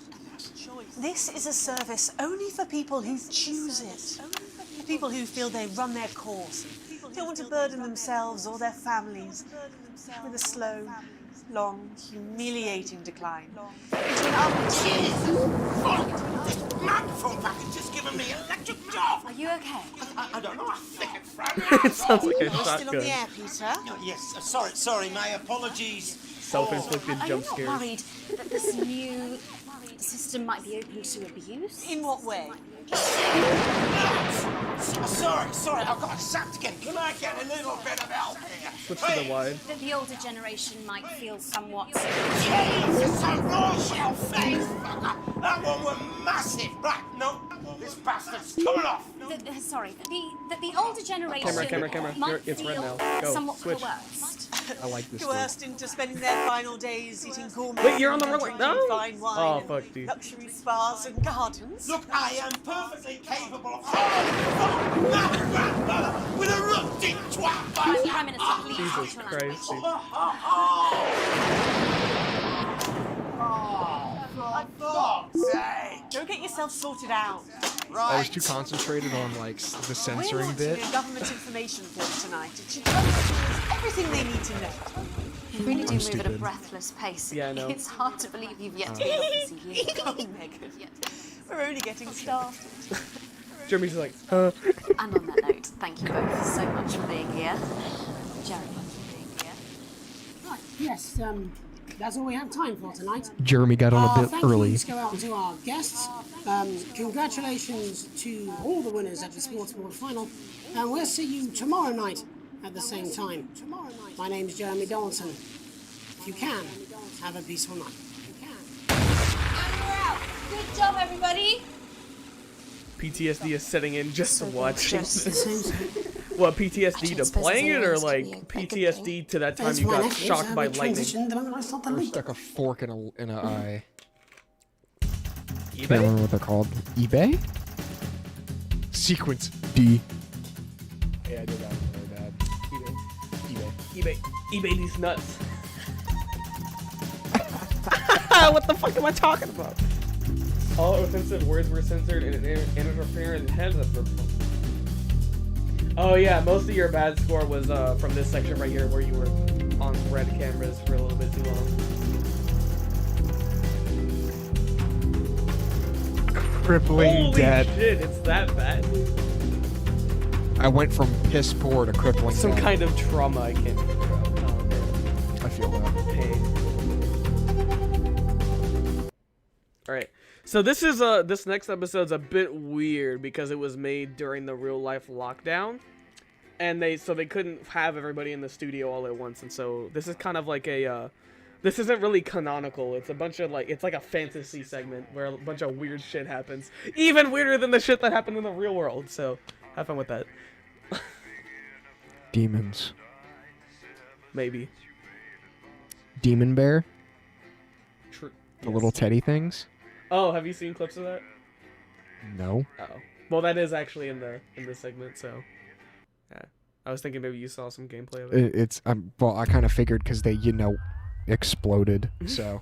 This is a service only for people who choose it. People who feel they run their course, don't want to burden themselves or their families with a slow, long, humiliating decline. Microphone package just given me electric shock. Are you okay? I don't know. I think it's from. It sounds like a You're still on shotgun. the air, Peter. Oh, yes. Sorry. My apologies. Self-inflicted Are jump you scares. not worried that this new system might be open to abuse? In what way? Sorry, I've got sapped again. Can I get a little bit of help here? Switch to the wide. That the older generation might feel somewhat... Jesus, a raw shell face, fucker! That one was massive! Right, no, this bastard's coming off! Sorry, that the older generation Camera. might It's red feel now. Go, somewhat switch. coerced. I like this. Coerced into spending their final days eating gourmet Wait, you're on the food and wrong way. drinking No. fine wine Oh and fuck, dude. luxury spas and gardens. Look, I am perfectly capable of holding my grandmother with a rusty twat. Prime Minister, please Jesus watch your language. Christ, dude. For fuck's sake. Go get yourself sorted out. I was too concentrated on like the We're censoring watching bit. a government information film tonight. It should tell us everything they need to know. You really do I'm move at a stupid. breathless pace. Yeah, I know. It's hard to believe you've yet to be able to see you. Oh, Megan. We're only getting started. Jeremy's like, And on that note, thank you both so much for being here. Jeremy, for being here. Right, yes, that's all we have time for tonight. Jeremy got on a bit Thank early. yous go out to our guests. Congratulations to all the winners at the Sports Board Final. And we'll see you tomorrow night at the same time. My name's Jeremy Donaldson. If you can, have a peaceful night. And we're out. Good job, everybody. PTSD is setting in just to watch. Just the same. What, PTSD to suppose playing it, there's or always like to be a good PTSD to that time That's you why got next week, shocked by we lightning? transitioned the moment I stuck the Or leak. stuck a fork in an eye. eBay? Can't remember what they're called. eBay? Sequence D. Yeah, I did that one very bad. eBay these nuts. What the fuck am I talking about? All offensive words were censored and interference has a. Oh yeah, most of your bad score was from this section right here where you were on red cameras for a little bit too long. Crippling Holy dead. shit, it's that bad? I went from piss poor to crippling Some dead. kind of trauma I can't figure out. Oh, man. I feel that. Pain. Alright. So this is this next episode's a bit weird because it was made during the real life lockdown. And they couldn't have everybody in the studio all at once, and so this is kind of like a this isn't really canonical. It's a bunch of it's like a fantasy segment where a bunch of weird shit happens. Even weirder than the shit that happened in the real world. So have fun with that. Demons. Maybe. Demon bear? True. The little teddy things? Oh, have you seen clips of that? No. Oh. Well, that is actually in the segment, so yeah. I was thinking maybe you saw some gameplay of it. It's well, I kind of figured because they exploded. So.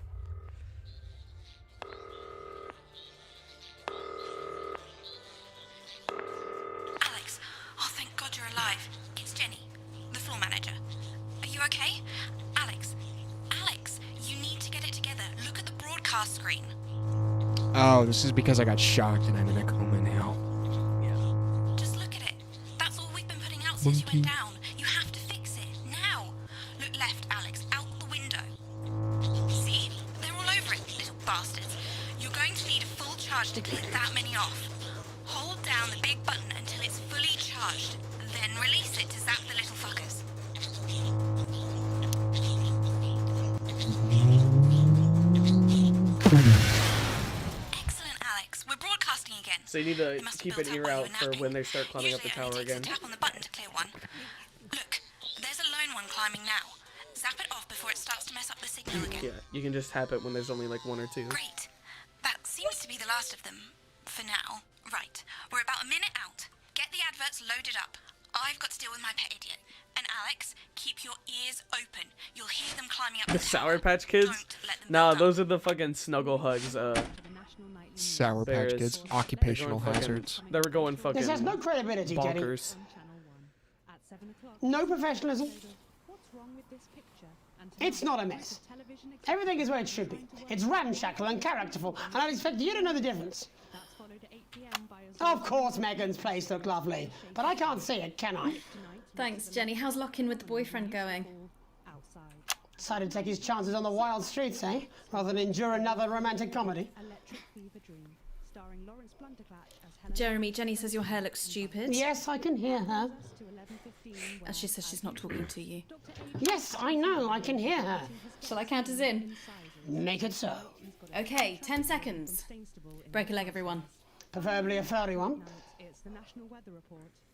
Alex, oh thank God you're alive. It's Jenny, the floor manager. Are you okay? Alex, you need to get it together. Look at the broadcast screen. Oh, this is because I got shocked and I'm in a coma now. Just look at it. That's all we've been putting out since you went down. You have to fix it. Now. Look left, Alex. Out the window. See? They're all over it, little bastards. You're going to need a full charge to clear that many off. Hold down the big button until it's fully charged. Then release it to zap the little fuckers. Excellent, Alex. We're broadcasting again. So you need to keep an ear out for when they start climbing up the tower again. Tap on the button to clear one. Look, there's a lone one climbing now. Zap it off before it starts to mess up the signal again. Yeah, you can just tap it when there's only like one or two. Great. That seems to be the last of them. For now. Right. We're about a minute out. Get the adverts loaded up. I've got to deal with my pet idiot. And Alex, keep your ears open. You'll hear them climbing up The Sour Patch Kids? Nah, those are the fucking snuggle hugs. Sour Patch bears. Kids, occupational They're going fucking- hazards. They were going fucking This has no credibility, Jenny. bonkers. No professionalism. It's not a mess. Everything is where it should be. It's ramshackle and characterful, and I'd expect you to know the difference. Of course Megan's place looked lovely, but I can't see it, can I? Thanks, Jenny. How's lock-in with the boyfriend going? Decided to take his chances on the wild streets, eh? Rather than endure another romantic comedy. Jeremy, Jenny says your hair looks stupid. Yes, I can hear her. As she says she's not talking to you. Yes, I know, I can hear her. Shall I count us in? Make it so. Okay, 10 seconds. Break a leg, everyone. Preferably a furry one.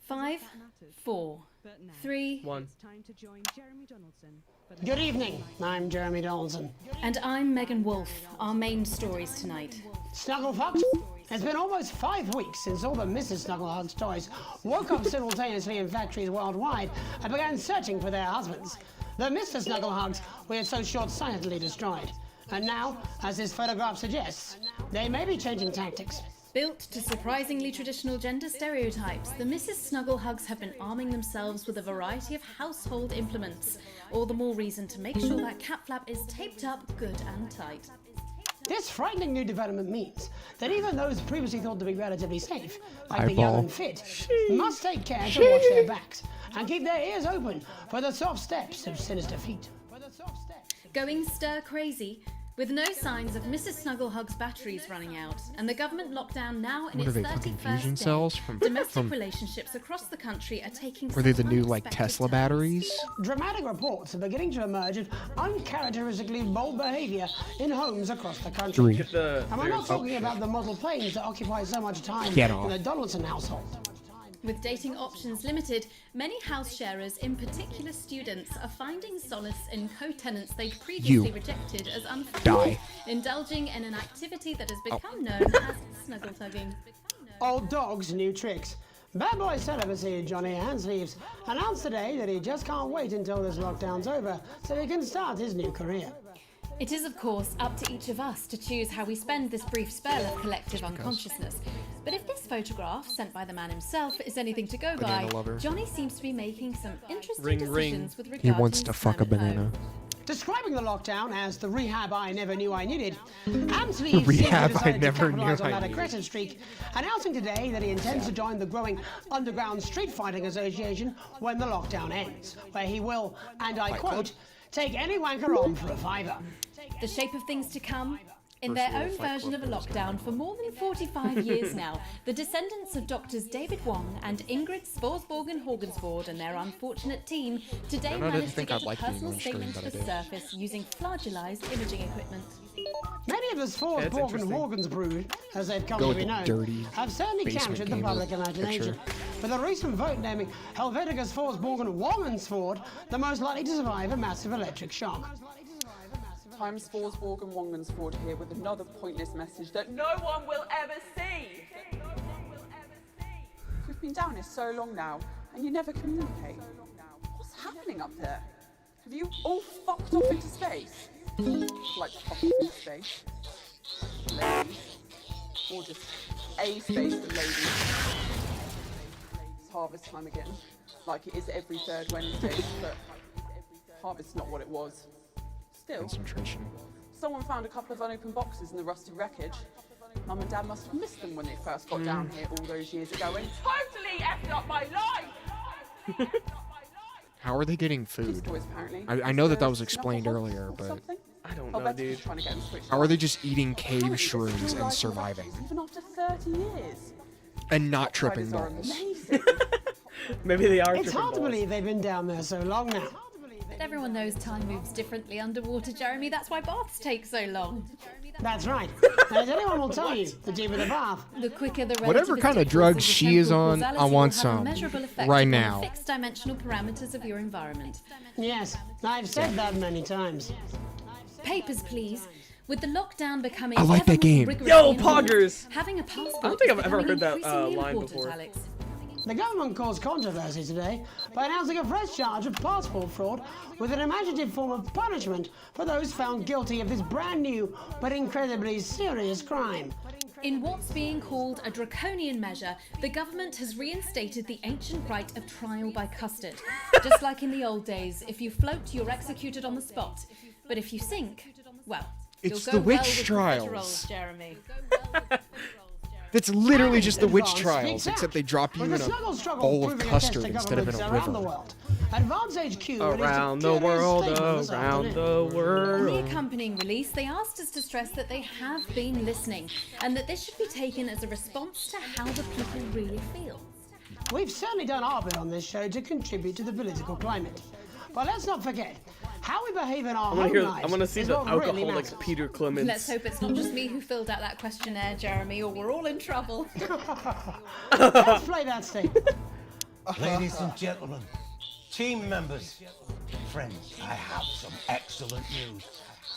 5, 4, 3, 1. Good evening, I'm Jeremy Donaldson. And I'm Megan Wolf. Our main stories tonight. Snugglefucked? It's been almost 5 weeks since all the Mrs. Snugglehugs toys woke up simultaneously in factories worldwide and began searching for their husbands. The Mr. Snugglehugs we had so short-sightedly destroyed. And now, as this photograph suggests, they may be changing tactics. Built to surprisingly traditional gender stereotypes, the Mrs. Snugglehugs have been arming themselves with a variety of household implements. All the more reason to make sure that cat flap is taped up good and tight. This frightening new development means that even those previously thought to be relatively safe, like the young and fit, must take care to watch their backs and keep their ears open for the soft steps of sinister feet. Going stir crazy, with no signs of Mrs. Snugglehugs' batteries running out, and the government lockdown now in What its are they, fucking 31st fusion day, cells from domestic relationships across the country are taking Were they the some new like unexpected Tesla turns. batteries? Dramatic reports are beginning to emerge of uncharacteristically bold behaviour in homes across the country. Get And we're not talking about the model planes that occupy so much time Get in off. the Donaldson household. With dating options limited, many house sharers, in particular students, are finding solace in co-tenants they'd previously rejected as unfaithful, indulging in an activity that has become known as snuggle tugging. Old dogs, new tricks. Bad boy celibacy Johnny Handsleeves announced today that he just can't wait until this lockdown's over so he can start his new career. It is, of course, up to each of us to choose how we spend this brief spell of collective unconsciousness. But if this photograph, sent by the man himself, is anything to go by, Banana lover. Johnny seems to be making some interesting Ring, decisions ring. with regard He wants to to his fuck a time at home. banana. Describing the lockdown as the rehab I never knew I needed, Handsleeves Rehab I decided to never knew capitalise on I that needed. aggressive streak, announcing today that he intends to join the growing underground street fighting association when the lockdown ends, where he will, and I quote, take any wanker on for a fiver. The shape of things to come? In their own version of a lockdown for more than 45 years now, the descendants of Doctors David Wong and Ingrid Sporsborgen-Horgensvoord and their unfortunate team today I didn't managed to think get I'd a like being personal on screen, statement but to I the did. surface using flagellized imaging equipment. Many of the Sporsborgen-Horgens brood, as they've come Go to be with the known, dirty have certainly basement captured the gamer public imagination. picture. With a recent vote naming Helvetica Sporsborgen-Wongensvoord the most likely to survive a massive electric shock. I'm Sporsborgen Wongensvoord here with another pointless message that no one will ever see. We've been down here so long now, and you never communicate. What's happening up there? Have you all fucked off into space? Like fucked off into space? Ladies. Or just a space for ladies. It's harvest time again. Like it is every third Wednesday, but harvest's not what it was. Still, Concentration. someone found a couple of unopened boxes in the rusty wreckage. Mum and Dad must have missed them when they first got down here all those years ago and totally effed up my life! How are they getting food? Toys, apparently. I know that was explained earlier, but I don't Oh, know, Betty's dude. trying to get them switched how are off. they just eating cave Apparently, they're shrooms still and liking surviving wreckages Even after 30 years. and not tripping Spiders are balls? amazing. Maybe they are It's tripping hard to balls. believe they've been down there so long now. But everyone knows time moves differently underwater, Jeremy. That's why baths take so long. That's right. As anyone will tell you, the deeper the bath, The quicker the Whatever relativistic kind of drugs forces of she is temporal on, I causality want will have a some measurable effect right upon the now. fixed dimensional parameters of your environment. Yes, I've said that many times. Papers, please. With the lockdown becoming I like ever that more game. rigorously Yo, enforced, poggers! having a passport I don't think is I've ever becoming heard that increasingly line important, before. Alex. The government caused controversy today by announcing a fresh charge of passport fraud with an imaginative form of punishment for those found guilty of this brand new but incredibly serious crime. In what's being called a draconian measure, the government has reinstated the ancient right of trial by custard. Just like in the old days, if you float, you're executed on the spot. But if you sink, well, It's you'll the go witch well with trials. the rolls, Jeremy. That's literally just the witch Advance trials, speaks out. except they drop you With in the a snuggle struggle bowl of proving a test custard to instead of in a governments around the river. world, Advance HQ Around released a the curious world, statement this around afternoon. the In the world. accompanying release, they asked us to stress that they have been listening and that this should be taken as a response to how the people really feel. We've certainly done our bit on this show to contribute to the political climate. But let's not forget, how we behave in our I want home to hear. lives I want to see is the what really alcoholic matters. Peter Clements. Let's hope it's not just me who filled out that questionnaire, Jeremy, or we're all in trouble. Let's play that statement. Ladies and gentlemen, team members, friends, I have some excellent news.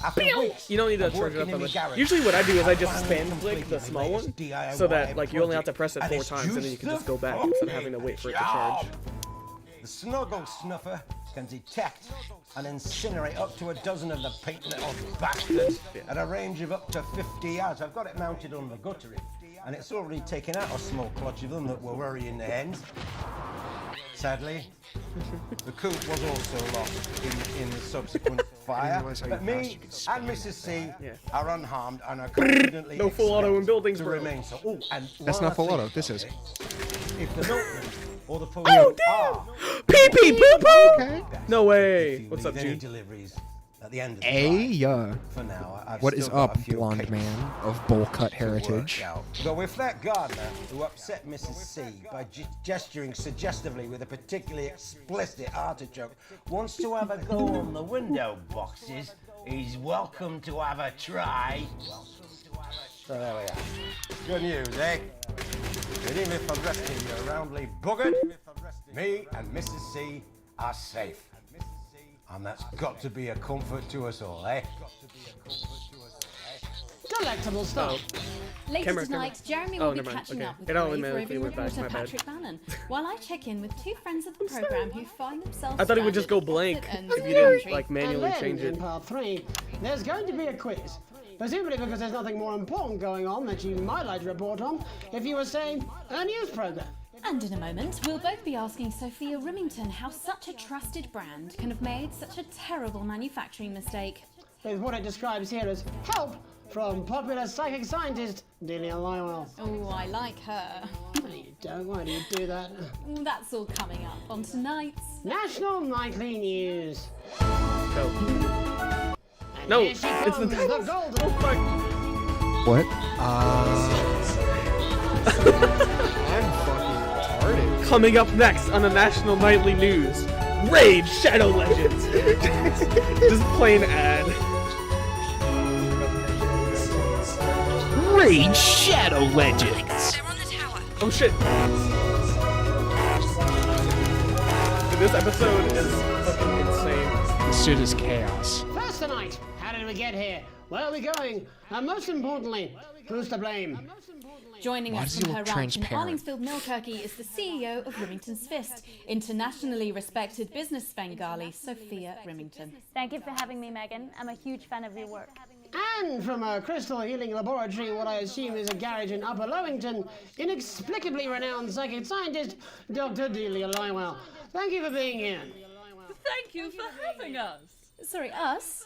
After weeks You don't need to of charge it up working in that my much. garage, Usually what I do is I just finally spam click completed the my small one, latest DIY so that like you only have to press it project, 4 and times, and then you it's can just go just back instead of having to wait for it to charge. The Snuggle Snuffer can detect and incinerate up to a dozen of the pink little bastards at a range of up to 50 yards. I've got it mounted on the guttery, and it's already taken out a small clutch of them that were worrying the hens. Sadly, the coop was also lost in the subsequent fire, but me and Mrs. C are unharmed and are confidently No full auto in buildings, to bro. remain so. Oh, and That's one not full last auto. thing, This is. if the milkman or the police are Pee pee poo poo. Okay. No way. you What's leave up, any G? deliveries at the end of the Hey, drive. For now, I've what still is got up, a few blonde cakes man of bowl cut heritage? work out. Though if that gardener who upset Mrs. C by gesturing suggestively with a particularly explicit artichoke wants to have a go on the window boxes, he's welcome to have a try. So there we are. Good news, eh? And even if the rest of you are roundly buggered, me and Mrs. C are safe. And that's got to be a comfort to us all, eh? Delectable stuff. Later tonight, Jeremy will be never mind. catching Okay. up with It only Brave meant if roving we went back. reporter My bad. Patrick Bannon, while I check in with two friends of the program who find themselves. I thought it would just go stranded blank at if opposite you ends of the didn't country. like manually And then, change it. in part 3, there's going to be a quiz. Presumably because there's nothing more important going on that you might like to report on if you were, say, a news program. And in a moment, we'll both be asking Sophia Rimington how such a trusted brand can have made such a terrible manufacturing mistake. With what it describes here as help from popular psychic scientist Delia Lywell. Oh, I like her. No, you don't. Why do you do that? That's all coming up on tonight's National Nightly News. No, Here she it's the comes, title. the golden. Oh fuck. What? I'm fucking retarded. Coming up next on the National Nightly News, Raid Shadow Legends. Just plain ad. Raid Shadow Legends. Oh shit. Dude, this episode is fucking insane. This shit is chaos. First tonight, how did we get here? Where are we going? And most importantly, who's to blame? Joining Why us does he from her look ranch in transparent? Arlingsfield, Milkirky is the CEO of Rimington's Fist, internationally respected business Bengali, Sophia Rimington. Thank you for having me, Megan. I'm a huge fan of your work. And from a crystal healing laboratory, what I assume is a garage in Upper Lowington, inexplicably renowned psychic scientist, Dr. Delia Lywell. Thank you for being here. Thank you for having us. Sorry, us?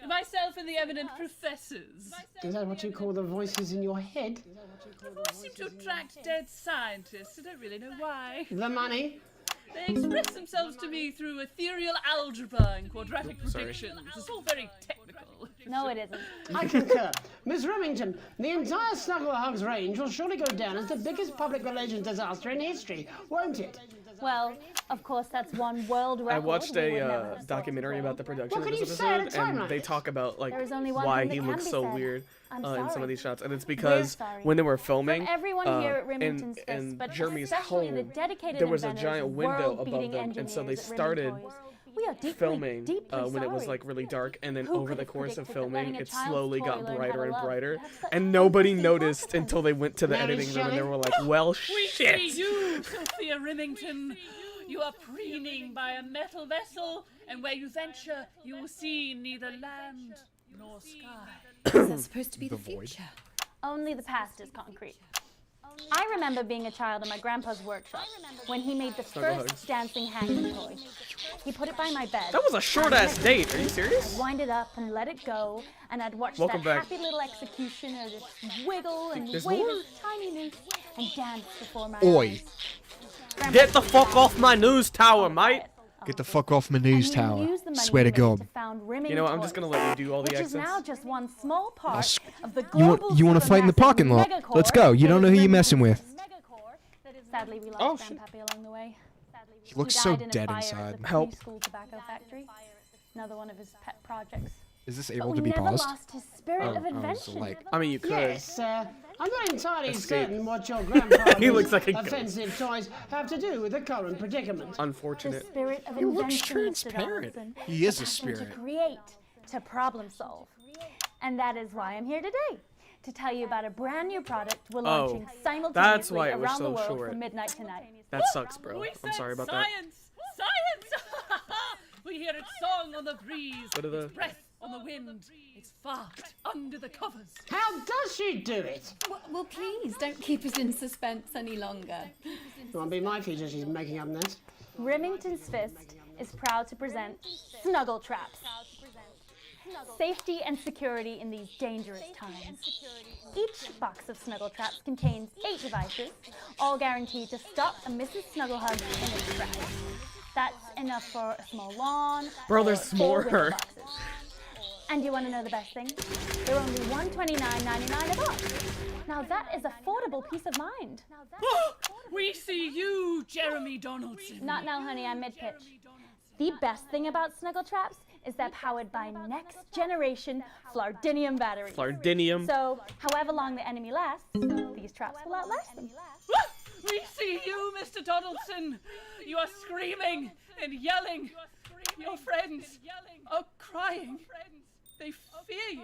Myself and the eminent professors. Is that what you call the voices in your head? The voice seemed to attract dead scientists. I don't really know why. The money? They express themselves to me through ethereal algebra and quadratic Sorry. predictions. It's all very technical. No, it isn't. I concur. Miss Remington, the entire Snugglehugs range will surely go down as the biggest public relations disaster in history, won't it? Well, of course, that's one world record. I watched we would a never have documentary about the production What of can this you say at a episode, time and like they this? talk about like There is only one why thing that he can looks be so said. weird I'm in some sorry. of these shots, and it's We're because sorry. when they were filming, From everyone here at Remington's Fist, in but Jeremy's especially home, the dedicated there was a inventors, giant window above world-beating them, and so they engineers at started Remington Toys. We are deeply, filming deeply when it was sorry. like really dark, and then Who over could the have course of predicted that letting filming, a it child's slowly toy got learn how brighter to and love? brighter, That's such and nobody noticed consequences. until they went to the Mary editing room, and they Shelley? were like, "Well, We shit." see you, Sophia Rimington. You are preening by a metal vessel, and where you venture, you will see neither land nor sky. Is that supposed to be the future? Only the past is concrete. I remember being a child in my grandpa's workshop when he made the Snugglehugs. first dancing hanging toy. He put it by my bed. That was a short-ass date. Are you serious? I'd wind it up and let it go, and I'd watch Welcome that back. happy little executioner just wiggle and There's wave more? his tiny noose and dance before my Oi. eyes. Get the fuck off my news tower, mate. Get the fuck off my news And he tower. used the money Swear to he raised God. found Rimming You know what, I'm just Toys, gonna let you do all the which is now accents. just one small part of the You want global you want to fight in the supermassive parking lot? megacore Let's go. You that don't know is who you're Remington's messing with. Fist. Sadly, we lost Oh, Grandpappy along the way. He looks He so died in a dead fire inside. At the Help. Preschool Tobacco Factory. Another one of his pet projects. Is this But able we to be never paused? lost his spirit of so invention. like, I mean, you could. Yes, I'm not entirely Escape. certain what your grandfather's He looks like a ghost. offensive toys have to do with the current predicament. Unfortunate. The spirit of He looks invention, Mr. transparent. Donaldson. He is The a passion spirit. To create, to problem solve. And that is why I'm here today. To tell you about a brand new product we're launching that's simultaneously why it was around the so world short. from midnight tonight. That sucks, bro. We I'm said sorry about that. science! Science! We hear its song on the breeze, What are the- its breath on the wind, its fart under the covers. How does she do it? Well, please, don't keep us in suspense any longer. It won't be my feature she's making up next. Remington's Fist is proud to present Snuggle Traps. Safety and security in these dangerous times. Each box of Snuggle Traps contains 8 devices, all guaranteed to stop a Mrs. Snugglehug in its tracks. That's enough for a small lawn. Bro, or there's 4 more. window boxes. And you want to know the best thing? They're only $129.99 a box. Now that is affordable peace of mind. We see you, Jeremy Donaldson. Not now, honey, I'm mid-pitch. The best thing about Snuggle Traps is they're powered by next generation Flardinium batteries. Flardinium. So, however long the enemy lasts, these traps will outlast them. We see you, Mr. Donaldson. You are screaming and yelling. Your friends are crying. They fear you.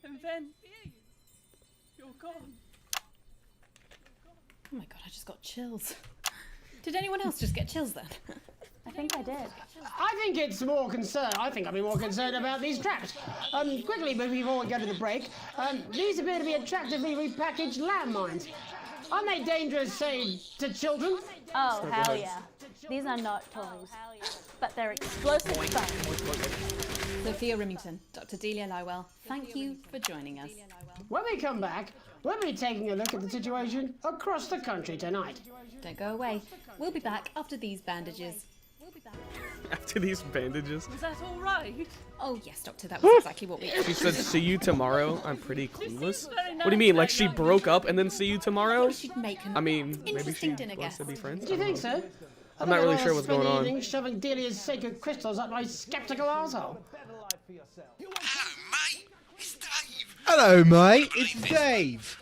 And then you're gone. Oh my god, I just got chills. Did anyone else just get chills then? I think I did. I think it's more concerned. I think I'd be more concerned about these traps. Quickly, before we go to the break, these appear to be attractively repackaged landmines. Aren't they dangerous, say, to children? Oh, hell yeah. These are not toys, but they're explosive fun. Sophia Remington, Dr. Delia Lywell, thank you for joining us. When we come back, we'll be taking a look at the situation across the country tonight. Don't go away. We'll be back after these bandages. After these bandages. Was that all right? Oh, yes, Doctor, that was exactly what we... She said, see you tomorrow. I'm pretty clueless. What do you mean? Like she broke up and then see you tomorrow? She'd make an I mean, maybe she interesting dinner wants to guest. be friends. Do you think so? I'm not really sure what's going on. Evening shoving Delia's sacred crystals up my skeptical arsehole. Hello, mate. It's Dave.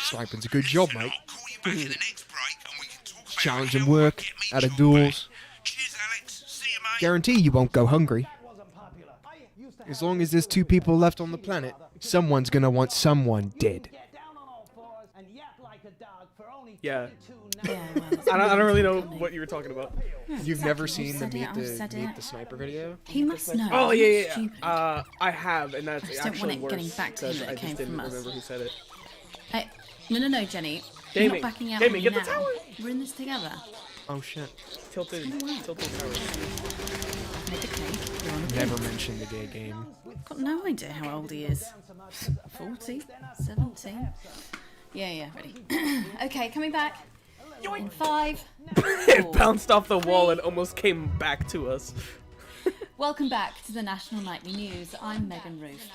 Sniping's a good job, mate. Challenging work, out of doors. Guarantee you won't go hungry. As long as there's 2 people left on the planet, someone's gonna want someone dead. Yeah. I don't really know what you were talking about. You've never seen the Meet the Sniper video? He must know. Oh I'm yeah, not stupid. I have, and that's I just don't actually want it getting worse. back to him 'cause that I it just came didn't from us. remember who said it. Hey, no, Jenny. You're Damien, not backing out Damien, on me get the now. tower. We're in this together. Oh shit. Tilted tower. I've made the cake. You're on a Never plate. mentioned the gay game. Got no idea how old he is. 40? 17? Yeah, ready. Okay, coming back. In 5. It bounced off the wall and almost came back to us. Welcome back to the National Nightly News. I'm Megan Roof.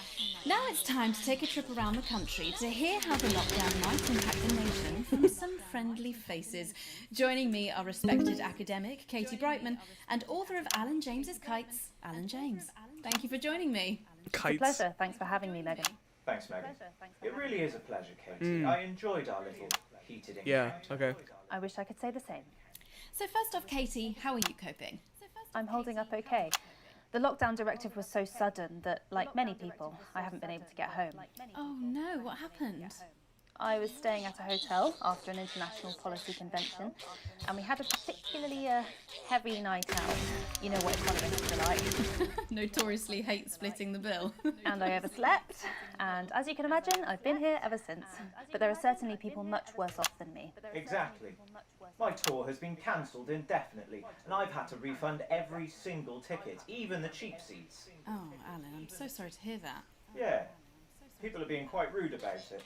Now it's time to take a trip around the country to hear how the lockdown might impact the nation from some friendly faces. Joining me are respected academic Katie Brightman and author of Alan James's Kites, Alan James. Thank you for joining me. It's a pleasure. Thanks for having me, Megan. Thanks, Megan. It really is a pleasure, Katie. I enjoyed our little heated encounter. Yeah, okay. I wish I could say the same. So first off, Katie, how are you coping? I'm holding up okay. The lockdown directive was so sudden that, like many people, I haven't been able to get home. Oh no, what happened? I was staying at a hotel after an international policy convention, and we had a particularly heavy night out. You know what economists are like. Notoriously hate splitting the bill. And I overslept, and as you can imagine, I've been here ever since. But there are certainly people much worse off than me. Exactly. My tour has been cancelled indefinitely, and I've had to refund every single ticket, even the cheap seats. Oh, Alan, I'm so sorry to hear that. Yeah. People are being quite rude about it.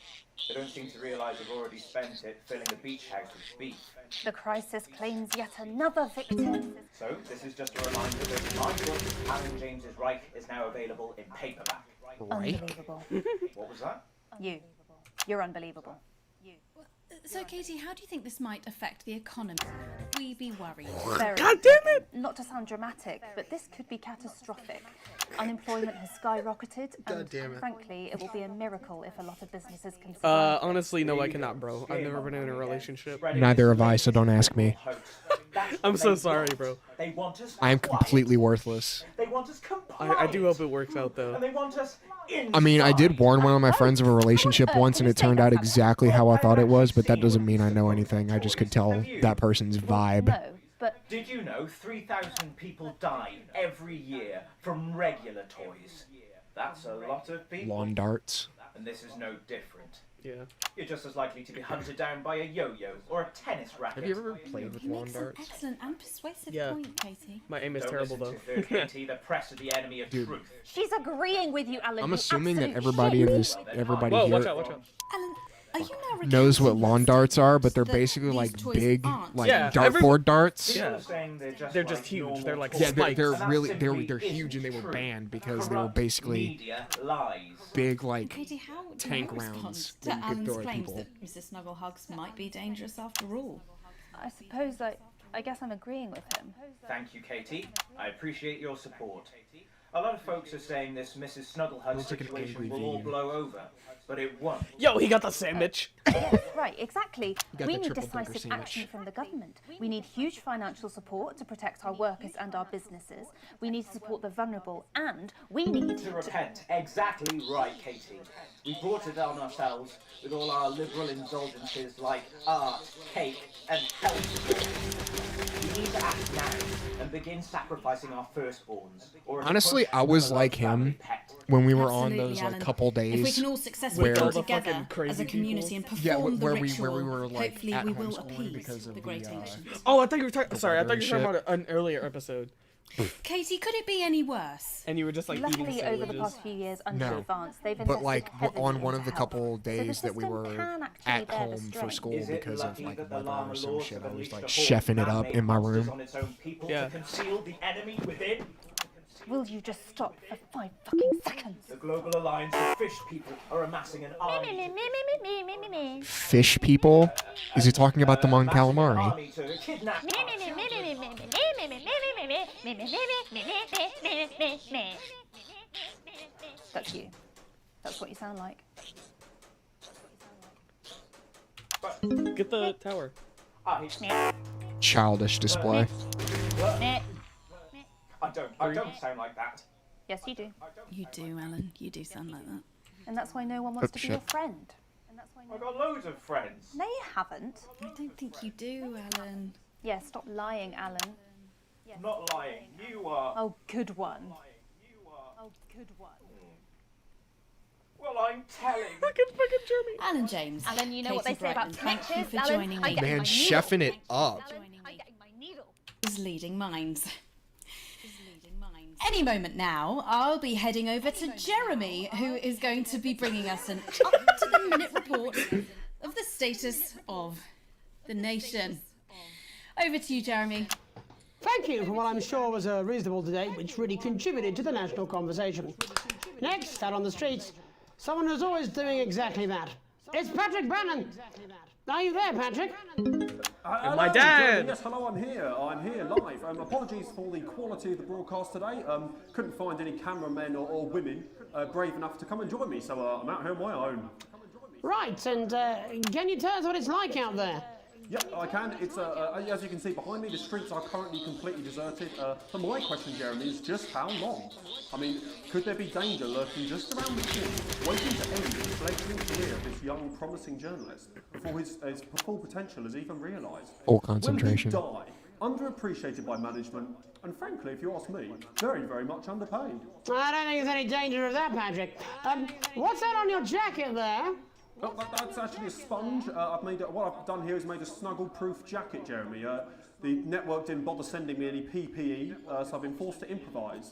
They don't seem to realise they've already spent it filling a beach house with beef. The crisis claims yet another victim. So, this is just a reminder that my book, Alan James's Reich, is now available in paperback. Unbelievable. What was that? You're unbelievable. So, Katie, how do you think this might affect the economy? We be worried. Very. God damn it! Not to sound dramatic, but this could be catastrophic. Unemployment has skyrocketed, and damn it. frankly, it will be a miracle if a lot of businesses can survive. Honestly, no, I cannot, bro. I've never been in a relationship. Neither have I, so don't ask me. I'm so sorry, bro. They want us I am quiet. completely worthless. They want us compliant. I do hope it works out, though. And they want us inside. I mean, I did warn one of my friends of a relationship once, and it turned out exactly how I thought it was, but that doesn't mean I know anything. I just could tell that person's vibe. No, but Did you know 3,000 people die every year from regular toys? That's a lot of people. Lawn darts. And this is no different. Yeah. You're just as likely to be hunted down by a yo-yo or a tennis racket. Have you ever played with He lawn makes an darts? excellent and persuasive Yeah. point, Katie. My aim is Don't terrible, listen though. to her, Katie. The press are the enemy of Dude. truth. she's agreeing with you, Alan. I'm you assuming that absolute everybody in shit. this, everybody Whoa, here watch out, watch out. Alan, are you now knows what recounting lawn us darts are, but they're that basically these like toys big, aren't? like Yeah, dartboard darts. Yeah. People saying They're just like huge. normal They're like toys. Yeah, spikes. they're And that really simply they're isn't huge, and they were true. banned because they were Corrupt basically media lies. big, like Katie, how do tank you respond rounds to that you could Alan's throw at claims people. that Mrs. Snugglehugs might be dangerous after all? I suppose I guess I'm agreeing with him. Thank you, Katie. I appreciate your support. A lot of folks are saying this Mrs. Snugglehug Looks like an situation angry will all vegan. blow over, but it won't. Yo, he got the sandwich. Yes, right, exactly. got We the need triple burger decisive sandwich. action from the government. We need huge financial support to protect our workers and our businesses. We need to support the vulnerable, and we need To repent. Exactly right, Katie. We brought it on ourselves with all our liberal indulgences like art, cake, and health. We need to act now and begin sacrificing our firstborns. Or as a Honestly, push, I was another like family him pet. when we were on Absolutely, those like Alan. couple If we days. can all successfully where- come All the together fucking crazy as a community and perform Yeah, the where ritual, we were like hopefully at we will homeschooling because appease of the great the, ancients. Oh, I thought you were talking. Sorry, I thought you were weather talking and about an earlier episode, Katie, could it be any worse? and you were just like eating Luckily, over the sandwiches. past few years, under No. advance, they've But invested like heavily on one of into the health. couple So the days that we system were can actually at bear the home for strain. school Is it because of lucky like that the weather llama or some laws shit, have I was unleashed like a chefing it horde of up in my man-made room. monsters on its own people Yeah. to conceal the enemy within? Will you just stop for 5 fucking seconds? The Global Alliance of Fish People are amassing an army. Fish people? Is he talking about the Mon Calamari? Army to kidnap That's you. That's what you sound like. Get the tower. Childish display. I don't sound like that. Yes, you do. You do, Alan. You do sound like that. And that's why no one wants to be shit. your friend. I've got loads of friends. No, you haven't. I don't think you do, Alan. Yeah, stop lying, Alan. I'm not lying. You are. Oh, good one. Oh, good one. Well, I'm telling. Fucking Jeremy. Alan James. Alan, you know what Katie they say about Brightman, thank you snitches, for Alan? joining I'm me. getting Man, my chefing needle. it up. I'm getting my needle. Is leading minds. Any moment now, I'll be heading over to Jeremy, who is going to be bringing us an up-to-the-minute report of the status of the nation. Over to you, Jeremy. Thank you for what I'm sure was a reasonable debate which really contributed to the national conversation. Next, out on the streets, someone who's always doing exactly that. It's Patrick Brannan. Are you there, Patrick? My dad. Yes, hello, I'm here. I'm here live. Apologies for the quality of the broadcast today. Couldn't find any cameramen or women brave enough to come and join me, so I'm out here on my own. Right, and can you tell us what it's like out there? Yeah, I can. It's as you can see behind me, the streets are currently completely deserted. So my question, Jeremy, is just how long? I mean, could there be danger lurking just around the corner, waiting to end the fledgling career of this young, promising journalist before his full potential is even realised? Full concentration. Will he die, underappreciated by management, and frankly, if you ask me, very, very much underpaid? I don't think there's any danger of that, Patrick. What's that on your jacket there? Oh, that's actually a sponge. What I've done here is made a snuggle-proof jacket, Jeremy. The network didn't bother sending me any PPE, so I've been forced to improvise.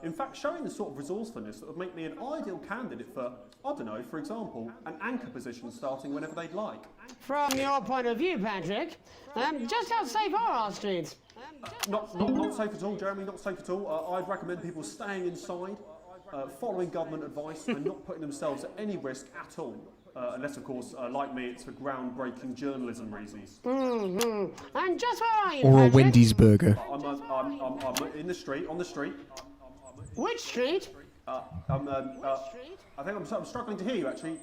In fact, showing the sort of resourcefulness that would make me an ideal candidate for, I don't know, for example, an anchor position starting whenever they'd like. From your point of view, Patrick, just how safe are our streets? Not safe at all, Jeremy, not safe at all. I'd recommend people staying inside, following government advice and not putting themselves at any risk at all. Unless, of course, like me, it's for groundbreaking journalism reasons. And just where are you, Or a Patrick? Wendy's burger. I'm in the street, on the street. Which street? I think I'm struggling to hear you, actually,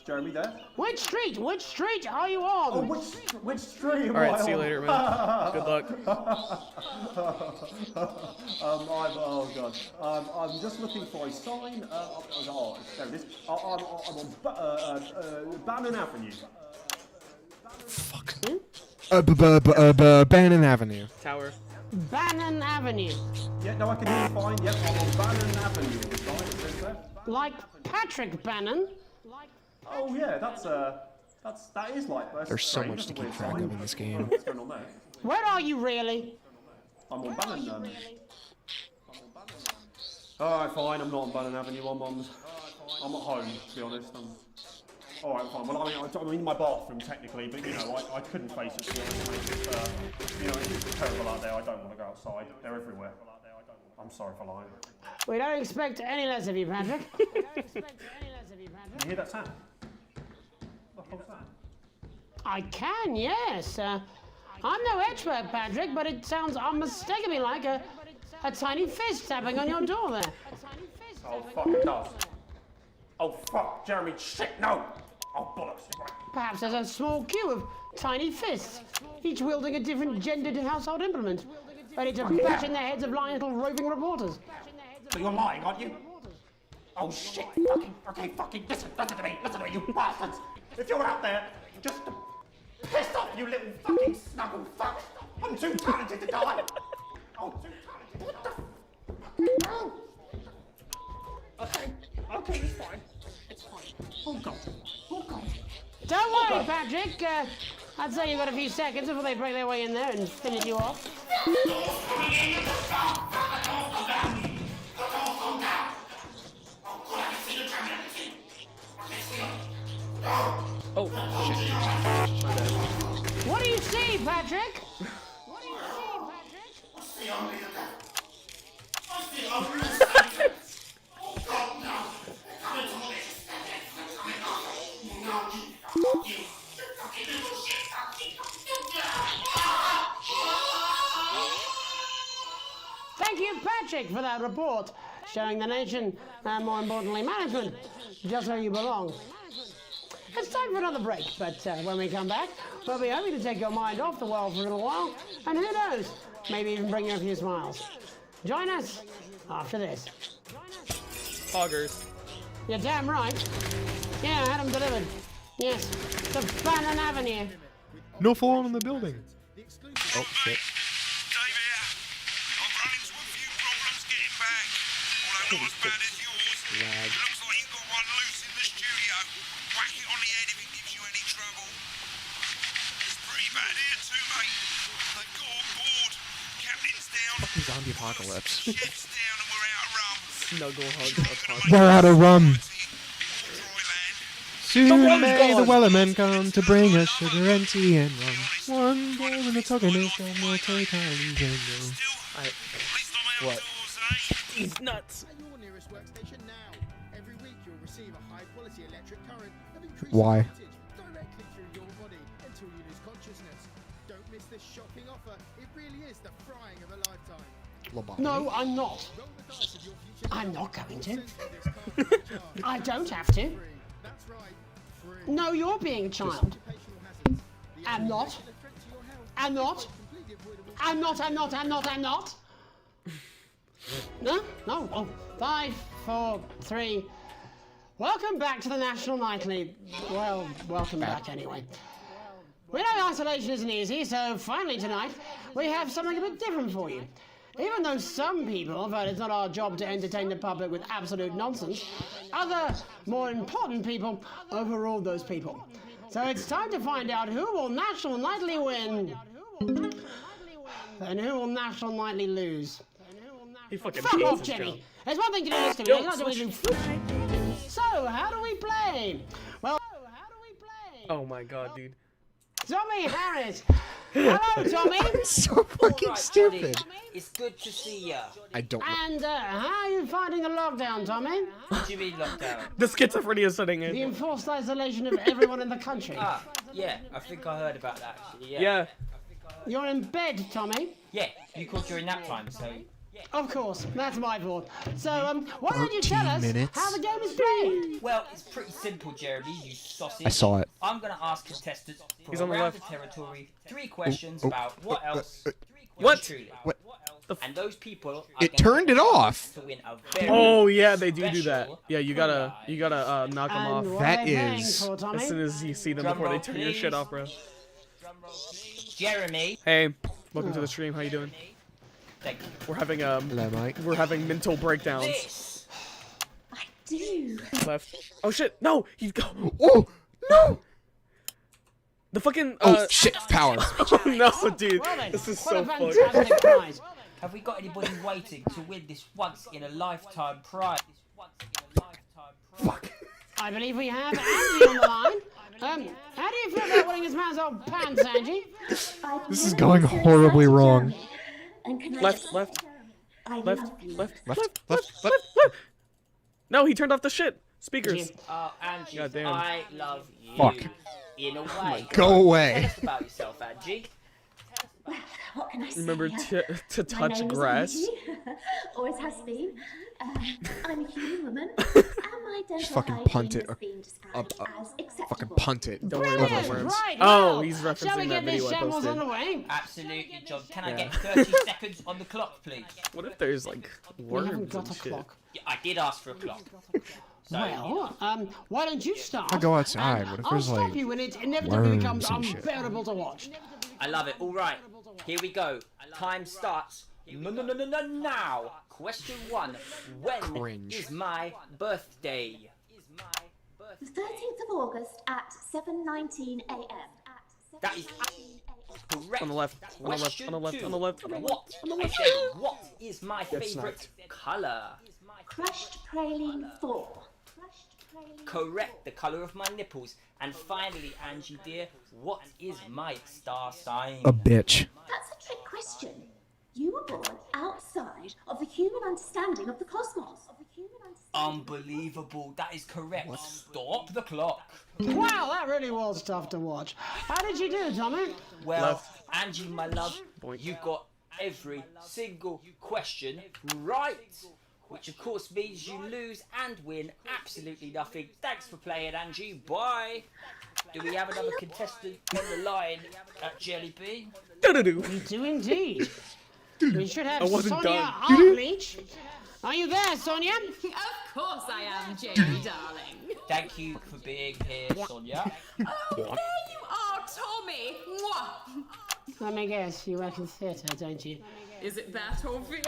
Jeremy, there. Which street? Which street are you on? Oh, which street am I Alright, see you on? later, man. Good luck. I'm just looking for a sign. There it is. I'm on Bannon Avenue. Fuck. Bannon Avenue. Tower. Bannon Avenue. Yeah, no, I can hear you fine. Yep, I'm on Bannon Avenue. The sign that says there. Like Patrick Bannon? Oh yeah, that is like. There's so much to keep track of in this game. What's going on there? Where are you really? I'm on Bannon. Alright, fine. I'm not on Bannon Avenue. I'm at home, to be honest. Alright, fine. Well, I'm in my bathroom technically, but you know, I couldn't face it. To be honest, you know, it's very out there. I don't want to go outside. They're everywhere. I'm sorry for lying. We don't expect any less of you, Patrick. You hear that sound? What the hell's that? I can, yes. I'm no expert, Patrick, but it sounds unmistakably like a tiny fist tapping on your door there. Oh, fuck, it does. Oh, fuck, Jeremy, shit, no! Oh, bollocks. Perhaps there's a small queue of tiny fists, each wielding a different gendered household implement, ready to bash in the heads of lying little roving reporters. So you're lying, aren't you? Oh, shit. Fucking, listen to me, you bastards. If you're out there, just to piss off, you little fucking snuggle fuck. I'm too talented to die. Oh, too talented. What the fuck? Okay, it's fine. It's fine. Oh, God. Don't worry, Patrick. I'd say you've got a few seconds before they break their way in there and finish you off. Oh, shit. My bad. What do you see, Patrick? Thank you, Patrick, for that report, showing the nation, and more importantly, management, just where you belong. It's time for another break, but when we come back, we'll be happy to take your mind off the world for a little while, and who knows, maybe even bring you a few smiles. Join us after this. Poggers. You're damn right. Yeah, I had them delivered. Yes, to Bannon Avenue. No falling in the building. Oh, shit. Not as bad as yours. It looks like you've got one loose in the studio. Whack it on the head if it gives you any trouble. It's pretty bad here too, mate. They've got on board. Captain's down. Fucking zombie apocalypse. Chef's down and we're out of rum. Snuggle hug apocalypse. We're out of rum. Soon may the Wellermen come to bring us sugar and tea and rum. One day when the token is done, we'll take our leave and go. What? He's nuts. Why? Directly through your body until you lose consciousness. Don't miss this shocking offer. It really is the frying of a lifetime. No, I'm not. I'm not going to. I don't have to. No, you're being a child. I'm not. I'm not. I'm not, I'm not, I'm not, I'm not. No? No. Oh, 5, 4, 3. Welcome back to the National Nightly. Well, welcome back anyway. We know isolation isn't easy, so finally tonight we have something a bit different for you. Even though some people felt it's not our job to entertain the public with absolute nonsense, other, more important people overruled those people. So it's time to find out who will National Nightly win and who will National Nightly lose. He fucking Fuck hates off, his Jenny. job. There's one thing to do this to me. There's not to do. So, how do we play? Well, Oh my god, dude. Zombie Harris, Hello, Tommy. So fucking stupid. It's good to see ya. I don't know. And how are you finding the lockdown, Tommy? What do you mean lockdown? The schizophrenia setting in. The enforced isolation of everyone in the country. Ah, yeah, I think I heard about that actually. Yeah. Yeah. You're in bed, Tommy. Yeah, you called during nap time, so. Of course, that's my fault. So, why don't you tell 13 us minutes. how the game is played? Well, it's pretty simple, Jeremy, you sausage. I saw it. I'm gonna ask contestants from He's on the around left. the territory 3 questions about what else. What? Truly. What? And those people are It gonna turned it off. to win a very Oh yeah, they do that. special Yeah, you gotta knock them And off. what That are they paying is- for, Tommy? As soon as you see them Drum before they roll, turn your shit please. off, bro. Jeremy. Hey, welcome to the stream. How you doing? Thank you. We're having Hello, Mike. we're having mental breakdowns. This. Do. Left. Oh shit! No, he's go. Oh no! The fucking. Oh shit! Power. Oh no, dude. Well then, This is what so a fucked. fantastic prize. Have we got anybody waiting to win this once in a lifetime prize? Fuck. I believe we have Angie on the line. How do you feel about winning this man's old pants, Angie? This is going horribly wrong. Left, left, I left, love you. left. No, he turned off the shit speakers. Angie, God damn. I love you. Fuck. In a way. Go away. Tell us about yourself, Angie. Well, what can I say? Remember to My touch name's grass. Angie. Always has been. I'm a human woman, and my dental Just fucking hygiene punt it has been described as acceptable. Fucking punt it. Don't worry about Brilliant, the worms. right, Oh, well, he's shall we referencing get that this video I shambles posted. on the way? Absolutely, John. Can I Yeah. get 30 seconds on the clock, please? What if there's like We haven't worms got and a shit? clock. Yeah, I did ask for a clock. So, Well, why don't you start? I'll go outside. and What if I'll there's, stop like, you when it inevitably becomes worms and shit? unbearable to watch. I love it. All right, here we go. Time starts. Now. Question 1. When Cringe. is my birthday? The 13th of August at 7:19 a.m. That is correct. On the left, on the left, on the left, on the left, on the left. What? I said, what is my That's favorite color? Crushed praline 4. Correct, the color of my nipples. And finally, Angie dear, what is my star sign? A bitch. That's a trick question. You were born outside of the human understanding of the cosmos. Unbelievable, that is correct. Stop the clock. Wow, that really was tough to watch. How did you do, Tommy? Well, Angie, my love, you got every single question right. Which of course means you lose and win absolutely nothing. Thanks for playing, Angie. Bye. Do we have another contestant on the line at Jelly Bean? We do indeed. We should have I wasn't Sonia done. Artleach. Are you there, Sonia? Of course I am, Jamie, darling. Thank you for being here, Sonia. Oh, there you are, Tommy. Mwah. Let me guess, you work in theatre, don't you? Is it that obvious?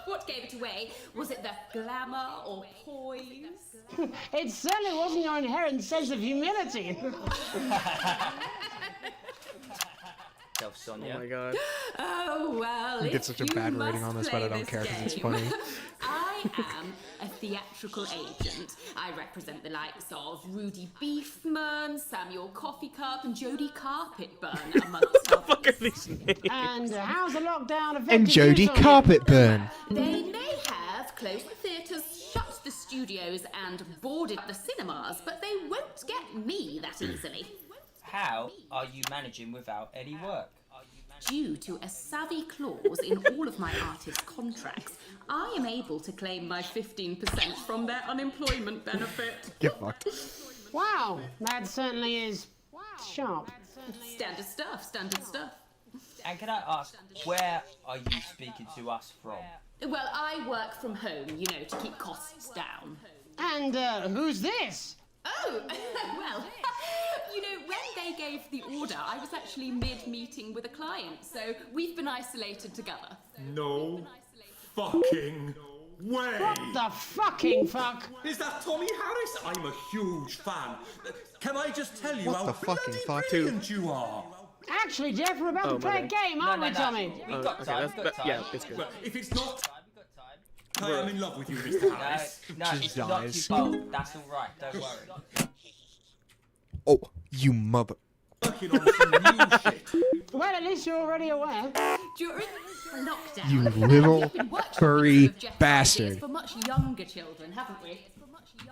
What gave it away? Was it the glamour or poise? It certainly wasn't your inherent sense of humility. Sonia. Oh my god. Oh, well, We get such a bad rating on this, but I don't care because it's funny. I am a theatrical agent. I represent the likes of Rudy Beefman, Samuel Coffee Cup, and Jodie Carpetburn, amongst others. Fuck are these names? And how's the lockdown affecting And you, Jodie Sonia? Carpetburn. They may have closed the theatres, shut the studios, and boarded the cinemas, but they won't get me that easily. How are you managing without any work? Due to a savvy clause in all of my artist contracts, I am able to claim my 15% from their unemployment benefit. Get fucked. Wow, that certainly is sharp. Standard stuff, standard stuff. And can I ask, where are you speaking to us from? Well, I work from home, you know, to keep costs down. And who's this? Oh, well, you know, when they gave the order, I was actually mid-meeting with a client, so we've been isolated together. No fucking way! What the fucking fuck? Is that Tommy Harris? I'm a huge fan. Can I just tell you What how the fucking fuck? brilliant you are? Actually, Jeff, we're about Oh, to play a my game, aren't we, Tommy? We've got time, we've got time. Yeah, it's good. Well, if it's not, I am in love with you, Mr. Harris. No, Just it's not dies. too bold. That's all right. Don't worry. Oh, you mother. working on some new shit. Well, at least you're already aware. During lockdown, You little we've been workshopping furry some of Jeff's bastard. ideas for much younger children, haven't we?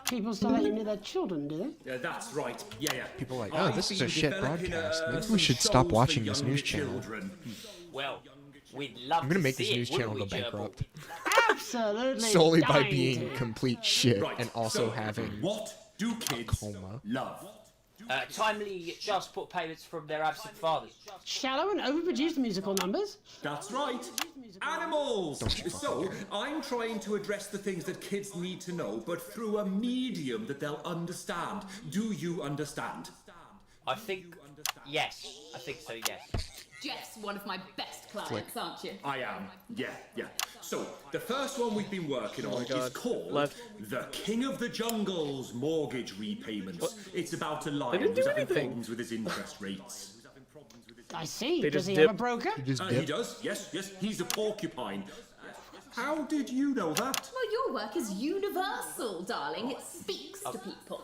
People still let you near their children, do they? Yeah, that's right. Yeah. People are like, I've oh, this is been a shit developing, broadcast. Maybe some we should stop shows watching for this younger news channel. children. Well, we'd love I'm gonna to make see this news it, channel go wouldn't we, Gerbil? bankrupt. Absolutely. Solely by dying being to. complete shit Right, and also so having what do kids coma. love? Timely child support payments from their absent fathers. Shallow and overproduced musical numbers. That's right. Animals! Don't you So, I'm trying to address the things that kids need to know, but through a medium that they'll understand. Do you understand? I think, yes. I think so, yes. Jeff's one of my best clients, aren't you? I am. Yeah. So, the first one we've been working on is called The King of the Jungle's Mortgage Repayments. It's about a lion didn't do who's having anything. problems with his interest rates. I see. They Does just he dip. have a broker? He does, yes. He's a porcupine. How did you know that? Well, your work is universal, darling. It speaks to people.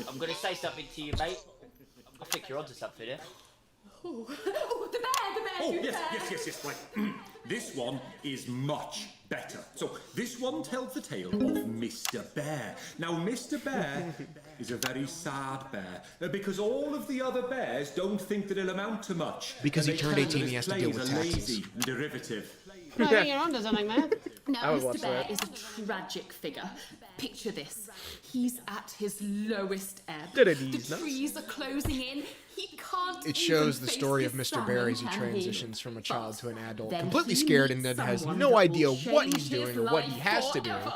I'm going to say something to you, mate. I think you're onto something here. Oh, the bear, Oh, do the yes, right. This one is much better. So, this one tells the tale of Mr. Bear. Now, Mr. Bear is a very sad bear because all of the other bears don't think that he'll amount to much. Because and he they turned tell him 18, that he has his to deal plays with are taxes. lazy and derivative. I think you're onto something there. Now, I would watch Mr. Bear that. is a tragic figure. Picture this. He's at his lowest ebb. Did it The ease, no? trees are closing in. He can't It shows even the face story the of Mr. sun, Bear as he can transitions from a child to an adult, Then completely he scared and meets then has someone no that idea will what change he's doing his or what he life has to do, forever.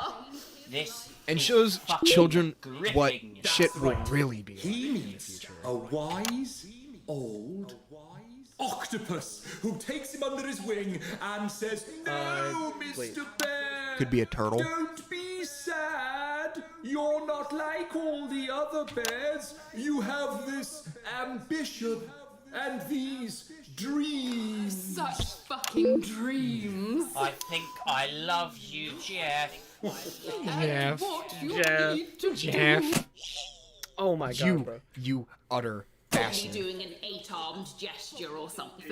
This and is shows fucking children what gripping. shit will right. really be. He meets a wise, old octopus who takes him under his wing and says, "No, wait. Mr. Bear, Could be a turtle. don't be sad. You're not like all the other bears. You have this ambition and these dreams." Such fucking dreams. I think I love you, Jeff. Jeff. What you Jeff. need to do. Jeff. Oh my god, bro. You utter Probably bastard. doing an 8-armed gesture or something.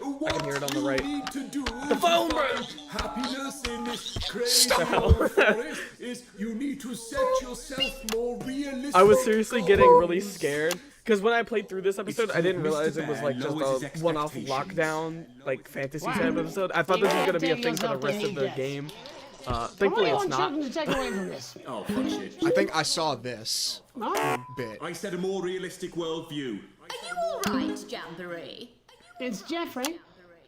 What I can hear it on the right. you need to do The phone, to bro. find happiness in this crazy Stop. old forest is you need to set yourself more realistic I was seriously getting really goals. scared because when I played through this episode, I didn't Mr. realize it was Bear like just lowers a his one-off expectations. lockdown, like fantasy type Wow. episode. I thought this was gonna be a Take thing for the yourself to rest of need the death. game. What do Thankfully, you it's want not. children to take away from this? Oh, fuck shit. I think I saw this What? bit. I said a more realistic worldview. Are you all right, Jamboree? It's Jeffrey.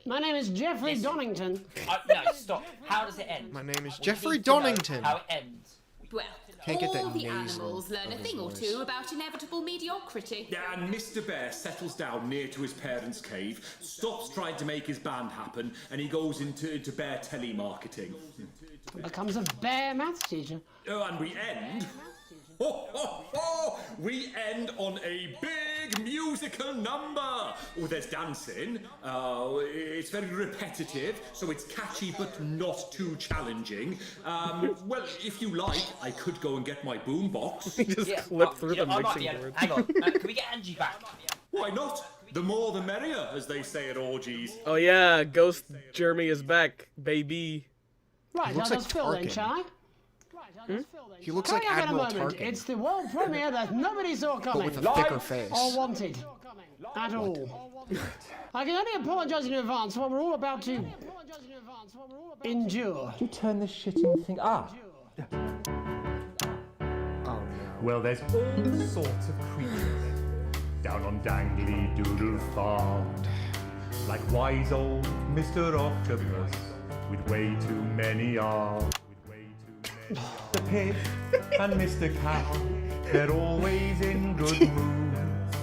My name is Jeffrey Donington. No, stop. How does it end? My name is We Jeffrey need to know Donington. How it ends. Well, Can't get all that the nasal animals learn a of his thing or voice. two about inevitable mediocrity. Yeah, and Mr. Bear settles down near to his parents' cave, stops trying to make his band happen, and he goes into bear telemarketing. Becomes a bear maths teacher. Oh, and we end. We end on a big musical number. Oh, there's dancing. It's very repetitive, so it's catchy but not too challenging. Well, if you like, I could go and get my boombox. Just clip through the I might mixing be able- board. Hang on. Can we get Angie back? Why not? The more the merrier, as they say at orgies. Oh yeah, Ghost Jeremy is back, baby. Right, looks I'll like just fill then, Tarkin. shall I? He looks Coming like up in a Admiral moment, Tarkin. it's the world premiere that nobody saw coming. with a thicker face. Or wanted. At all. I can only apologise in advance for what we're all about to endure. You turn this shitting thing up. Oh Well, there's all sorts of creatures down on Dangly Doodle Farm. Like wise old Mr. Octopus with way too many arms. The pig and Mr. Cow, they're always in good moods.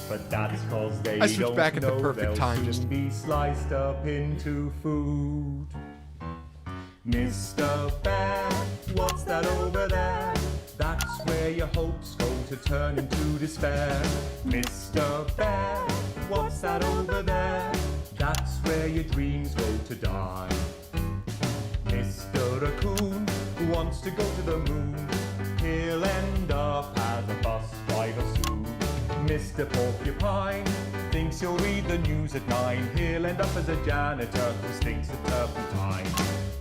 But that's cause they I switched don't back at the know perfect they'll time, soon just- be sliced up into food. Mr. Bear, what's that over there? That's where your hopes go to turn into despair. Mr. Bear, what's that over there? That's where your dreams go to die. Mr. Raccoon wants to go to the moon. He'll end up as a bus driver soon. Mr. Porcupine thinks he'll read the news at 9. He'll end up as a janitor who stinks of turpentine.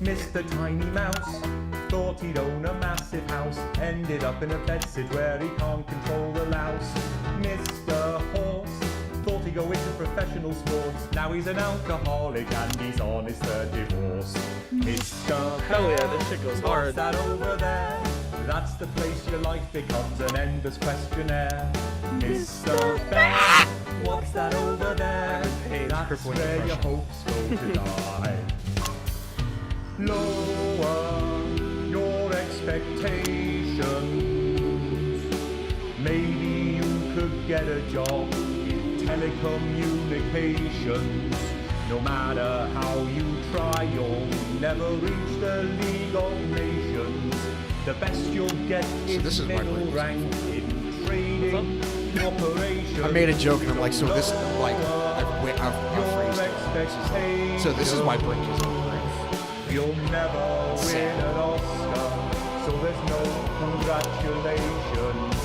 Mr. Tiny Mouse thought he'd own a massive house, ended up in a bedsit where he can't control the louse. Mr. Horse thought he'd go into professional sports, now he's an alcoholic and he's on his 3rd divorce. Mr. Hell yeah, this shit goes hard. What's that over there? That's the place your life becomes an endless questionnaire. Mr. Bear, what's that over there? That's where your hopes go to die. Lower your expectations. Maybe you could get a job in telecommunications. No matter how you try, you'll never reach the League of Nations. The best you'll get is middle rank in trading operations. I made a joke and I'm like, so this, like, I've phrased it. So this is why Brink is on Brink. You'll never win an Oscar, so there's no congratulations.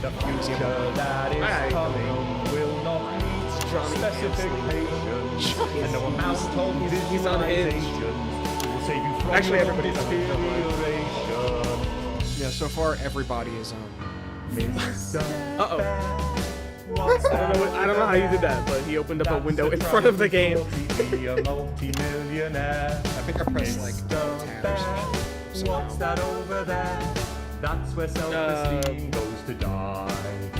The future that is coming will not meet specifications, and no amount told He's on Hinge. will save you from Actually, your everybody's on Hinge. deterioration. Yeah, so far everybody is Uh-oh. I don't know how you did that, but he opened up a window in front of the game. Be a multi-millionaire. I think I pressed like tab or something. What's that over there? That's where self-esteem goes to die.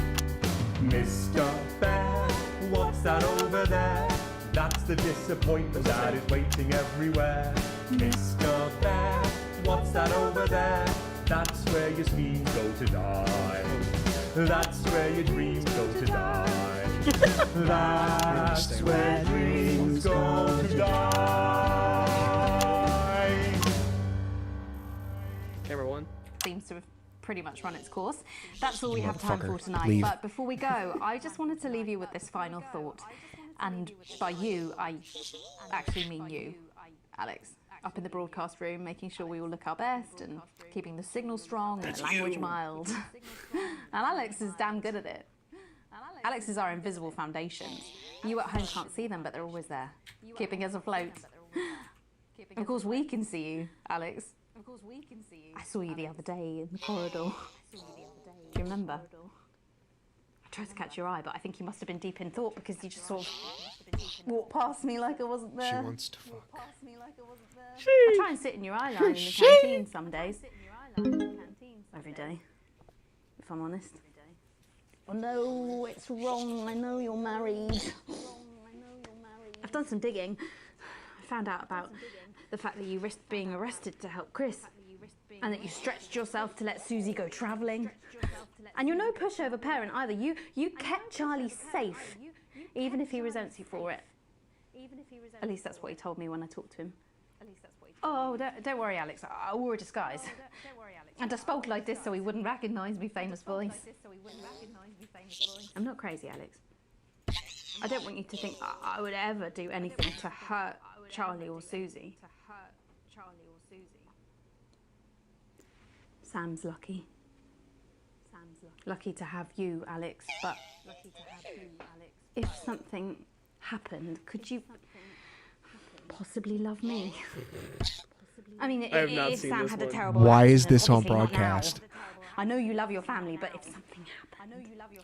Mr. Bear, what's that over there? That's the disappointment that is waiting everywhere. Mr. Bear, what's that over there? That's where your schemes go to die. That's where your dreams go to die. That's where dreams go to die. Camera 1. Seems to have pretty much run its course. That's all we have time for tonight. Leave. But before we go, I just wanted to leave you with this final thought. And by you, I actually mean you, Alex. Up in the broadcast room, making sure we all look our best and keeping the signal strong and the language mild. And Alex is damn good at it. Alex is our invisible foundations. You at home can't see them, but they're always there, keeping us afloat. Of course we can see you, Alex. I saw you the other day in the corridor. Do you remember? I tried to catch your eye, but I think you must have been deep in thought because you just sort of walked past me like I wasn't there. She wants to fuck. I try and sit in your eye line in the canteen some days. Every day, if I'm honest. Oh no, it's wrong. I know you're married. I've done some digging. I found out about the fact that you risked being arrested to help Chris, and that you stretched yourself to let Susie go travelling. And you're no pushover parent either. You kept Charlie safe, even if he resents you for it. At least that's what he told me when I talked to him. Oh, don't worry, Alex. I wore a disguise. And I spoke like this so he wouldn't recognise me famous voice. I'm not crazy, Alex. I don't want you to think I would ever do anything to hurt Charlie or Susie. Sam's lucky. Lucky to have you, Alex, but if something happened, could you possibly love me? I mean, I have not if seen Sam this had a one. terrible Why is accident, this on obviously not now. broadcast? I know you love your family, but if something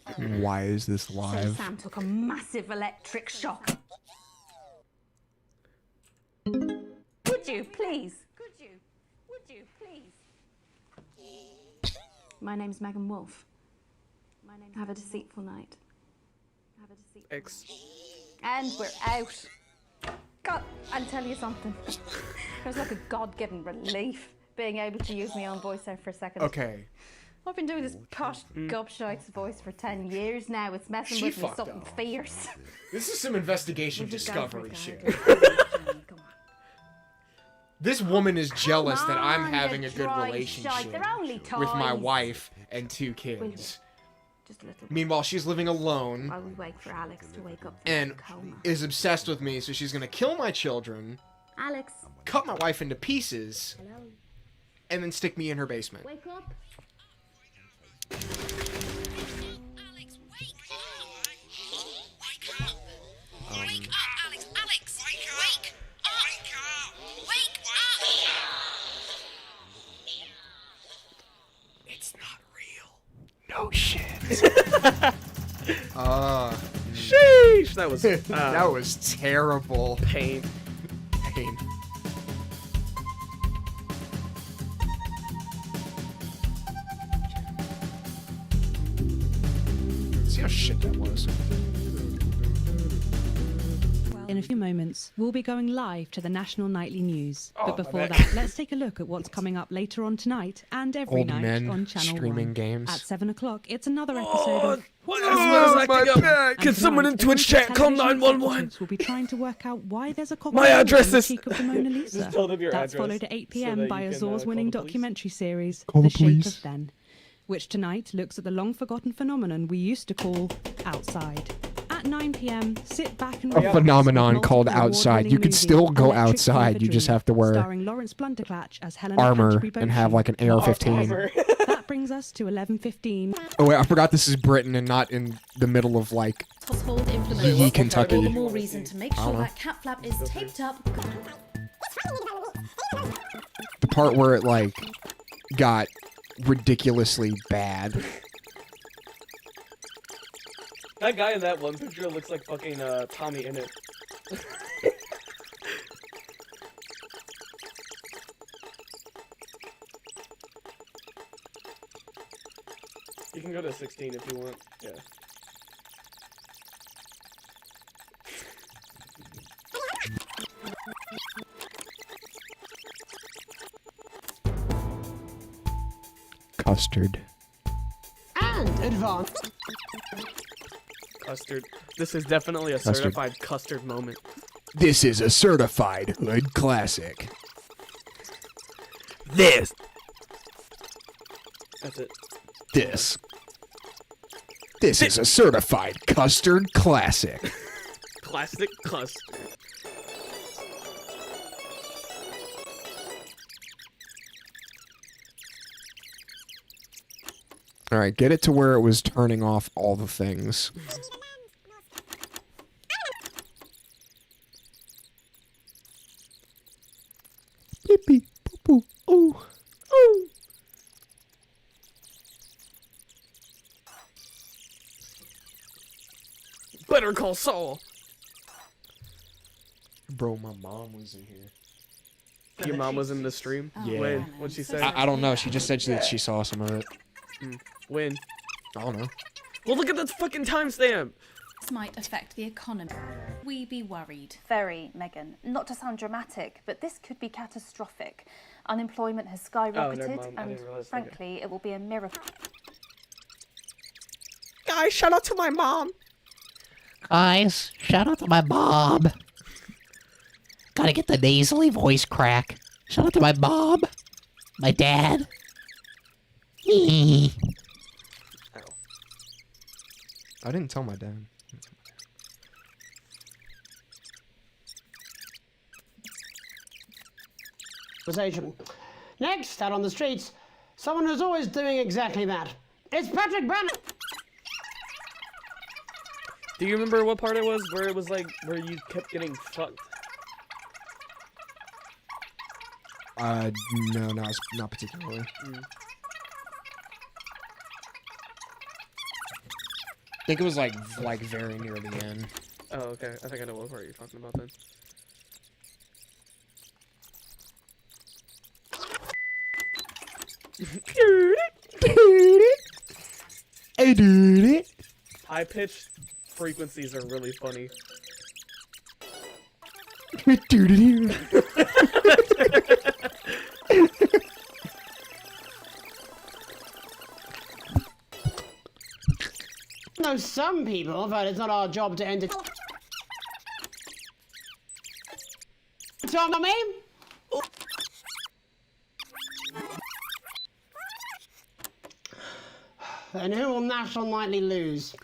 happened, Why is this say live? Sam took a massive electric shock. Would you, please? Would you, please? My name's Megan Wolf. Have a deceitful night. X. And we're out. God, I'll tell you something. It was like a God-given relief being able to use my own voice there for a second. Okay. I've been doing this posh gobshite's voice for 10 years now. It's messing She with me fucked something up. fierce. This is some investigation Would you go discovery for it, shit. Come on. This woman is jealous that I'm on, having you a good dry relationship shite. They're only with my toys. wife and 2 kids. Just a little. Meanwhile, she's living alone While we wait for Alex to wake up from and his coma. is obsessed with me, so she's gonna kill my children, Alex. cut my wife into pieces, Hello. and then stick me in her basement. Wake up. Alex, wake up! Wake up! Sheesh, that was that was terrible. Pain. See how shit that was. In a few moments, we'll be going live to the National Nightly News. Oh, But before my that, back. let's take a look at what's coming up later on tonight and every Old night men on Channel streaming 1. games. At 7 o'clock, it's another episode of... What is acting up? And Can someone in tonight, Twitch chat call television 911? executives will be trying to work out why there's a My cockroach address on the is- cheek of the Mona Lisa. Just tell them your That's address followed at 8 so p.m. that by you can, Azor's call winning the police. documentary series, Call The the Shape police. of Then, which tonight looks at the long-forgotten phenomenon we used to call outside. At 9 p.m, sit back and A relax phenomenon with called multiple outside. award-winning You could movie still go Electric outside. Fever You just Dream, have to wear starring Lawrence Blunderclatch as Helena armor Canterbury and have like an AR-15. That brings us to 11:15. Oh wait, I forgot this is Britain and not in the middle of like Household implements. Yee, All the Kentucky. more reason to make I sure don't know. that cat flap is taped up. The part where it like got ridiculously bad. That guy in that one picture looks like fucking Tommy in it. You can go to 16 if you want. Yeah. Custard. And advanced. Custard. This is definitely a Custard. certified custard moment. This is a certified hood classic. This. That's it. This is a certified custard classic. Classic custard. All right, get it to where it was turning off all the things. Beep beep boop boop. Ooh. Ooh. Better call Saul. Bro, my mom was in here. Your mom was in the stream? Yeah. When? What'd she say? I don't know. She just said that she saw some of it. When? I don't know. Well, look at that fucking timestamp. This might affect the economy. We be worried. Very, Megan. Not to sound dramatic, but this could be catastrophic. Unemployment has skyrocketed, mind. I and didn't realize that. frankly, it will be a miracle. Guys, shout out to my mom. Guys, shout out to my mom. Gotta get the nasally voice crack. Shout out to my mom, my dad. I didn't tell my dad. Conversation. Next, out on the streets, someone who's always doing exactly that. It's Patrick Brannan. Do you remember what part it was where it was like where you kept getting fucked? No, not particularly. I think it was like very near the end. Oh, okay. I think I know what part you're talking about then. High pitched frequencies are really funny. No, some people, but it's not our job to entertain. Tommy? And who will National Nightly lose?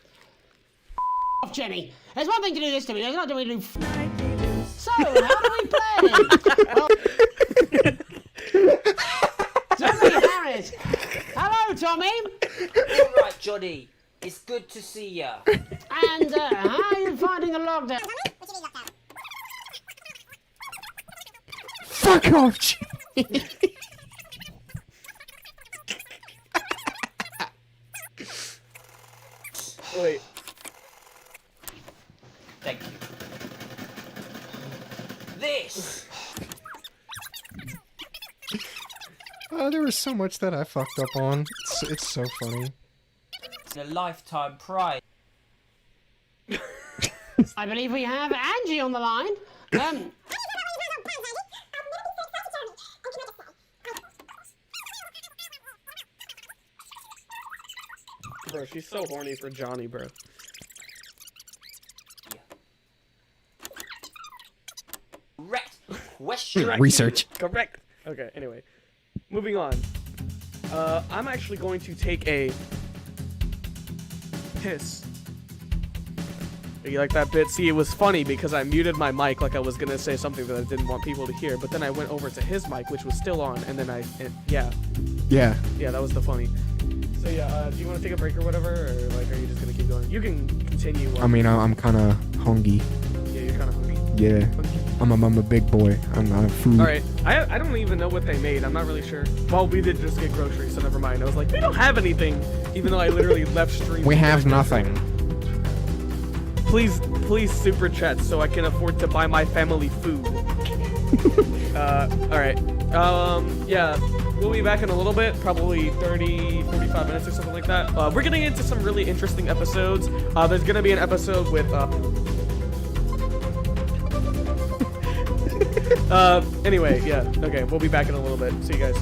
Off, Jenny. There's one thing to do this to me. There's another thing to do. So, how do we play? Well, Tommy Harris. Hello, Tommy. All right, Johnny. It's good to see ya. And how are you finding the lockdown? Fuck off, Jimmy. this. Oh, there was so much that I fucked up on. It's so funny. It's a lifetime prize. I believe we have Angie on the line. Bro, she's so horny for Johnny, bro. Correct question. Research. Correct. Okay, anyway. Moving on. I'm actually going to take a piss. You like that bit? See, it was funny because I muted my mic like I was gonna say something that I didn't want people to hear, but then I went over to his mic, which was still on, and then yeah. Yeah. Yeah, that was the funny. So yeah, do you want to take a break or whatever, or like, are you just gonna keep going? You can continue. I mean, I'm kind of hungry. Yeah, you're kind of hungry. Yeah. I'm a big boy. I'm not food. All right. I don't even know what they made. I'm not really sure. Well, we did just get groceries, so never mind. I was like, we don't have anything, even though I literally left stream. We have nothing. Please super chat so I can afford to buy my family food. All right. Yeah, we'll be back in a little bit, probably 30, 45 minutes or something like that. We're getting into some really interesting episodes. There's gonna be an episode with anyway, yeah. Okay, we'll be back in a little bit. See you guys.